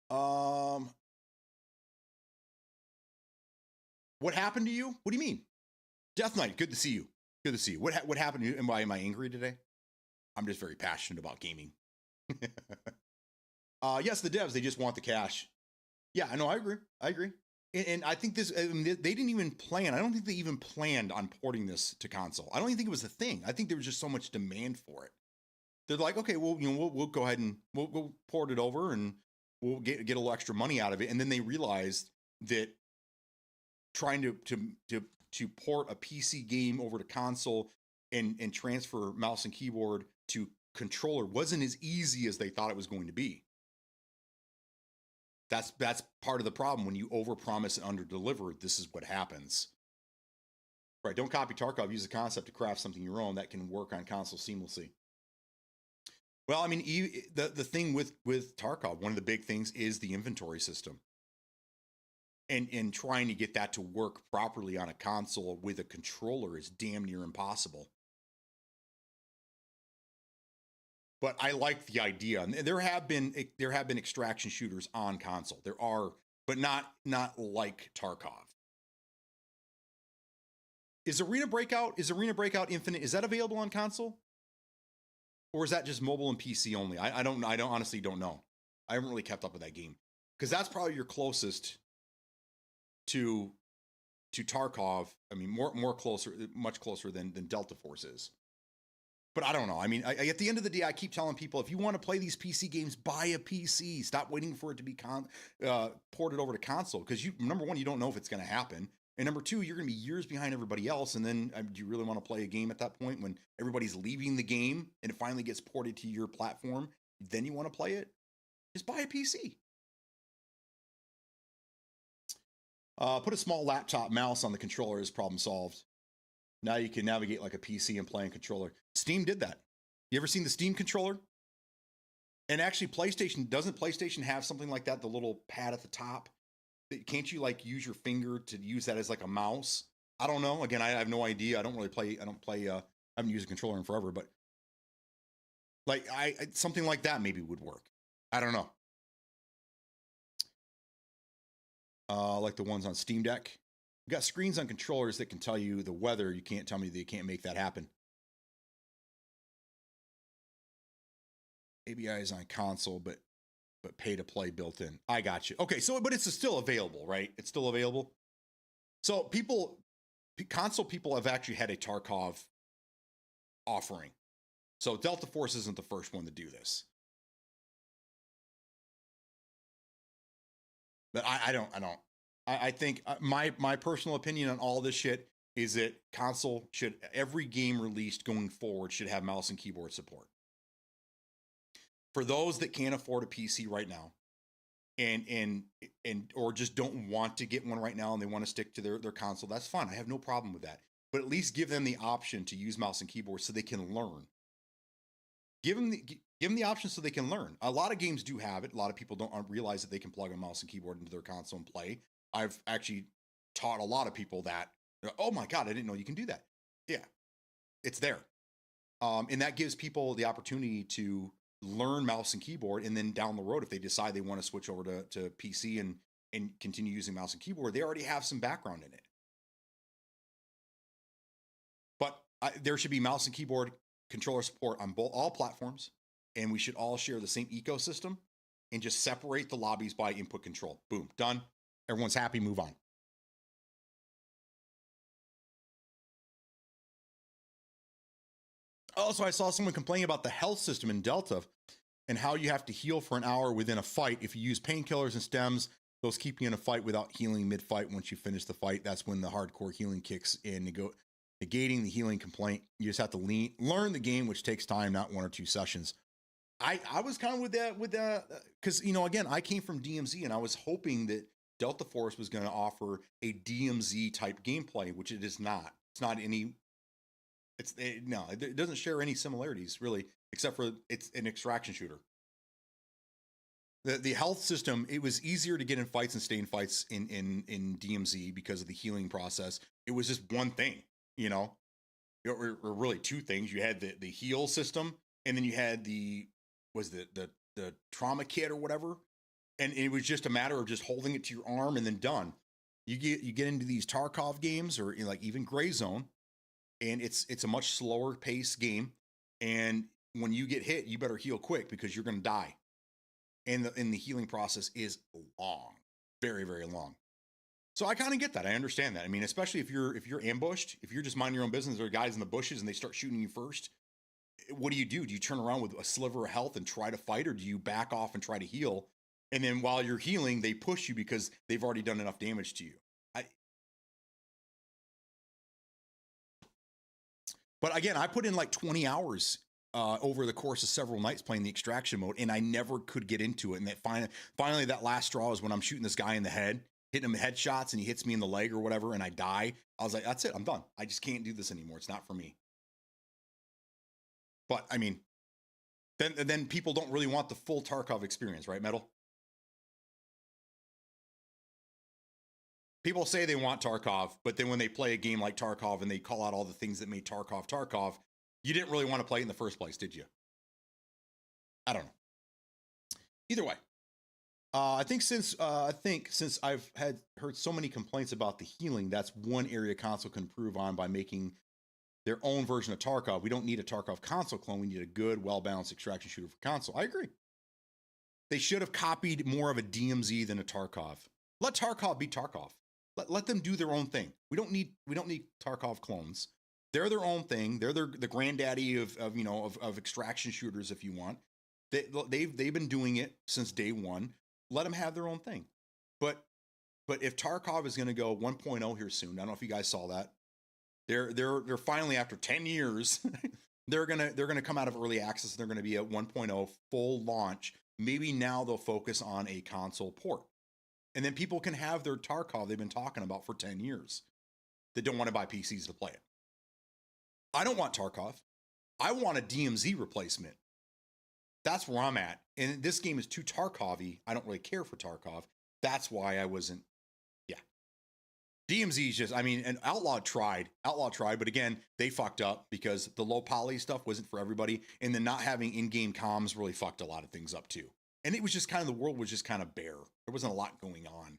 What happened to you? What do you mean? Death Knight, good to see you. Good to see you. What happened to you? And why am I angry today? I'm just very passionate about gaming. Yes, the devs, they just want the cash. Yeah, I know. I agree. And I think they didn't even plan. I don't think they even planned on porting this to console. I don't even think it was a thing. I think there was just so much demand for it. They're like, okay, well, we'll go ahead and we'll port it over and we'll get a little extra money out of it. And then they realized that trying to port a PC game over to console and transfer mouse and keyboard to controller wasn't as easy as they thought it was going to be. That's part of the problem. When you overpromise and underdeliver, this is what happens. Right? Don't copy Tarkov. Use the concept to craft something your own that can work on console seamlessly. Well, I mean, the thing with Tarkov, one of the big things is the inventory system, and trying to get that to work properly on a console with a controller is damn near impossible. But I like the idea. And there have been extraction shooters on console. There are, but not like Tarkov. Is Arena Breakout Infinite, is that available on console? Or is that just mobile and PC only? I honestly don't know. I haven't really kept up with that game. Because that's probably your closest to to Tarkov. I mean, more closer, much closer than Delta Force is. But I don't know. I mean, at the end of the day, I keep telling people, if you want to play these PC games, buy a PC. Stop waiting for it to be ported over to console. Because number one, you don't know if it's going to happen. And number two, you're going to be years behind everybody else. And then do you really want to play a game at that point when everybody's leaving the game and it finally gets ported to your platform? Then you want to play it? Just buy a PC. Put a small laptop mouse on the controller is problem solved. Now you can navigate like a PC and play on controller. Steam did that. You ever seen the Steam controller? And actually doesn't PlayStation have something like that? The little pad at the top? Can't you like use your finger to use that as like a mouse? I don't know. Again, I have no idea. I don't play, I haven't used a controller in forever, but like something like that maybe would work. I don't know. Like the ones on Steam Deck. You got screens on controllers that can tell you the weather. You can't tell me they can't make that happen. ABI is on console, but pay to play built in. I got you. Okay, so but it's still available, right? It's still available. So console people have actually had a Tarkov offering. So Delta Force isn't the first one to do this. But I think my personal opinion on all this shit is that every game released going forward should have mouse and keyboard support. For those that can't afford a PC right now and or just don't want to get one right now and they want to stick to their console, that's fine. I have no problem with that. But at least give them the option to use mouse and keyboard so they can learn. Give them the option so they can learn. A lot of games do have it. A lot of people don't realize that they can plug a mouse and keyboard into their console and play. I've actually taught a lot of people that, oh my God, I didn't know you can do that. Yeah, it's there. And that gives people the opportunity to learn mouse and keyboard. And then down the road, if they decide they want to switch over to PC and continue using mouse and keyboard, they already have some background in it. But there should be mouse and keyboard controller support on all platforms. And we should all share the same ecosystem and just separate the lobbies by input control. Boom, done. Everyone's happy, move on. Also, I saw someone complaining about the health system in Delta and how you have to heal for an hour within a fight. If you use painkillers and stems, those keep you in a fight without healing mid-fight. Once you finish the fight, that's when the hardcore healing kicks in, negating the healing complaint. You just have to learn the game, which takes time, not 1 or 2 sessions. I was kind of with that, because, again, I came from DMZ and I was hoping that Delta Force was going to offer a DMZ type gameplay, which it is not. It's not any. No, it doesn't share any similarities really, except for it's an extraction shooter. The health system, it was easier to get in fights and stay in fights in DMZ because of the healing process. It was just one thing, or really 2 things. You had the heal system, and then you had the trauma kit or whatever. And it was just a matter of just holding it to your arm and then done. You get into these Tarkov games or like even Gray Zone, and it's a much slower paced game. And when you get hit, you better heal quick because you're going to die. And the healing process is long, very, very long. So I kind of get that. I understand that. I mean, especially if you're ambushed, if you're just minding your own business, there are guys in the bushes and they start shooting you first. What do? Do you turn around with a sliver of health and try to fight, or do you back off and try to heal? And then while you're healing, they push you because they've already done enough damage to you. But again, I put in like 20 hours over the course of several nights playing the extraction mode, and I never could get into it. And that finally, that last straw is when I'm shooting this guy in the head, hitting him headshots, and he hits me in the leg or whatever, and I die. I was like, that's it, I'm done. I just can't do this anymore. It's not for me. But I mean, then people don't really want the full Tarkov experience, right, Metal? People say they want Tarkov, but then when they play a game like Tarkov and they call out all the things that made Tarkov, you didn't really want to play it in the first place, did you? I don't know. Either way, I think since I've heard so many complaints about the healing, that's one area console can improve on by making their own version of Tarkov. We don't need a Tarkov console clone. We need a good, well-balanced extraction shooter for console. I agree. They should have copied more of a DMZ than a Tarkov. Let Tarkov be Tarkov. Let them do their own thing. We don't need Tarkov clones. They're their own thing. They're the granddaddy of extraction shooters, if you want. They've been doing it since day one. Let them have their own thing. But if Tarkov is going to go 1.0 here soon, I don't know if you guys saw that. They're finally, after 10 years, they're gonna come out of early access. And they're going to be at 1.0 full launch. Maybe now they'll focus on a console port, and then people can have their Tarkov they've been talking about for 10 years. That don't want to buy PCs to play it. I don't want Tarkov. I want a DMZ replacement. That's where I'm at. And this game is too Tarkov-y. I don't really care for Tarkov. That's why I wasn't. Yeah. DMZ is just, I mean, and Outlaw tried, but again, they fucked up because the low poly stuff wasn't for everybody. And then not having in-game comms really fucked a lot of things up too. And it was just kind of, the world was just kind of bare. There wasn't a lot going on.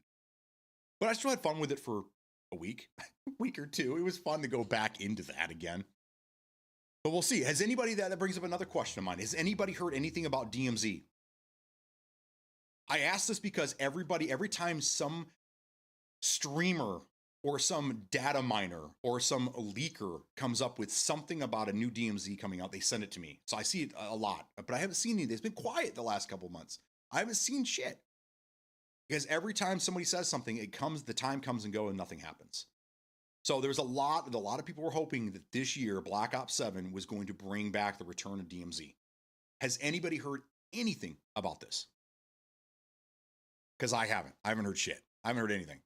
But I still had fun with it for a week, week or two. It was fun to go back into that again. But we'll see. Has anybody, that brings up another question of mine. Has anybody heard anything about DMZ? I ask this because every time some streamer or some data miner or some leaker comes up with something about a new DMZ coming out, they send it to me. So I see it a lot, but I haven't seen anything. It's been quiet the last couple months. I haven't seen shit. Because every time somebody says something, the time comes and goes and nothing happens. So there's a lot of people were hoping that this year Black Ops 7 was going to bring back the return of DMZ. Has anybody heard anything about this? Because I haven't heard shit. I haven't heard anything.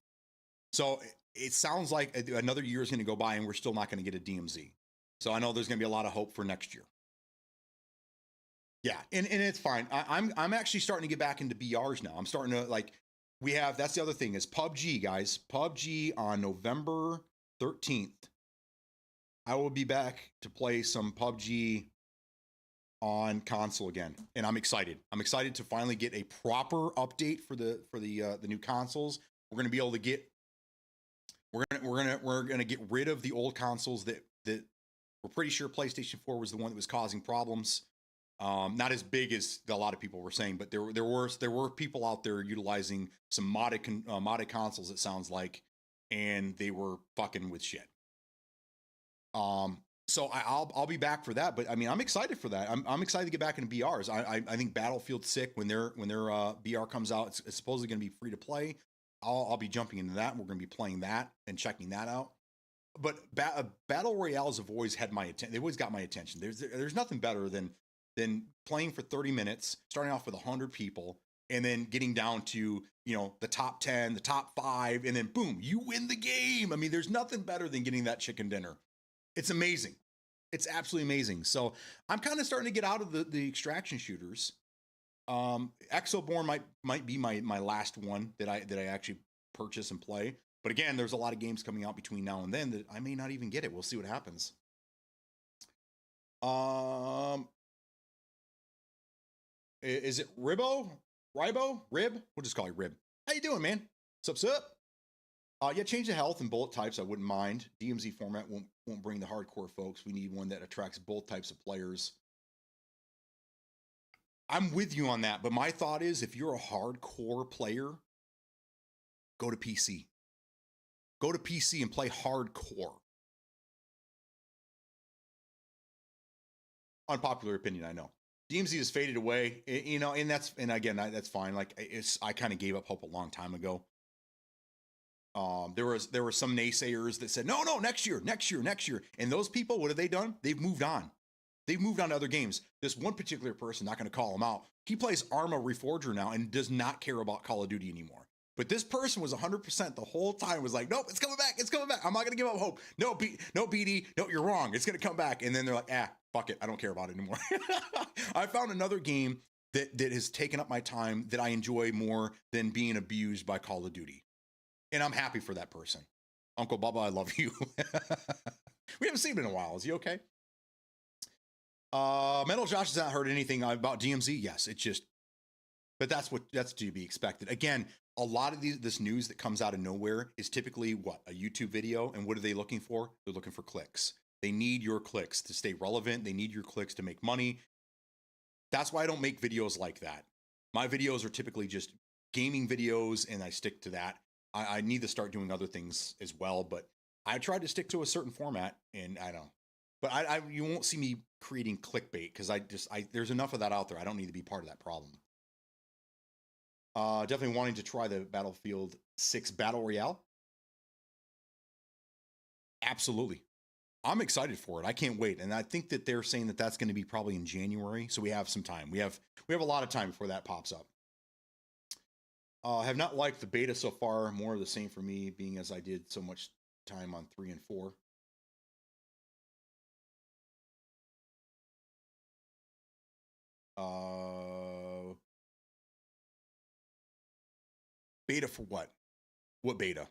So it sounds like another year is going to go by and we're still not going to get a DMZ. So I know there's going to be a lot of hope for next year. Yeah, and it's fine. I'm actually starting to get back into BRs now. I'm starting to that's the other thing is PUBG, guys. PUBG on November 13th. I will be back to play some PUBG on console again, and I'm excited. I'm excited to finally get a proper update for the new consoles. We're going to be able to get we're gonna get rid of the old consoles that we're pretty sure PlayStation 4 was the one that was causing problems. Not as big as a lot of people were saying, but there were people out there utilizing some modded consoles, it sounds like, and they were fucking with shit. So I'll be back for that, but I mean, I'm excited for that. I'm excited to get back into BRs. I think Battlefield's sick when their BR comes out. It's supposedly going to be free to play. I'll be jumping into that. We're going to be playing that and checking that out. But battle royales have always had my attention. They've always got my attention. There's nothing better than playing for 30 minutes, starting off with 100 people, and then getting down to, the top 10, the top 5, and then boom, you win the game. I mean, there's nothing better than getting that chicken dinner. It's amazing. It's absolutely amazing. So I'm kind of starting to get out of the extraction shooters. Exoborn might be my last one that I actually purchase and play. But again, there's a lot of games coming out between now and then that I may not even get it. We'll see what happens. Is it Ribo? Rib? We'll just call you Rib. How you doing, man? Sup? Yeah, change the health and bullet types. I wouldn't mind. DMZ format won't bring the hardcore folks. We need one that attracts both types of players. I'm with you on that, but my thought is if you're a hardcore player, go to PC. Go to PC and play hardcore. Unpopular opinion, I know. DMZ has faded away, and again, that's fine. I kind of gave up hope a long time ago. There were some naysayers that said, no, next year. And those people, what have they done? They've moved on. They've moved on to other games. This one particular person, not going to call him out, he plays Arma Reforger now and does not care about Call of Duty anymore. But this person was 100% the whole time, was like, nope, it's coming back. I'm not going to give up hope. No, BD, no, you're wrong. It's going to come back. And then they're like, fuck it. I don't care about it anymore. I found another game that has taken up my time that I enjoy more than being abused by Call of Duty. And I'm happy for that person. Uncle Bubba, I love you. We haven't seen him in a while. Is he okay? Metal Josh has not heard anything about DMZ. Yes, but that's to be expected. Again, a lot of this news that comes out of nowhere is typically a YouTube video. And what are they looking for? They're looking for clicks. They need your clicks to stay relevant. They need your clicks to make money. That's why I don't make videos like that. My videos are typically just gaming videos, and I stick to that. I need to start doing other things as well, but I tried to stick to a certain format, and I don't. But you won't see me creating clickbait because there's enough of that out there. I don't need to be part of that problem. Definitely wanting to try the Battlefield 6 Battle Royale. Absolutely. I'm excited for it. I can't wait. And I think that they're saying that that's going to be probably in January. So we have some time. We have a lot of time before that pops up. Have not liked the beta so far. More of the same for me, being as I did so much time on 3 and 4. Beta for what? What beta?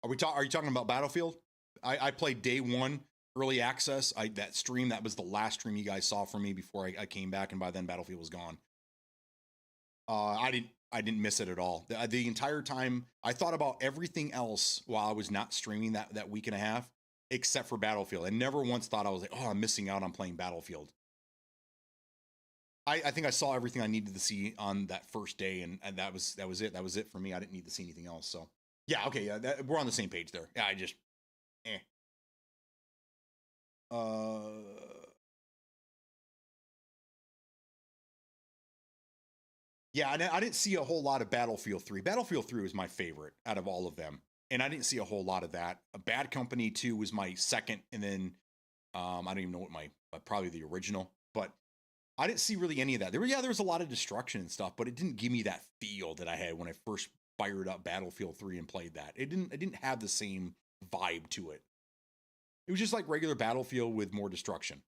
Are you talking about Battlefield? I played day 1 early access. That stream, that was the last stream you guys saw from me before I came back, and by then Battlefield was gone. I didn't miss it at all. The entire time I thought about everything else while I was not streaming that week and a half, except for Battlefield. I never once thought I was like, oh, I'm missing out on playing Battlefield. I think I saw everything I needed to see on that first day, and that was it. That was it for me. I didn't need to see anything else. So yeah, okay, yeah, we're on the same page there. Yeah, I just, yeah, I didn't see a whole lot of Battlefield 3. Battlefield 3 was my favorite out of all of them, and I didn't see a whole lot of that. A Bad Company 2 was my second, and then I don't even know what probably the original, but I didn't see really any of that. There was a lot of destruction and stuff, but it didn't give me that feel that I had when I first fired up Battlefield 3 and played that. It didn't have the same vibe to it. It was just like regular Battlefield with more destruction.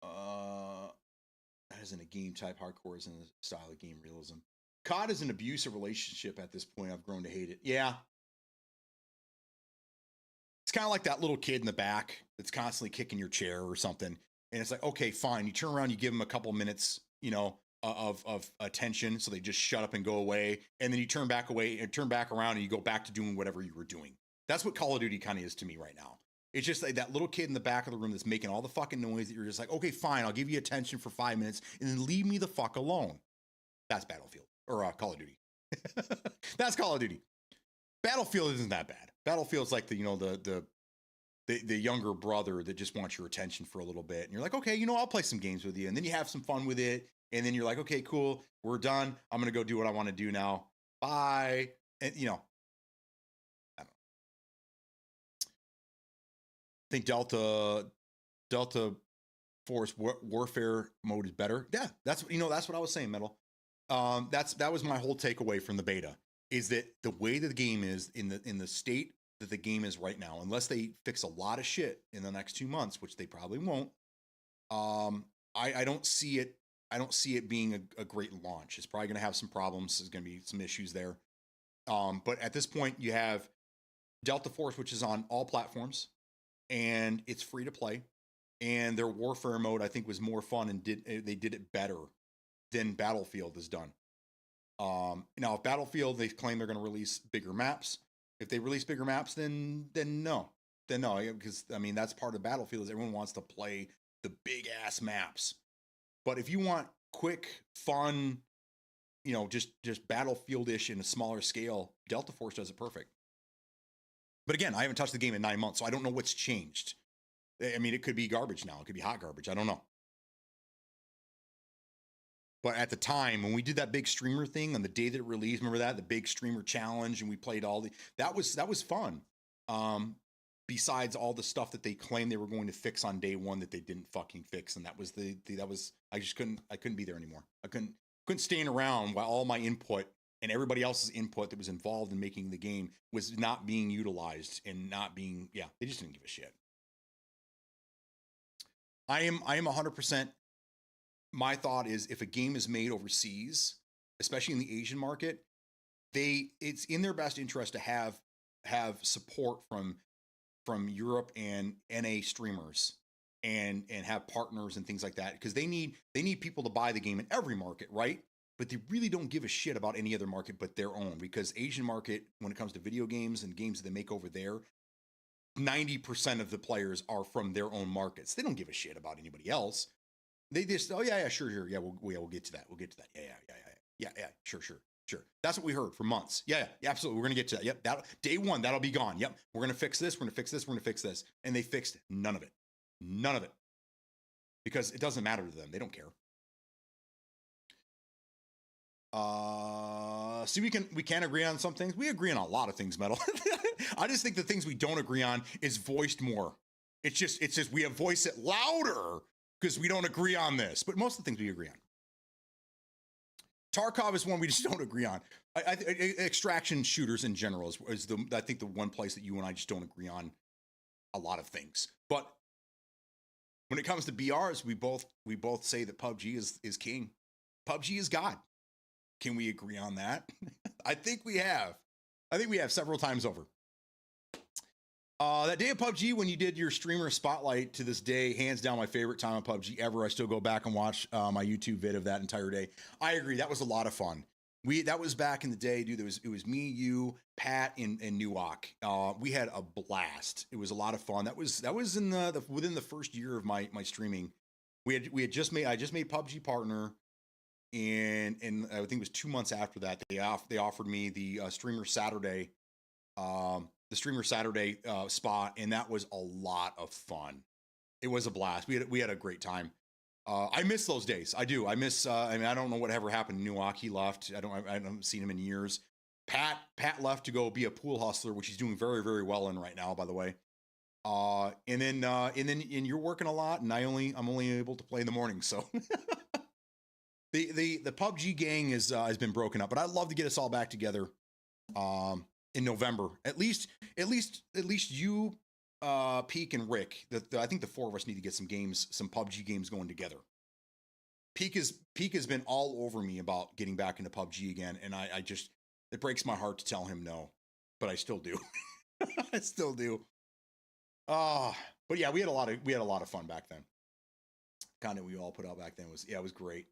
That isn't a game type. Hardcore isn't a style of game realism. COD is an abusive relationship at this point. I've grown to hate it. Yeah. It's kind of like that little kid in the back that's constantly kicking your chair or something. And it's like, okay, fine. You turn around, you give them a couple minutes, of attention. So they just shut up and go away. And then you turn back around and you go back to doing whatever you were doing. That's what Call of Duty kind of is to me right now. It's just like that little kid in the back of the room that's making all the fucking noise that you're just like, okay, fine. I'll give you attention for 5 minutes and then leave me the fuck alone. That's Battlefield or Call of Duty. That's Call of Duty. Battlefield isn't that bad. Battlefield's like the younger brother that just wants your attention for a little bit. And you're like, okay, I'll play some games with you. And then you have some fun with it. And then you're like, okay, cool. We're done. I'm going to go do what I want to do now. Bye. And, I don't know. I think Delta Force Warfare mode is better. Yeah, that's what I was saying, Metal. That was my whole takeaway from the beta, is that the way that the game is in the state that the game is right now, unless they fix a lot of shit in the next 2 months, which they probably won't. I don't see it being a great launch. It's probably going to have some problems. There's going to be some issues there. But at this point, you have Delta Force, which is on all platforms, and it's free to play. And their warfare mode, I think, was more fun, and they did it better than Battlefield has done. Now, if Battlefield, they claim they're going to release bigger maps. If they release bigger maps, then no, because that's part of Battlefield, is everyone wants to play the big ass maps. But if you want quick, fun, just Battlefield-ish in a smaller scale, Delta Force does it perfect. But again, I haven't touched the game in 9 months, so I don't know what's changed. It could be garbage now. It could be hot garbage. I don't know. But at the time, when we did that big streamer thing on the day that it released, remember that? The big streamer challenge, and we played that was fun. Besides all the stuff that they claimed they were going to fix on day one that they didn't fucking fix. And that was I just couldn't be there anymore. I couldn't stand around while all my input and everybody else's input that was involved in making the game was not being utilized and they just didn't give a shit. I am 100%. My thought is, if a game is made overseas, especially in the Asian market, it's in their best interest to have support from Europe and NA streamers and have partners and things like that, because they need people to buy the game in every market, right? But they really don't give a shit about any other market but their own, because Asian market, when it comes to video games and games that they make over there, 90% of the players are from their own markets. They don't give a shit about anybody else. They just, oh yeah, sure, yeah, we'll get to that. We'll get to that. Yeah, sure. Sure. That's what we heard for months. Yeah, absolutely. We're going to get to that. Yep. Day one, that'll be gone. Yep. We're going to fix this. We're going to fix this. We're going to fix this. And they fixed none of it. None of it. Because it doesn't matter to them. They don't care. See, we can agree on some things. We agree on a lot of things, Metal. I just think the things we don't agree on is voiced more. It's just we have voiced it louder because we don't agree on this. But most of the things we agree on. Tarkov is one we just don't agree on. Extraction shooters in general is I think the one place that you and I just don't agree on a lot of things. But when it comes to BRs, we both say that PUBG is king. PUBG is God. Can we agree on that? I think we have. I think we have several times over. That day of PUBG when you did your streamer spotlight, to this day, hands down my favorite time of PUBG ever. I still go back and watch my YouTube vid of that entire day. I agree. That was a lot of fun. That was back in the day, dude. It was me, you, Pat, and Nuwak. We had a blast. It was a lot of fun. That was in within the first year of my streaming. I just made PUBG partner, and I think it was 2 months after that they offered me the Streamer Saturday. The Streamer Saturday spot, and that was a lot of fun. It was a blast. We had a great time. I miss those days. I do. I miss. I don't know whatever happened to Nuwak. He left. I haven't seen him in years. Pat left to go be a pool hustler, which he's doing very, very well in right now, by the way. And then you're working a lot, and I'm only able to play in the morning. So the PUBG gang has been broken up, but I'd love to get us all back together. In November, at least you, Peak, and Rick. I think the four of us need to get some PUBG games going together. Peak has been all over me about getting back into PUBG again, and it breaks my heart to tell him no, but I still do. I still do. But yeah, we had a lot of fun back then. Content we all put out back then it was great.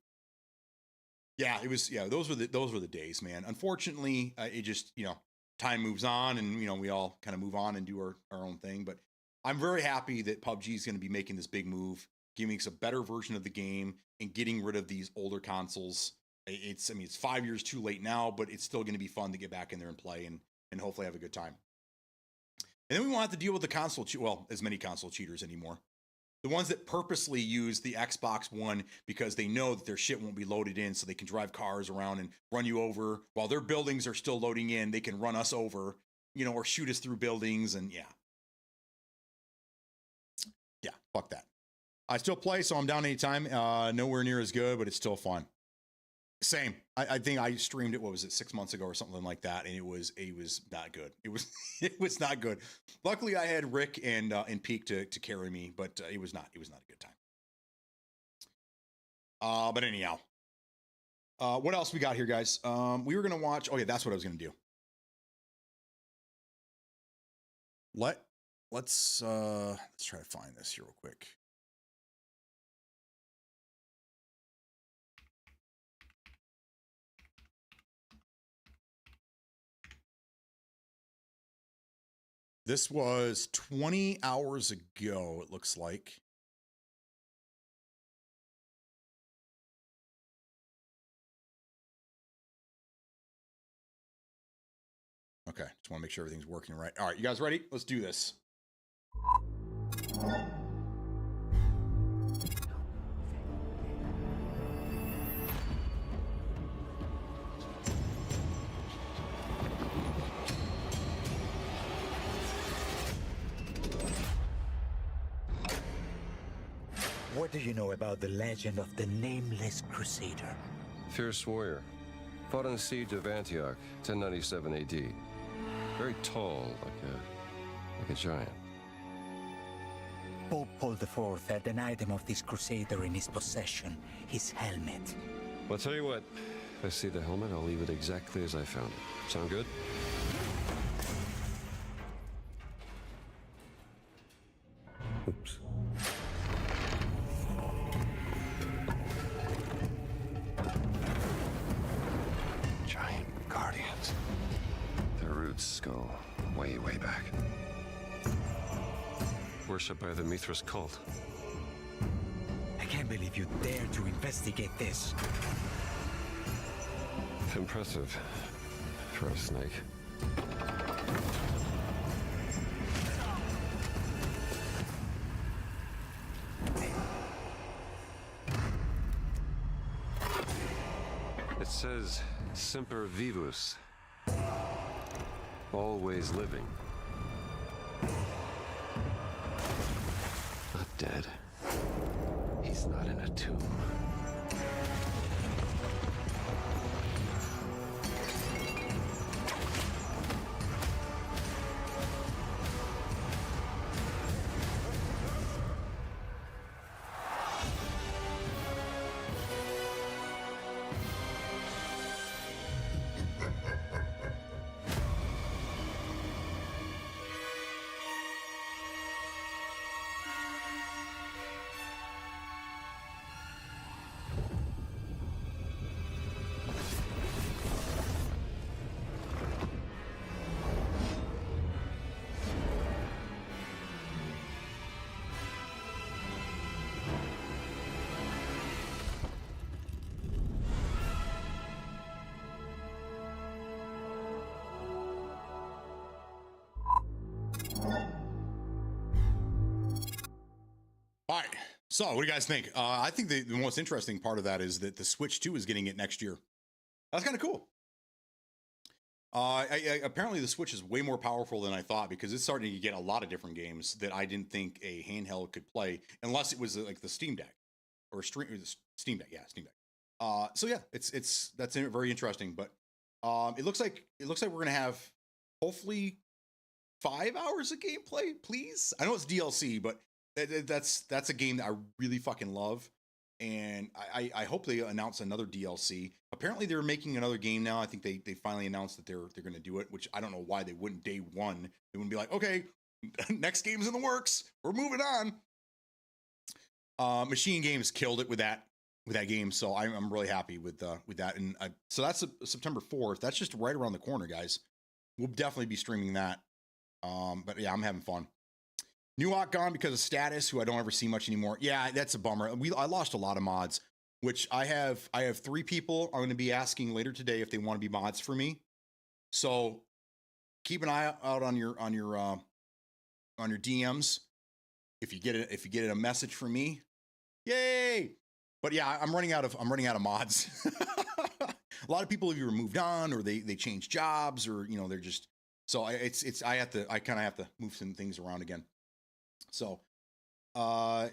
Yeah, it was. Yeah, those were the days, man. Unfortunately, it just time moves on, and we all kind of move on and do our own thing. But I'm very happy that PUBG is going to be making this big move, giving us a better version of the game and getting rid of these older consoles. It's 5 years too late now, but it's still going to be fun to get back in there and play and hopefully have a good time. And then we won't have to deal with the as many console cheaters anymore. The ones that purposely use the Xbox One because they know that their shit won't be loaded in, so they can drive cars around and run you over while their buildings are still loading in. They can run us over, or shoot us through buildings, and yeah, fuck that. I still play, so I'm down anytime. Nowhere near as good, but it's still fun. Same. I think I streamed it. What was it, 6 months ago or something like that? And it was not good. It was not good. Luckily, I had Rick and Peak to carry me, but it was not a good time. But anyhow, what else we got here, guys? We were gonna watch. Oh yeah, that's what I was gonna do. Let's try to find this here real quick. This was 20 hours ago, it looks like. Okay, just want to make sure everything's working right. All right, you guys ready? Let's do this. What do you know about the legend of the Nameless Crusader? Fierce warrior. Fought in the siege of Antioch, 1097 AD. Very tall, like a giant. Pope Paul IV had an item of this crusader in his possession, his helmet. Well, I'll tell you what. If I see the helmet, I'll leave it exactly as I found it. Sound good? Oops. Giant guardians. Their roots go way, way back. Worshipped by the Mithras cult. I can't believe you dare to investigate this. Impressive for a snake. It says Semper Vivus. Always living. Not dead. He's not in a tomb. All right. So, what do you guys think? I think the most interesting part of that is that the Switch 2 is getting it next year. That's kind of cool. Apparently, the Switch is way more powerful than I thought because it's starting to get a lot of different games that I didn't think a handheld could play unless it was like the Steam Deck or Steam Deck. Yeah, Steam Deck. So yeah, that's very interesting. But it looks like we're gonna have hopefully 5 hours of gameplay. Please, I know it's DLC, but that's a game that I really fucking love, and I hope they announce another DLC. Apparently, they're making another game now. I think they finally announced that they're going to do it, which I don't know why they wouldn't day one. They wouldn't be like, okay, next game's in the works. We're moving on. Machine Games killed it with that game, so I'm really happy with that. And so that's September 4th. That's just right around the corner, guys. We'll definitely be streaming that. But yeah, I'm having fun. Newhawk gone because of status, who I don't ever see much anymore. Yeah, that's a bummer. I lost a lot of mods, which I have 3 people I'm going to be asking later today if they want to be mods for me. So keep an eye out on your DMs. If you get a message from me, yay! But yeah, I'm running out of mods. A lot of people either moved on or they changed jobs or they're just so I kind of have to move some things around again. So, Pat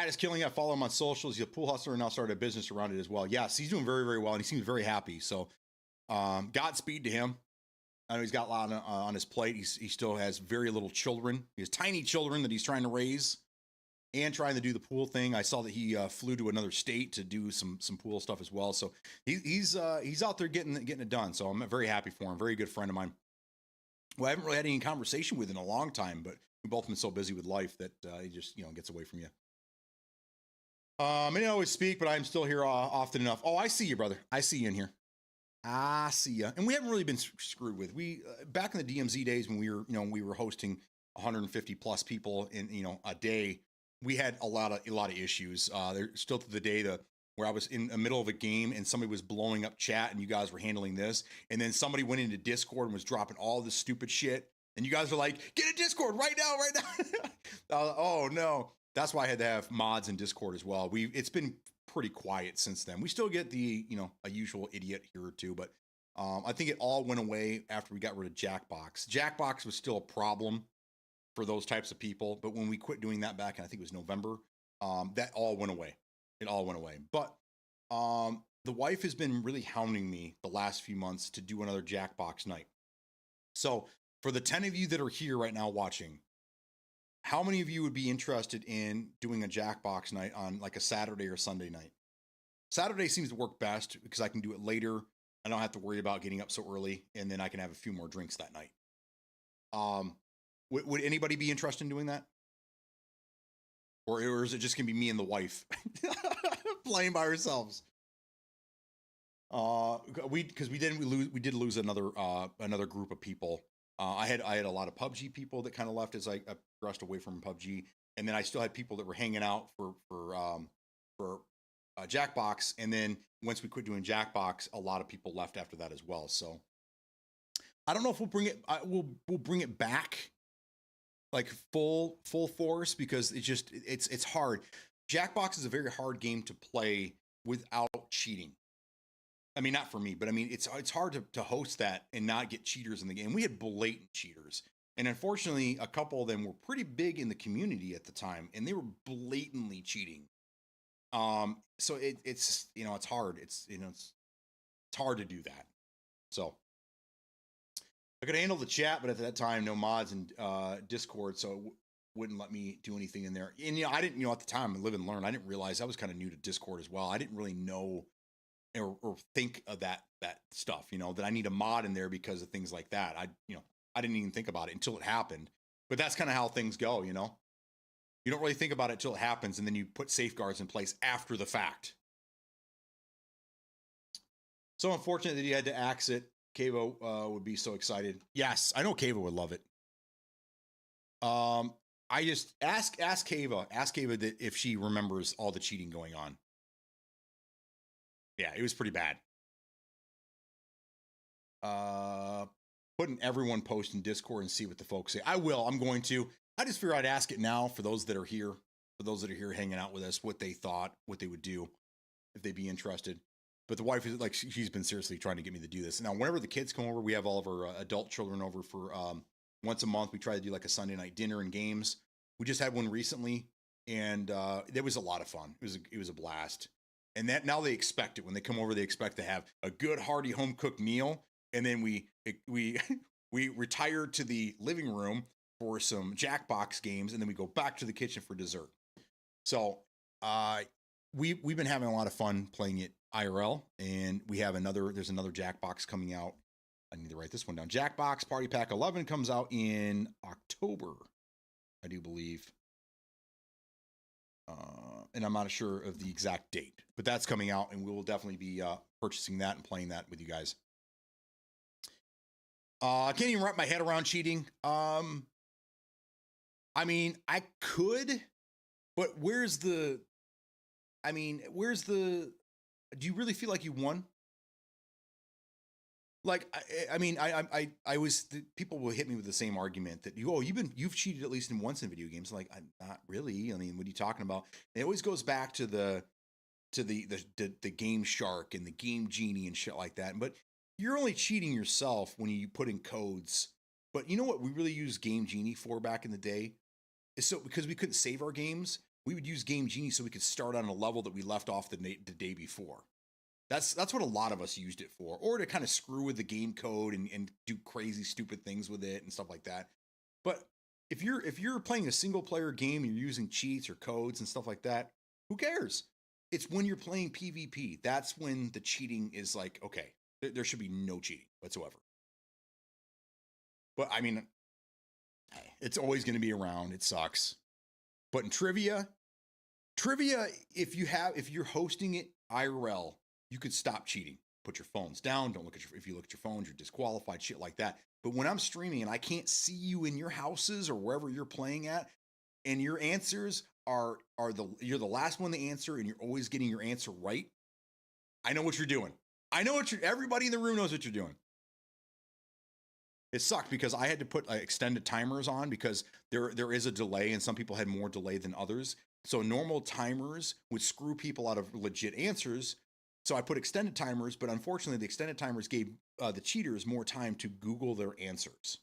is killing it. I follow him on socials. He's a pool hustler and now started a business around it as well. Yes, he's doing very, very well and he seems very happy. So, Godspeed to him. I know he's got a lot on his plate. He still has very little children. He has tiny children that he's trying to raise and trying to do the pool thing. I saw that he flew to another state to do some pool stuff as well. So he's out there getting it done. So I'm very happy for him. Very good friend of mine. Well, I haven't really had any conversation with in a long time, but we've both been so busy with life that he just gets away from you. I may not always speak, but I'm still here often enough. Oh, I see you, brother. I see you in here. I see you. And we haven't really been screwed with. We back in the DMZ days when we were hosting 150 plus people in a day. We had a lot of issues. There's still to the day where I was in the middle of a game and somebody was blowing up chat and you guys were handling this, and then somebody went into Discord and was dropping all this stupid shit, and you guys were like, "Get a Discord right now!" Oh no, that's why I had to have mods in Discord as well. It's been pretty quiet since then. We still get the a usual idiot here or two, but I think it all went away after we got rid of Jackbox. Jackbox was still a problem for those types of people, but when we quit doing that back in, I think it was November, that all went away. It all went away. But the wife has been really hounding me the last few months to do another Jackbox night. So for the 10 of you that are here right now watching, how many of you would be interested in doing a Jackbox night on like a Saturday or Sunday night? Saturday seems to work best because I can do it later. I don't have to worry about getting up so early, and then I can have a few more drinks that night. Would anybody be interested in doing that? Or is it just gonna be me and the wife playing by ourselves? We did lose another group of people. I had a lot of PUBG people that kind of left as I progressed away from PUBG, and then I still had people that were hanging out for Jackbox, and then once we quit doing Jackbox, a lot of people left after that as well. So I don't know if we'll bring it. We'll bring it back like full force, because it's hard. Jackbox is a very hard game to play without cheating. I mean, not for me, but I mean, it's hard to host that and not get cheaters in the game. We had blatant cheaters, and unfortunately, a couple of them were pretty big in the community at the time, and they were blatantly cheating. So it's it's hard. It's hard to do that. So I could handle the chat, but at that time, no mods and Discord, so it wouldn't let me do anything in there. And I didn't, at the time, live and learn. I didn't realize I was kind of new to Discord as well. I didn't really know or think of that stuff, that I need a mod in there because of things like that. I didn't even think about it until it happened. But that's kind of how things go, You don't really think about it till it happens, and then you put safeguards in place after the fact. So unfortunate that you had to axe it. Kavo would be so excited. Yes, I know Kavo would love it. I just ask Kava. Ask Kava that if she remembers all the cheating going on. Yeah, it was pretty bad. Putting everyone post in Discord and see what the folks say. I will. I'm going to. I just figured I'd ask it now for those that are here, hanging out with us, what they thought, what they would do if they'd be interested. But the wife is like, she's been seriously trying to get me to do this. Now, whenever the kids come over, we have all of our adult children over for once a month. We try to do like a Sunday night dinner and games. We just had one recently, and it was a lot of fun. It was a blast. And that now they expect it. When they come over, they expect to have a good, hearty, home cooked meal. And then we retire to the living room for some Jackbox games, and then we go back to the kitchen for dessert. So we've been having a lot of fun playing it IRL, and there's another Jackbox coming out. I need to write this one down. Jackbox Party Pack 11 comes out in October, I do believe. And I'm not sure of the exact date, but that's coming out, and we will definitely be purchasing that and playing that with you guys. I can't even wrap my head around cheating. I mean, I could, but do you really feel like you won? Like, people will hit me with the same argument that you've cheated at least once in video games. Like, I'm not really. I mean, what are you talking about? And it always goes back to the Game Shark and the Game Genie and shit like that. But you're only cheating yourself when you put in codes. But you know what we really used Game Genie for back in the day? Is so because we couldn't save our games, we would use Game Genie so we could start on a level that we left off the day before. That's what a lot of us used it for, or to kind of screw with the game code and do crazy, stupid things with it and stuff like that. But if you're playing a single player game and you're using cheats or codes and stuff like that, who cares? It's when you're playing PvP. That's when the cheating is like, okay, there should be no cheating whatsoever. But I mean, it's always going to be around. It sucks. But in trivia, if you're hosting it IRL, you could stop cheating. Put your phones down. If you look at your phones, you're disqualified, shit like that. But when I'm streaming and I can't see you in your houses or wherever you're playing at, and your answers you're the last one to answer, and you're always getting your answer right, I know what you're doing. Everybody in the room knows what you're doing. It sucked because I had to put extended timers on because there is a delay, and some people had more delay than others. So normal timers would screw people out of legit answers. So I put extended timers, but unfortunately the extended timers gave the cheaters more time to Google their answers.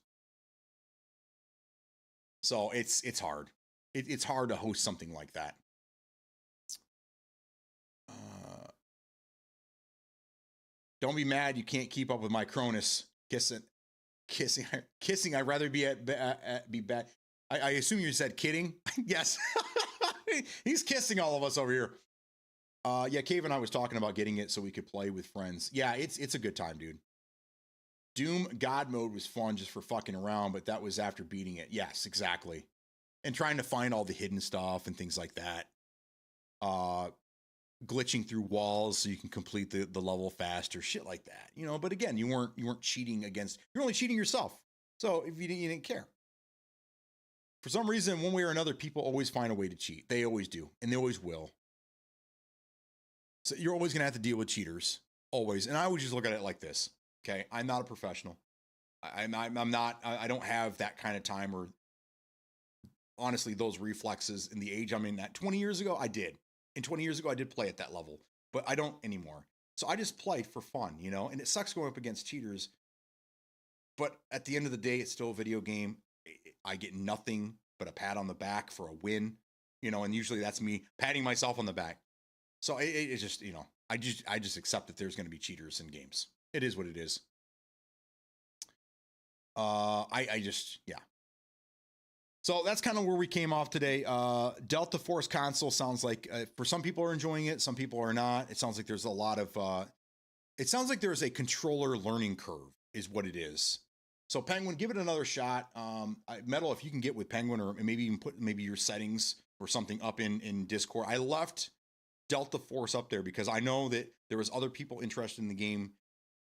So it's hard. It's hard to host something like that. Don't be mad you can't keep up with my Cronus. Kissing. I'd rather be be bad. I assume you said kidding. Yes. He's kissing all of us over here. Yeah, Cave and I was talking about getting it so we could play with friends. Yeah, it's a good time, dude. Doom God mode was fun just for fucking around, but that was after beating it. Yes, exactly. And trying to find all the hidden stuff and things like that. Glitching through walls so you can complete the level faster, shit like that. But again, you weren't cheating against, you're only cheating yourself. So if you didn't care. For some reason, one way or another, people always find a way to cheat. They always do, and they always will. So you're always going to have to deal with cheaters, always. And I would just look at it like this. Okay, I'm not a professional. I'm not. I don't have that kind of time, or honestly, those reflexes in the age I'm in. That 20 years ago, I did. And 20 years ago, I did play at that level, but I don't anymore. So I just play for fun, you know. And it sucks going up against cheaters, but at the end of the day, it's still a video game. I get nothing but a pat on the back for a win, you know. And usually that's me patting myself on the back. So it's just, you know, I just accept that there's going to be cheaters in games. It is what it is. I just, yeah. So that's kind of where we came off today. Delta Force console sounds like, for some people are enjoying it, some people are not. It sounds like there's a lot of, it sounds like there's a controller learning curve is what it is. So Penguin, give it another shot. Metal, if you can get with Penguin, or maybe even put maybe your settings or something up in Discord. I left Delta Force up there because I know that there was other people interested in the game.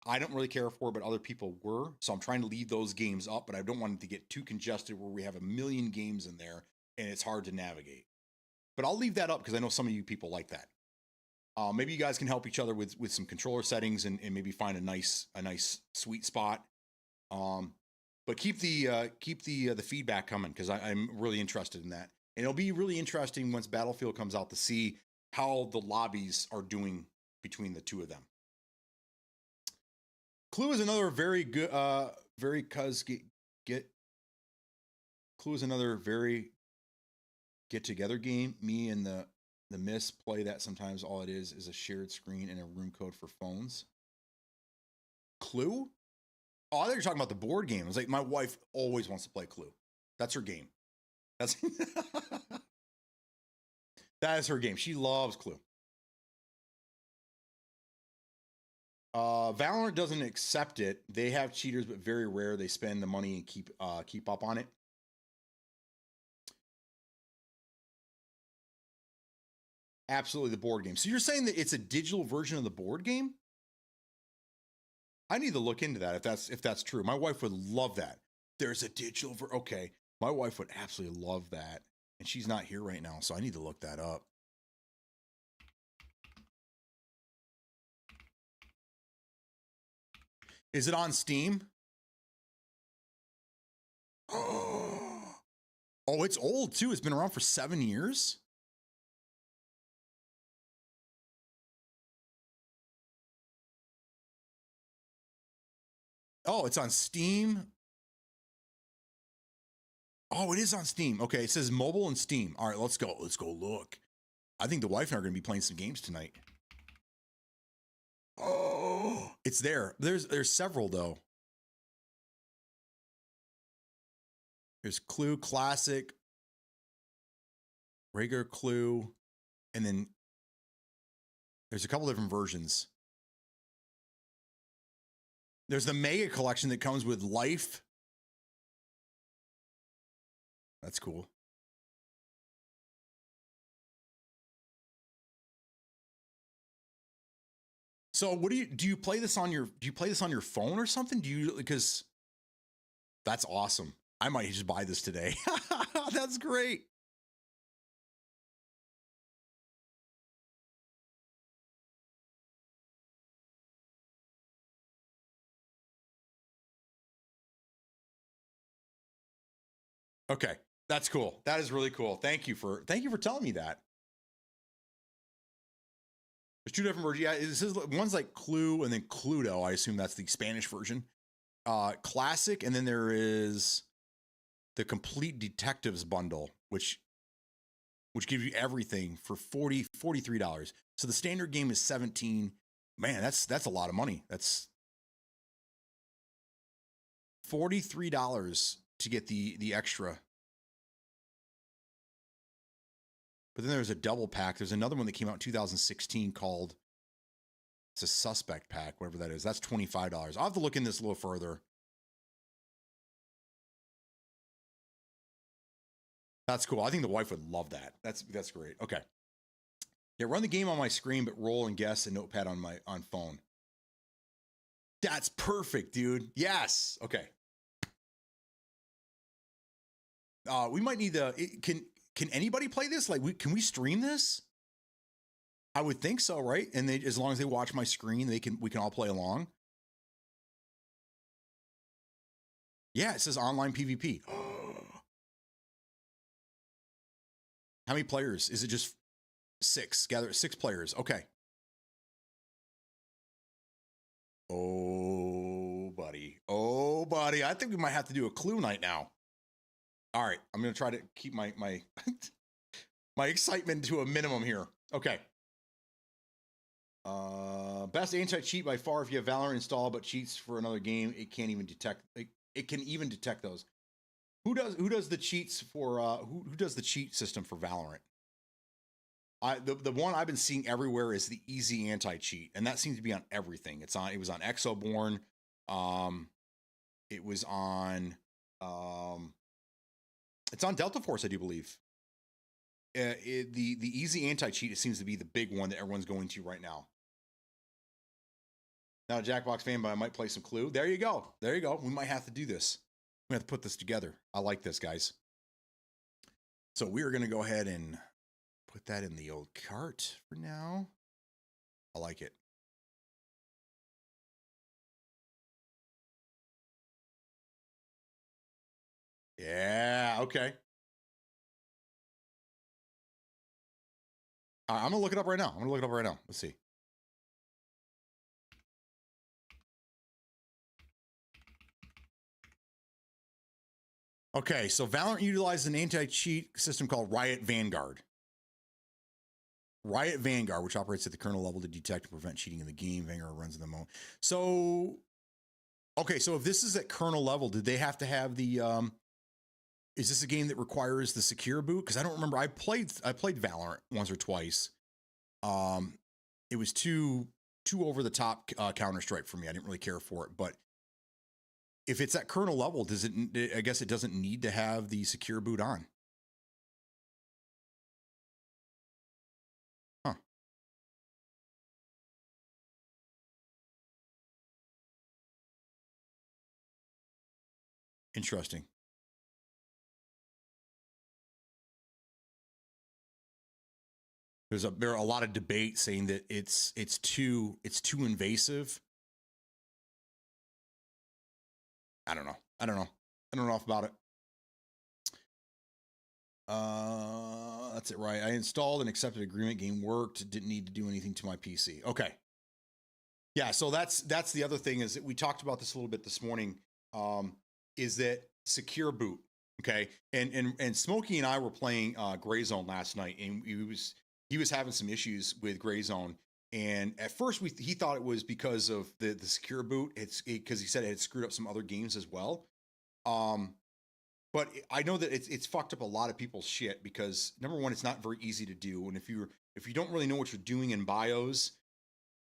I don't really care for it, but other people were. So I'm trying to leave those games up, but I don't want it to get too congested where we have a million games in there and it's hard to navigate. But I'll leave that up because I know some of you people like that. Maybe you guys can help each other with some controller settings and maybe find a nice sweet spot. But keep the feedback coming because I'm really interested in that. And it'll be really interesting once Battlefield comes out to see how the lobbies are doing between the two of them. Clue is another very good, Clue is another very get together game. Me and the Miss play that sometimes. All it is a shared screen and a room code for phones. Clue? Oh, I thought you were talking about the board game. I was like, my wife always wants to play Clue. That's her game. That's that is her game. She loves Clue. Valorant doesn't accept it. They have cheaters, but very rare. They spend the money and keep up on it. Absolutely, the board game. So you're saying that it's a digital version of the board game? I need to look into that if that's true. My wife would love that. There's a digital version. Okay, my wife would absolutely love that, and she's not here right now, so I need to look that up. Is it on Steam? Oh, it's old too. It's been around for 7 years. Oh, it's on Steam. Oh, it is on Steam. Okay, it says mobile and Steam. All right, let's go. Let's go look. I think the wife and I are going to be playing some games tonight. Oh, it's there. There's several though. There's Clue Classic, regular Clue, and then there's a couple different versions. There's the Mega Collection that comes with Life. That's cool. So what do you play this on your phone or something? Because that's awesome. I might just buy this today. That's great. Okay, that's cool. That is really cool. Thank you for telling me that. There's two different versions. Yeah, this is one's like Clue and then Cluedo. I assume that's the Spanish version. Classic, and then there is the Complete Detectives bundle, which gives you everything for $43. So the standard game is $17. Man, that's a lot of money. That's $43 to get the extra. But then there's a double pack. There's another one that came out in 2016 called, it's a Suspect pack, whatever that is. That's $25. I'll have to look in this a little further. That's cool. I think the wife would love that. That's great. Okay. Yeah, run the game on my screen, but roll and guess a notepad on phone. That's perfect, dude. Yes. Okay. We might need can anybody play this? Like, can we stream this? I would think so, right? And they, as long as they watch my screen, we can all play along. Yeah, it says online PvP. How many players? Is it just 6? Gather 6 players. Okay. Oh, buddy. Oh, buddy. I think we might have to do a clue night now. All right. I'm going to try to keep my my excitement to a minimum here. Okay. Best anti-cheat by far if you have Valorant installed, but cheats for another game, it can't even detect. It can even detect those. Who does the cheats for who does the cheat system for Valorant? The one I've been seeing everywhere is the easy anti-cheat, and that seems to be on everything. It was on Exoborn. It was on it's on Delta Force, I do believe. The easy anti-cheat, it seems to be the big one that everyone's going to right now. Not a Jackbox fan, but I might play some Clue. There you go. There you go. We might have to do this. We have to put this together. I like this, guys. So we are going to go ahead and put that in the old cart for now. I like it. Yeah, okay. I'm going to look it up right now. Let's see. Okay, so Valorant utilizes an anti-cheat system called Riot Vanguard. Riot Vanguard, which operates at the kernel level to detect and prevent cheating in the game. Vanguard runs in the moment. So, okay, so if this is at kernel level, did they have to have the? Is this a game that requires the secure boot? Because I don't remember. I played Valorant once or twice. It was too over the top Counter-Strike for me. I didn't really care for it, but if it's at kernel level, does it? I guess it doesn't need to have the secure boot on. Huh. Interesting. There are a lot of debate saying that it's too invasive. I don't know enough about it. That's it, right? I installed and accepted agreement. Game worked. Didn't need to do anything to my PC. Okay. Yeah. So that's the other thing is that we talked about this a little bit this morning. Is that secure boot? Okay. And Smokey and I were playing Gray Zone last night, and he was having some issues with Gray Zone. And at first he thought it was because of the secure boot. Because he said it had screwed up some other games as well. But I know that it's fucked up a lot of people's shit because number one, it's not very easy to do. And if you don't really know what you're doing in BIOS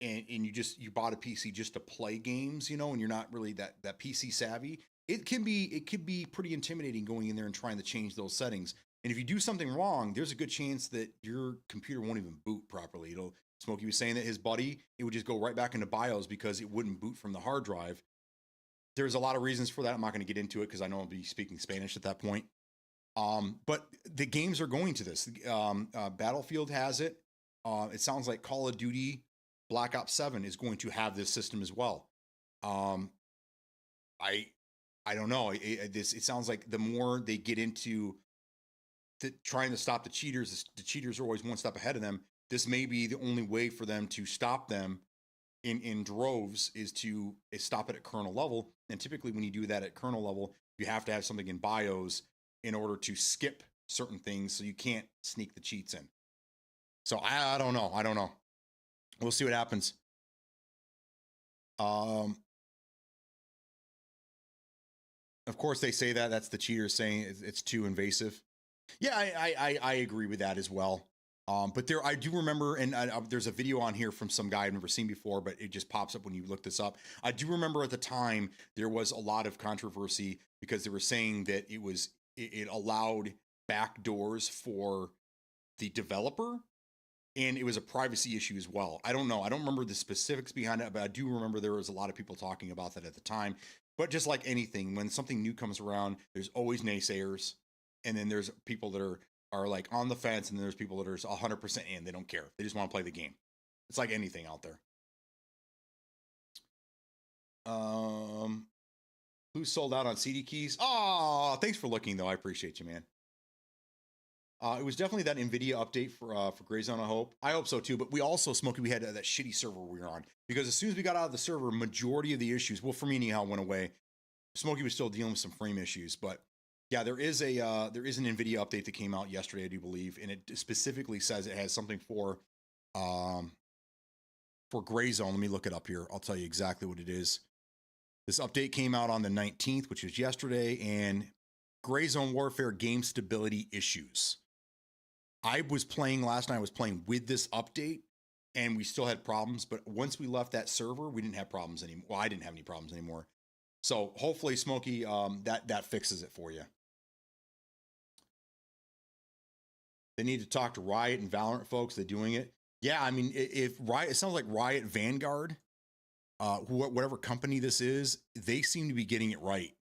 and you bought a PC just to play games, you know, and you're not really that PC savvy, it could be pretty intimidating going in there and trying to change those settings. And if you do something wrong, there's a good chance that your computer won't even boot properly. Smokey was saying that his buddy, it would just go right back into BIOS because it wouldn't boot from the hard drive. There's a lot of reasons for that. I'm not going to get into it because I know I'll be speaking Spanish at that point. But the games are going to this. Battlefield has it. It sounds like Call of Duty Black Ops 7 is going to have this system as well. I don't know. It sounds like the more they get into trying to stop the cheaters are always one step ahead of them. This may be the only way for them to stop them in droves is stop it at kernel level. And typically when you do that at kernel level, you have to have something in BIOS in order to skip certain things so you can't sneak the cheats in. So I don't know. We'll see what happens. Of course they say that's the cheaters saying it's too invasive. Yeah, I agree with that as well. But I do remember, and there's a video on here from some guy I've never seen before, but it just pops up when you look this up. I do remember at the time there was a lot of controversy because they were saying that it allowed backdoors for the developer, and it was a privacy issue as well. I don't know. I don't remember the specifics behind it, but I do remember there was a lot of people talking about that at the time. But just like anything, when something new comes around, there's always naysayers, and then there's people that are like on the fence, and then there's people that are 100% in. They don't care. They just want to play the game. It's like anything out there. Who sold out on CD keys? Oh, thanks for looking though. I appreciate you, man. It was definitely that NVIDIA update for Gray Zone. I hope so too. But we also, Smokey, we had that shitty server we were on, because as soon as we got out of the server, majority of the issues, well, for me anyhow, went away. Smokey was still dealing with some frame issues, but yeah, there is an NVIDIA update that came out yesterday, I do believe, and it specifically says it has something for Gray Zone. Let me look it up here. I'll tell you exactly what it is. This update came out on the 19th, which was yesterday, and Gray Zone Warfare game stability issues. I was playing last night, I was playing with this update, and we still had problems, but once we left that server, we didn't have problems anymore. Well, I didn't have any problems anymore. So hopefully, Smokey, that fixes it for you. They need to talk to Riot and Valorant folks. They're doing it. Yeah, I mean, if Riot, it sounds like Riot Vanguard, whatever company this is, they seem to be getting it right.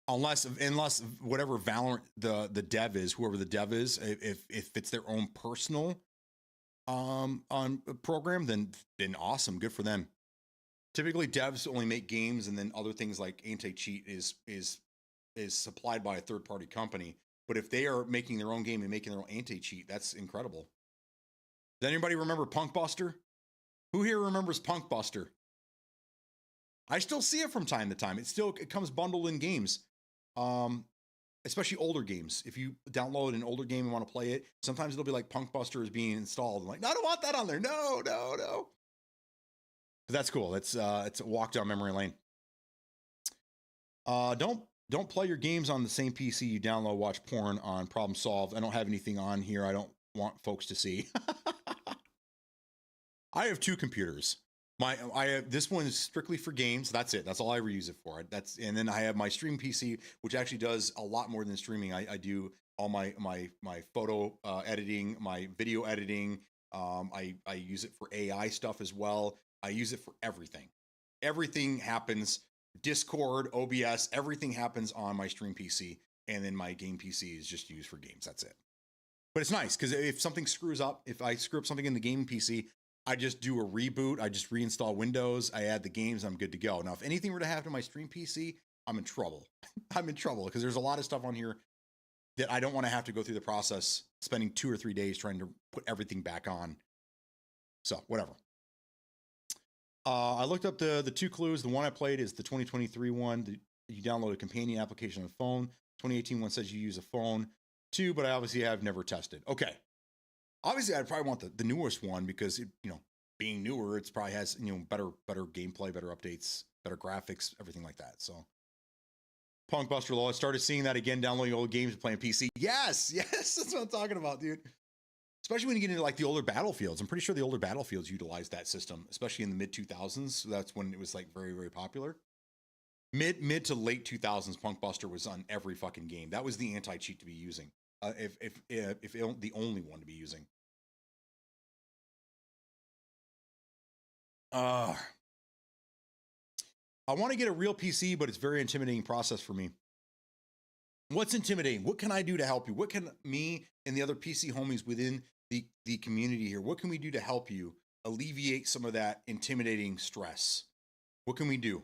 Unless whatever Valorant the dev is, whoever the dev is, if it's their own personal on program, then awesome, good for them. Typically, devs only make games, and then other things like anti-cheat is supplied by a third-party company. But if they are making their own game and making their own anti-cheat, that's incredible. Does anybody remember Punk Buster? Who here remembers Punk Buster? I still see it from time to time. It comes bundled in games, especially older games. If you download an older game and want to play it, sometimes it'll be like Punk Buster is being installed. I'm like, no, I don't want that on there. No. But that's cool. It's a walk down memory lane. Don't play your games on the same PC you download, watch porn on. Problem solved. I don't have anything on here I don't want folks to see. I have two computers. I have this one is strictly for games. That's it. That's all I ever use it for. And then I have my stream PC, which actually does a lot more than streaming. I do all my photo editing, my video editing. I use it for AI stuff as well. I use it for everything. Everything happens. Discord, OBS, everything happens on my stream PC, and then my game PC is just used for games. That's it. But it's nice because if something screws up, if I screw up something in the game PC, I just do a reboot. I just reinstall Windows. I add the games. I'm good to go. Now, if anything were to happen to my stream PC, I'm in trouble. I'm in trouble because there's a lot of stuff on here that I don't want to have to go through the process, spending 2 or 3 days trying to put everything back on. So whatever. I looked up the two clues. The one I played is the 2023 one. You download a companion application on the phone. 2018 one says you use a phone too, but I obviously have never tested. Okay. Obviously, I'd probably want the newest one because it, being newer, it's probably has better gameplay, better updates, better graphics, everything like that. So, Punk Buster Law. I started seeing that again, downloading old games and playing PC. Yes, that's what I'm talking about, dude. Especially when you get into like the older Battlefields. I'm pretty sure the older Battlefields utilized that system, especially in the mid 2000s. So that's when it was like very, very popular. Mid to late 2000s, Punk Buster was on every fucking game. That was the anti-cheat to be using. If the only one to be using. I want to get a real PC, but it's a very intimidating process for me. What's intimidating? What can I do to help you? What can me and the other PC homies within the community here, what can we do to help you alleviate some of that intimidating stress? What can we do?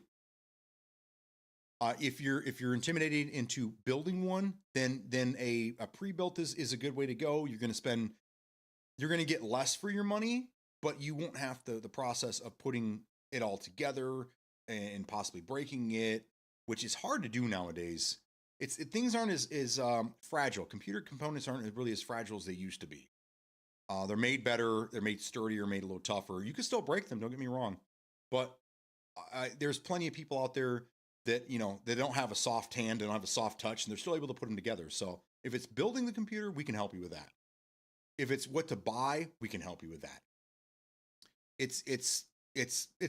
If you're intimidated into building one, then a pre-built is a good way to go. You're going to get less for your money, but you won't have the process of putting it all together and possibly breaking it, which is hard to do nowadays. Things aren't as fragile. Computer components aren't really as fragile as they used to be. They're made better. They're made sturdier, made a little tougher. You can still break them. Don't get me wrong, but there's plenty of people out there that they don't have a soft hand, don't have a soft touch, and they're still able to put them together. So if it's building the computer, we can help you with that. If it's what to buy, we can help you with that. It's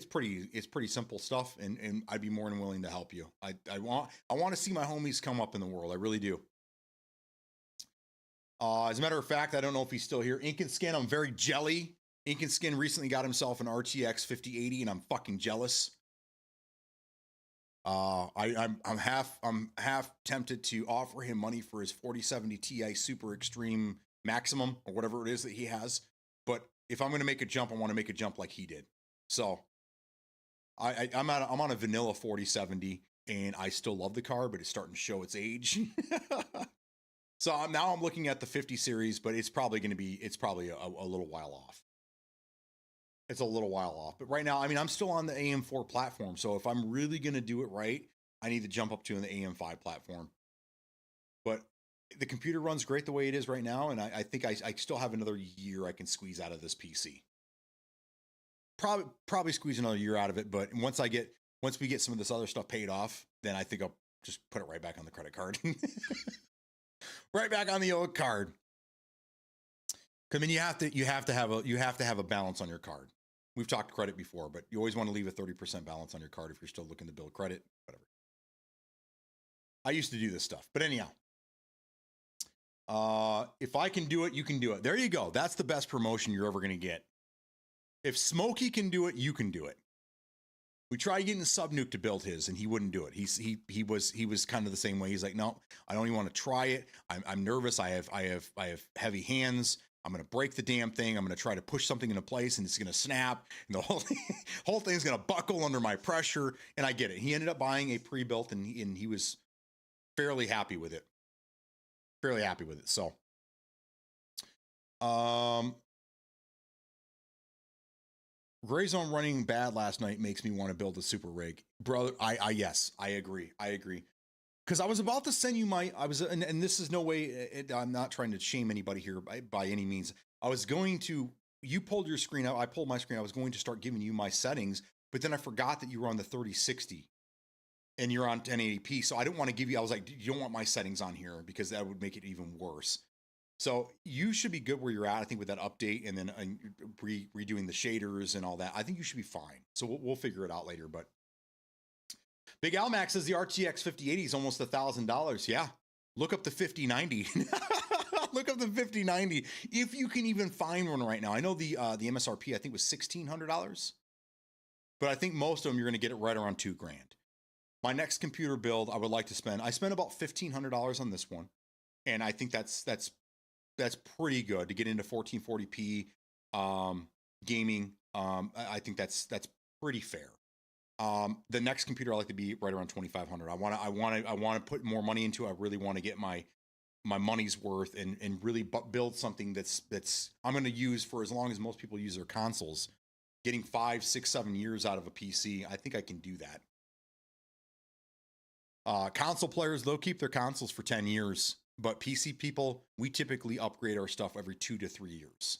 pretty simple stuff, and I'd be more than willing to help you. I want to see my homies come up in the world. I really do. As a matter of fact, I don't know if he's still here. Ink and Skin, I'm very jelly. Ink and Skin recently got himself an RTX 5080, and I'm fucking jealous. I'm half tempted to offer him money for his 4070 Ti Super Extreme Maximum or whatever it is that he has, but if I'm going to make a jump, I want to make a jump like he did. So I'm on a vanilla 4070, and I still love the car, but it's starting to show its age. So now I'm looking at the 50 series, but it's probably going to be, it's probably a little while off. It's a little while off. But right now, I mean, I'm still on the AM4 platform. So if I'm really going to do it right, I need to jump up to the AM5 platform. But the computer runs great the way it is right now. And I think I still have another year I can squeeze out of this PC. Probably squeeze another year out of it. But once we get some of this other stuff paid off, then I think I'll just put it right back on the credit card. Right back on the old card. I mean, you have to have a balance on your card. We've talked credit before, but you always want to leave a 30% balance on your card if you're still looking to build credit, whatever. I used to do this stuff, but anyhow, if I can do it, you can do it. There you go. That's the best promotion you're ever going to get. If Smokey can do it, you can do it. We tried getting Subnuke to build his, and he wouldn't do it. He was kind of the same way. He's like, no, I don't even want to try it. I'm nervous. I have heavy hands. I'm going to break the damn thing. I'm going to try to push something into place, and it's going to snap, and the whole thing's going to buckle under my pressure. And I get it. He ended up buying a pre-built, and he was fairly happy with it. So, Gray Zone running bad last night makes me want to build a super rig, brother. Yes, I agree. Because I was about to send you and this is no way, I'm not trying to shame anybody here by any means. You pulled your screen out, I pulled my screen, I was going to start giving you my settings, but then I forgot that you were on the 3060 and you're on 1080p. So I didn't want to give you, I was like, you don't want my settings on here because that would make it even worse. So you should be good where you're at, I think, with that update and then redoing the shaders and all that. I think you should be fine. So we'll figure it out later, but Big Al Max says the RTX 5080 is almost $1,000. Yeah. Look up the 5090. Look up the 5090 if you can even find one right now. I know the MSRP I think was $1,600, but I think most of them you're going to get it right around $2,000. My next computer build I would like to spend. I spent about $1,500 on this one, and I think that's pretty good to get into 1440p gaming. I think that's pretty fair. The next computer I like to be right around 2,500. I want to put more money into it. I really want to get my money's worth and really build something that's I'm going to use for as long as most people use their consoles. Getting 5, 6, 7 years out of a PC, I think I can do that. Console players, they'll keep their consoles for 10 years, but PC people, we typically upgrade our stuff every 2 to 3 years.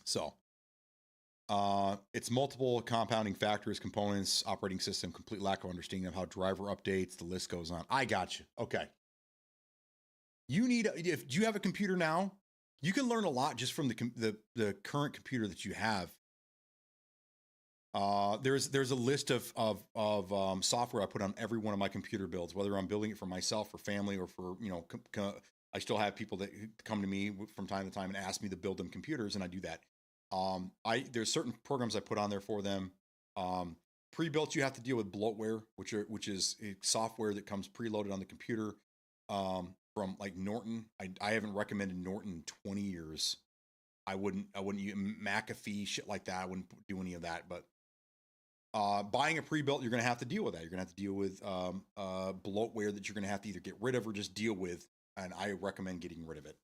So. It's multiple compounding factors, components, operating system, complete lack of understanding of how driver updates, the list goes on. I got you. Okay. If you have a computer now, you can learn a lot just from the current computer that you have. There's a list of software I put on every one of my computer builds, whether I'm building it for myself, for family, or for, I still have people that come to me from time to time and ask me to build them computers, and I do that. There's certain programs I put on there for them. Pre-built, you have to deal with bloatware, which is a software that comes preloaded on the computer, from like Norton. I haven't recommended Norton in 20 years. I wouldn't use McAfee, shit like that. I wouldn't do any of that, but, buying a pre-built, you're going to have to deal with that. You're going to have to deal with, bloatware that you're going to have to either get rid of or just deal with. And I recommend getting rid of it.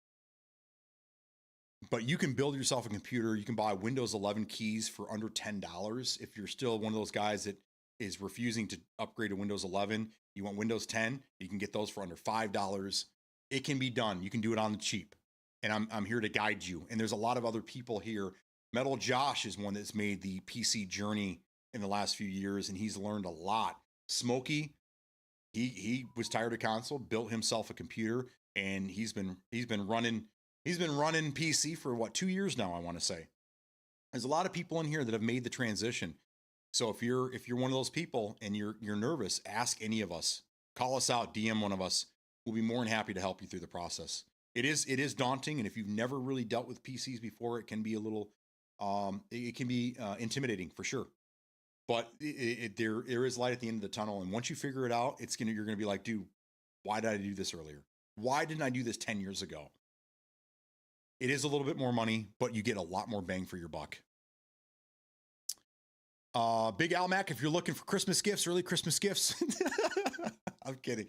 But you can build yourself a computer. You can buy Windows 11 keys for under $10. If you're still one of those guys that is refusing to upgrade to Windows 11, you want Windows 10, you can get those for under $5. It can be done. You can do it on the cheap. And I'm here to guide you. And there's a lot of other people here. Metal Josh is one that's made the PC journey in the last few years, and he's learned a lot. Smokey, he was tired of console, built himself a computer, and he's been running PC for 2 years now, I want to say. There's a lot of people in here that have made the transition. So if you're one of those people and you're nervous, ask any of us. Call us out, DM one of us. We'll be more than happy to help you through the process. It is daunting, and if you've never really dealt with PCs before, it can be a little intimidating for sure. But there is light at the end of the tunnel, and once you figure it out, you're gonna be like, dude, why did I do this earlier? Why didn't I do this 10 years ago? It is a little bit more money, but you get a lot more bang for your buck. Big Al Mac, if you're looking for Christmas gifts, early Christmas gifts. I'm kidding.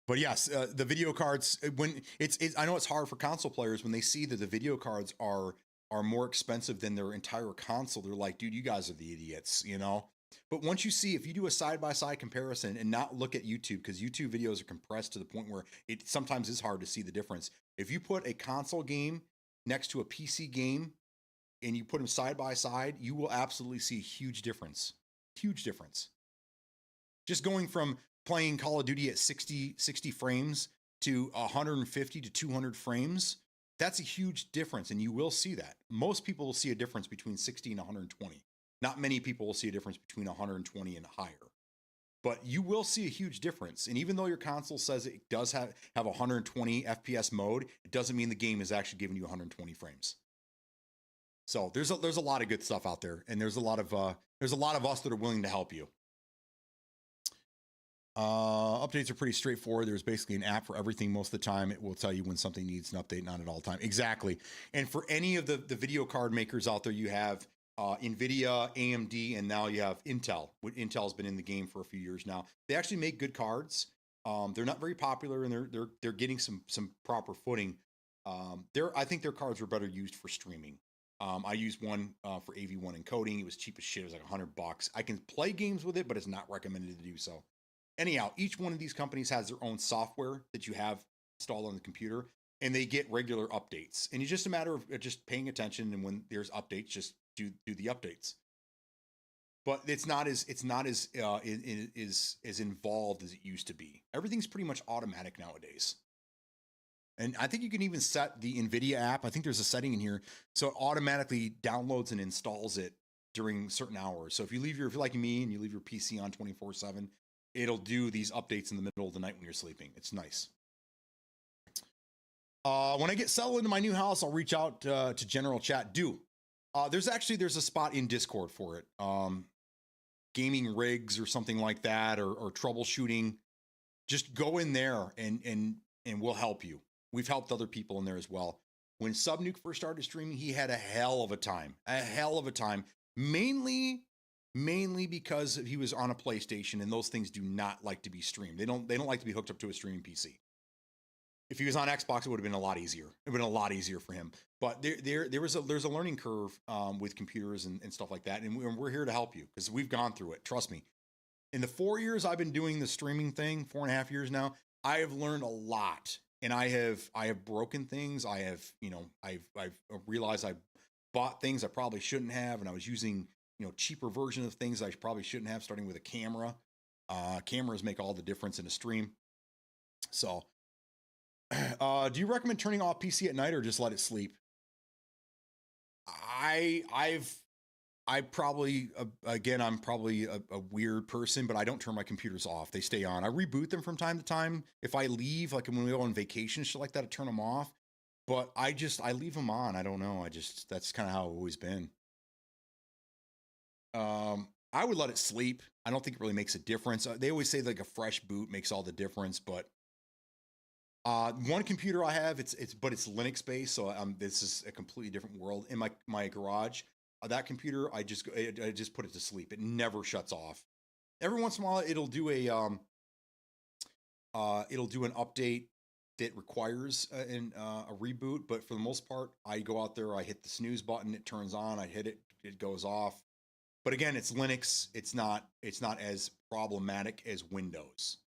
But yes, the video cards, when it's I know it's hard for console players when they see that the video cards are more expensive than their entire console. They're like, dude, you guys are the idiots, you know? But once you see, if you do a side-by-side comparison and not look at YouTube, because YouTube videos are compressed to the point where it sometimes is hard to see the difference. If you put a console game next to a PC game and you put them side by side, you will absolutely see a huge difference. Huge difference. Just going from playing Call of Duty at 60 frames to 150 to 200 frames, that's a huge difference, and you will see that. Most people will see a difference between 60 and 120. Not many people will see a difference between 120 and higher. But you will see a huge difference. And even though your console says it does have 120 FPS mode, it doesn't mean the game is actually giving you 120 frames. So there's a lot of good stuff out there, and there's a lot of us that are willing to help you. Updates are pretty straightforward. There's basically an app for everything most of the time. It will tell you when something needs an update, not at all time. Exactly. And for any of the video card makers out there, you have NVIDIA, AMD, and now you have Intel. Intel's been in the game for a few years now. They actually make good cards. They're not very popular, and they're getting some proper footing. I think their cards were better used for streaming. I used one for AV1 encoding. It was cheap as shit. It was like $100. I can play games with it, but it's not recommended to do so. Anyhow, each one of these companies has their own software that you have installed on the computer, and they get regular updates. And it's just a matter of just paying attention, and when there's updates, just do the updates. But it's not as involved as it used to be. Everything's pretty much automatic nowadays. And I think you can even set the NVIDIA app. I think there's a setting in here, so it automatically downloads and installs it during certain hours. So if you're like me and you leave your PC on 24/7, it'll do these updates in the middle of the night when you're sleeping. It's nice. When I get settled into my new house, I'll reach out to general chat. There's a spot in Discord for it. Gaming rigs or something like that, or troubleshooting. Just go in there and we'll help you. We've helped other people in there as well. When Subnuke first started streaming, he had a hell of a time. Mainly because he was on a PlayStation, and those things do not like to be streamed. They don't like to be hooked up to a streaming PC. If he was on Xbox, it would have been a lot easier. It would have been a lot easier for him. But there's a learning curve with computers and stuff like that, and we're here to help you because we've gone through it. Trust me. In the 4 years I've been doing the streaming thing, 4.5 years now, I have learned a lot, and I have broken things. I've realized I bought things I probably shouldn't have, and I was using cheaper version of things I probably shouldn't have, starting with a camera. Cameras make all the difference in a stream. So, do you recommend turning off PC at night or just let it sleep? I'm probably a weird person, but I don't turn my computers off. They stay on. I reboot them from time to time. If I leave, like when we go on vacation, shit like that, I turn them off. But I leave them on. I don't know. That's kind of how I've always been. I would let it sleep. I don't think it really makes a difference. They always say like a fresh boot makes all the difference, but one computer I have, it's Linux based, so this is a completely different world. In my garage, that computer, I just put it to sleep. It never shuts off. Every once in a while, it'll do an update that requires a reboot, but for the most part, I go out there, I hit the snooze button, it turns on, I hit it, it goes off. But again, it's Linux. It's not as problematic as Windows.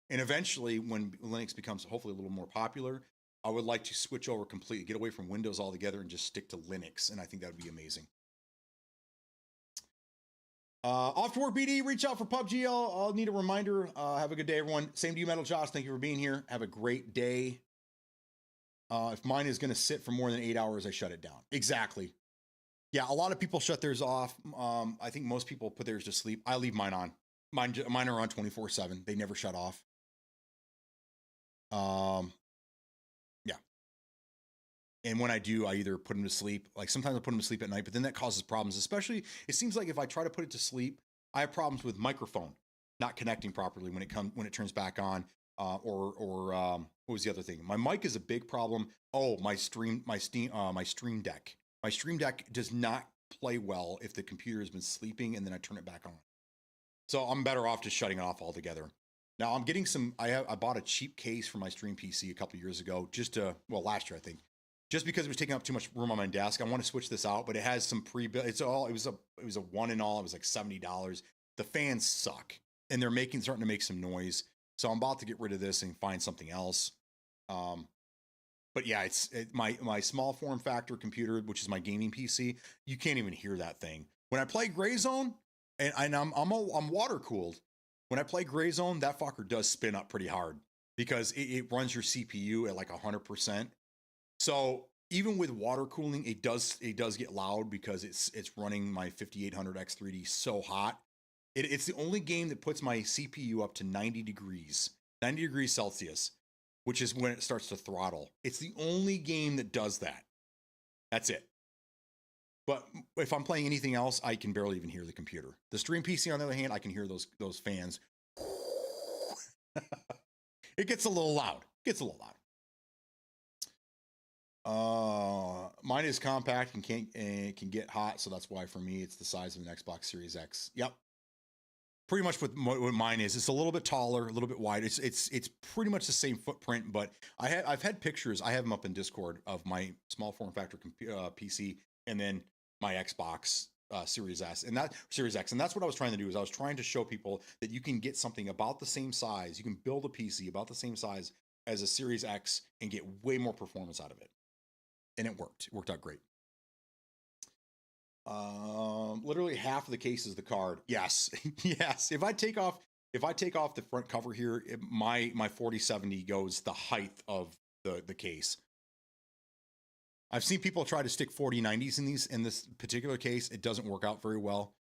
And eventually, when Linux becomes hopefully a little more popular, I would like to switch over completely, get away from Windows altogether, and just stick to Linux. And I think that would be amazing. Off to work, BD. Reach out for PUBG. I'll need a reminder. Have a good day, everyone. Same to you, Metal Josh. Thank you for being here. Have a great day. If mine is going to sit for more than 8 hours, I shut it down. Exactly. Yeah, a lot of people shut theirs off. I think most people put theirs to sleep. I leave mine on. Mine are on 24/7. They never shut off. Yeah. And when I do, I either put them to sleep. Like sometimes I put them to sleep at night, but then that causes problems. Especially, it seems like if I try to put it to sleep, I have problems with microphone not connecting properly when it turns back on. what was the other thing? My mic is a big problem. Oh, my Stream Deck. My Stream Deck does not play well if the computer has been sleeping and then I turn it back on. So I'm better off just shutting it off altogether. Now I'm getting some. I bought a cheap case for my Stream PC a couple years ago, last year I think, just because it was taking up too much room on my desk. I want to switch this out, but it has some pre-built. It was a one and all. It was like $70. The fans suck, and they're starting to make some noise. So I'm about to get rid of this and find something else. But yeah, my small form factor computer, which is my gaming PC. You can't even hear that thing when I play Gray Zone, and I'm water cooled. When I play Gray Zone, that fucker does spin up pretty hard because it runs your CPU at like 100%. So even with water cooling, it does get loud because it's running my 5800 X3D so hot. It's the only game that puts my CPU up to 90 degrees Celsius, which is when it starts to throttle. It's the only game that does that. That's it. But if I'm playing anything else, I can barely even hear the computer. The Stream PC, on the other hand, I can hear those fans. It gets a little loud. Mine is compact and can get hot, so that's why for me it's the size of an Xbox Series X. Yep. Pretty much what mine is. It's a little bit taller, a little bit wide. It's pretty much the same footprint, but I've had pictures. I have them up in Discord of my small form factor PC and then my Xbox Series X, and that's what I was trying to do. Is I was trying to show people that you can get something about the same size. You can build a PC about the same size as a Series X and get way more performance out of it, and it worked. It worked out great. Literally half of the case is the card. Yes, yes. If I take off the front cover here, my 4070 goes the height of the case. I've seen people try to stick 4090s in this particular case. It doesn't work out very well.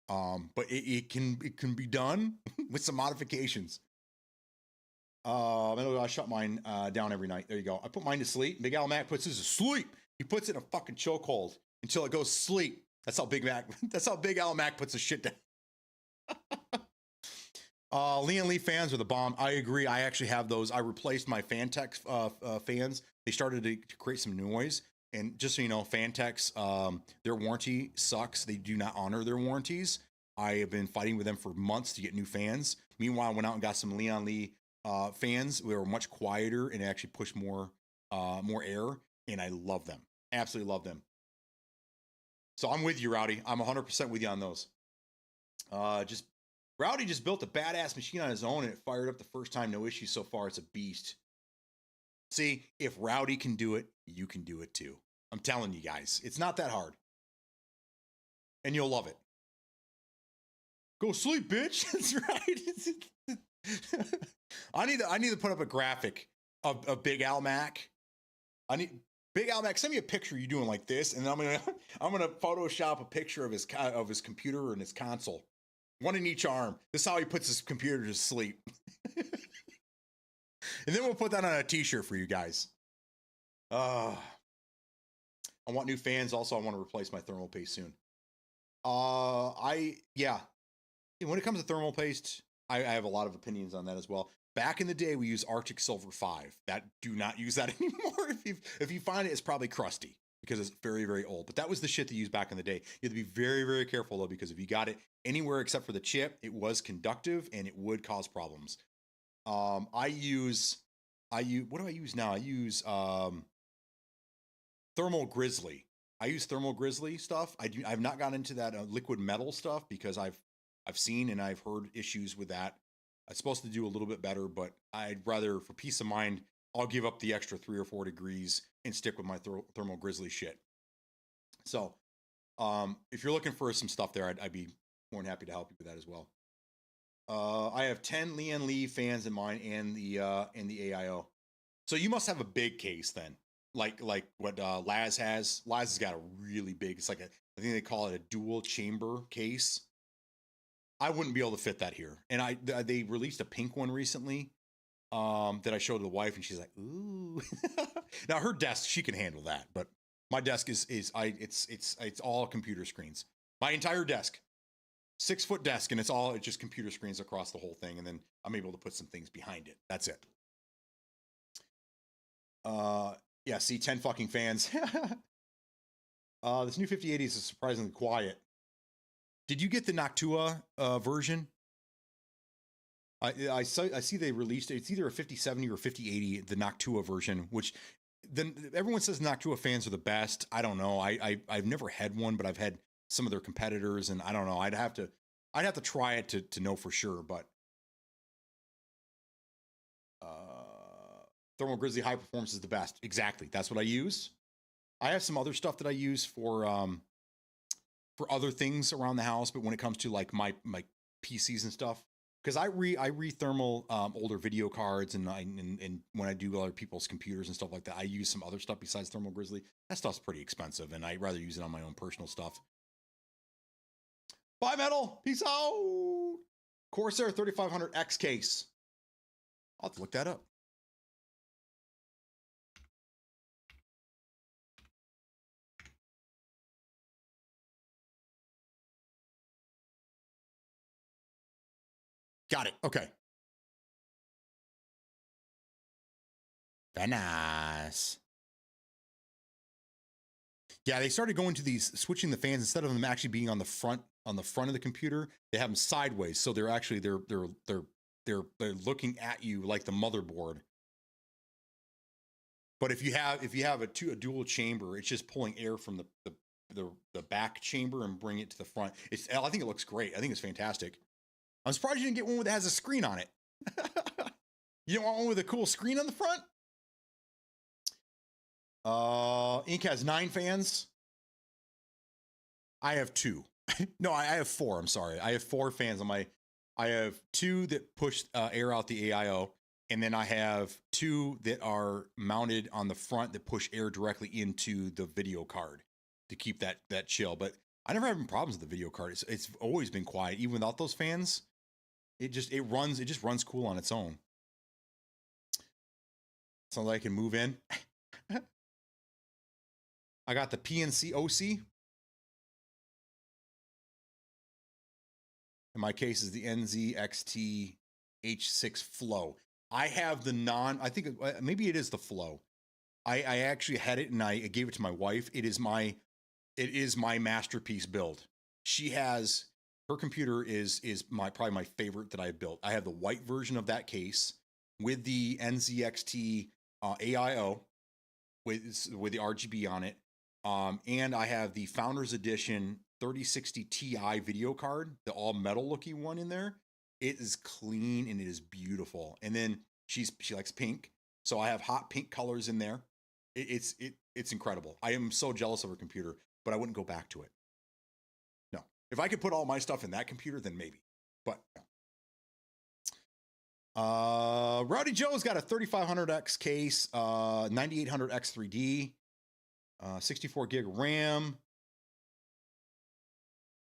But it can be done with some modifications. I shut mine down every night. There you go. I put mine to sleep. Big Al Mac puts his to sleep. He puts it in a fucking chokehold until it goes to sleep. That's how Big Al Mac puts his shit down. Leon Lee fans are the bomb. I agree. I actually have those. I replaced my Fantex fans. They started to create some noise. And just so you know, Fantex, their warranty sucks. They do not honor their warranties. I have been fighting with them for months to get new fans. Meanwhile, I went out and got some Leon Lee fans. They were much quieter and actually pushed more air. And I love them. Absolutely love them. So I'm with you, Rowdy. I'm 100% with you on those. Rowdy just built a badass machine on his own and it fired up the first time. No issues so far. It's a beast. See, if Rowdy can do it, you can do it too. I'm telling you guys, it's not that hard. And you'll love it. Go sleep, bitch. That's right. I need to put up a graphic of Big Al Mac. Big Al Mac, send me a picture of you doing like this, and then I'm gonna Photoshop a picture of his computer and his console. One in each arm. This is how he puts his computer to sleep. And then we'll put that on a t-shirt for you guys. I want new fans. Also, I want to replace my thermal paste soon. When it comes to thermal paste, I have a lot of opinions on that as well. Back in the day, we used Arctic Silver 5. Do not use that anymore. If you find it, it's probably crusty because it's very, very old. But that was the shit they used back in the day. You have to be very, very careful though, because if you got it anywhere except for the chip, it was conductive and it would cause problems. What do I use now? I use Thermal Grizzly. I use Thermal Grizzly stuff. I've not gotten into that liquid metal stuff because I've seen and I've heard issues with that. It's supposed to do a little bit better, but I'd rather, for peace of mind, I'll give up the extra 3 or 4 degrees and stick with my Thermal Grizzly shit. So, if you're looking for some stuff there, I'd be more than happy to help you with that as well. I have 10 Leon Lee fans in mine and the AIO. So you must have a big case then, like what Laz has. Laz has got a really big. It's like I think they call it a dual chamber case. I wouldn't be able to fit that here. And they released a pink one recently that I showed the wife, and she's like, "Ooh." Now her desk, she can handle that, but my desk it's all computer screens. My entire desk. 6-foot desk, and it's just computer screens across the whole thing, and then I'm able to put some things behind it. That's it. Yeah, see, 10 fucking fans. This new 5080 is surprisingly quiet. Did you get the Noctua version? I see they released it. It's either a 5070 or 5080, the Noctua version, which then everyone says Noctua fans are the best. I don't know. I've never had one, but I've had some of their competitors, and I don't know. I'd have to try it to know for sure, but Thermal Grizzly High Performance is the best. Exactly. That's what I use. I have some other stuff that I use for other things around the house, but when it comes to like my PCs and stuff, because I re-thermal older video cards, and when I do other people's computers and stuff like that, I use some other stuff besides Thermal Grizzly. That stuff's pretty expensive, and I'd rather use it on my own personal stuff. Bye, Metal. Peace out. Corsair 3500X case. I'll have to look that up. Got it. Okay. Very nice. Yeah, they started going to these, switching the fans instead of them actually being on the front of the computer. They have them sideways, so they're actually they're looking at you like the motherboard. But if you have a dual chamber, it's just pulling air from the back chamber and bring it to the front. I think it looks great. I think it's fantastic. I'm surprised you didn't get one that has a screen on it. You don't want one with a cool screen on the front? Ink has 9 fans. I have 2. No, I have 4. I'm sorry. I have 4 fans on my. I have 2 that push air out the AIO, and then I have 2 that are mounted on the front that push air directly into the video card to keep that chill. But I never have any problems with the video card. It's always been quiet, even without those fans. It just runs cool on its own. So I can move in. I got the PNC OC. In my case is the NZXT H6 Flow. I have the I think maybe it is the Flow. I actually had it and I gave it to my wife. It is my masterpiece build. She has, her computer is probably my favorite that I've built. I have the white version of that case with the NZXT AIO with the RGB on it. And I have the Founders Edition 3060 Ti video card, the all metal looking one in there. It is clean and it is beautiful. And then she likes pink, so I have hot pink colors in there. It's incredible. I am so jealous of her computer, but I wouldn't go back to it. No, if I could put all my stuff in that computer, then maybe. But no. Rowdy Joe's got a 3500X case, 9800X 3D, 64 gig RAM,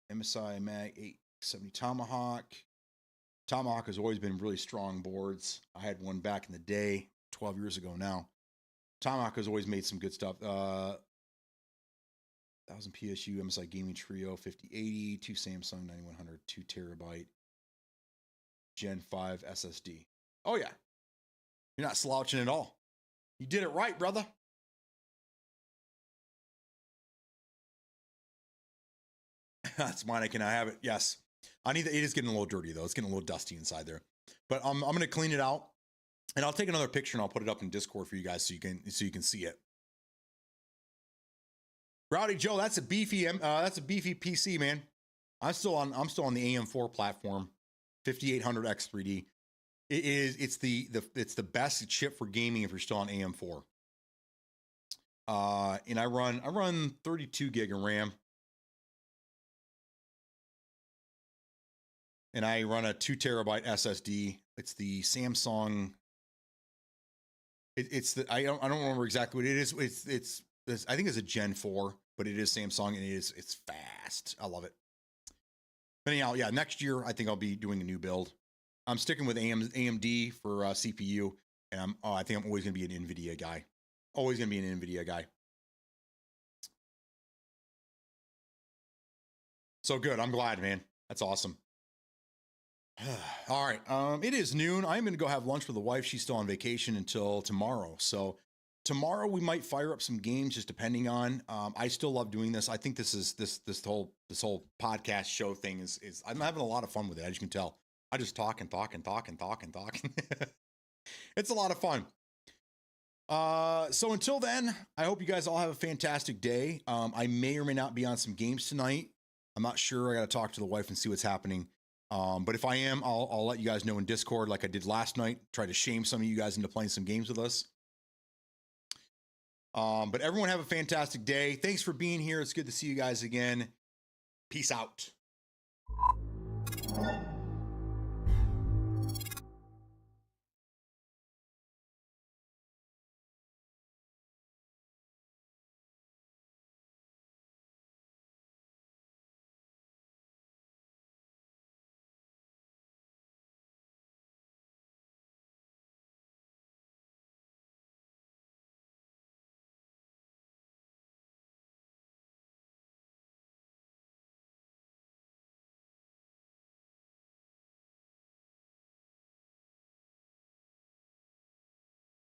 MSI Mag 870 Tomahawk. Tomahawk has always been really strong boards. I had one back in the day, 12 years ago now. Tomahawk has always made some good stuff. 1000 PSU, MSI Gaming Trio 5080, 2 Samsung 9100, 2 terabyte, Gen 5 SSD. Oh yeah, you're not slouching at all. You did it right, brother. That's mine. Can I have it? Yes. It is getting a little dirty though. It's getting a little dusty inside there. But I'm going to clean it out, and I'll take another picture and I'll put it up in Discord for you guys so you can see it. Rowdy Joe, that's a beefy PC, man. I'm still on the AM4 platform, 5800X 3D. It's the best chip for gaming if you're still on AM4. And I run 32 gig of RAM. And I run a 2 terabyte SSD. It's the Samsung. I don't remember exactly what it is. It's I think it's a Gen 4, but it is Samsung and it's fast. I love it. But anyhow, yeah, next year I think I'll be doing a new build. I'm sticking with AMD for CPU, and I think I'm always gonna be an NVIDIA guy. Always gonna be an NVIDIA guy. So good. I'm glad, man. That's awesome. All right. It is noon. I'm going to go have lunch with the wife. She's still on vacation until tomorrow. So tomorrow we might fire up some games, just depending on. I still love doing this. I think this whole podcast show thing is I'm having a lot of fun with it. As you can tell, I just talk and talk and talk and talk and talk. It's a lot of fun. So until then, I hope you guys all have a fantastic day. I may or may not be on some games tonight. I'm not sure. I got to talk to the wife and see what's happening. But if I am, I'll let you guys know in Discord, like I did last night. Try to shame some of you guys into playing some games with us. But everyone have a fantastic day. Thanks for being here. It's good to see you guys again. Peace out.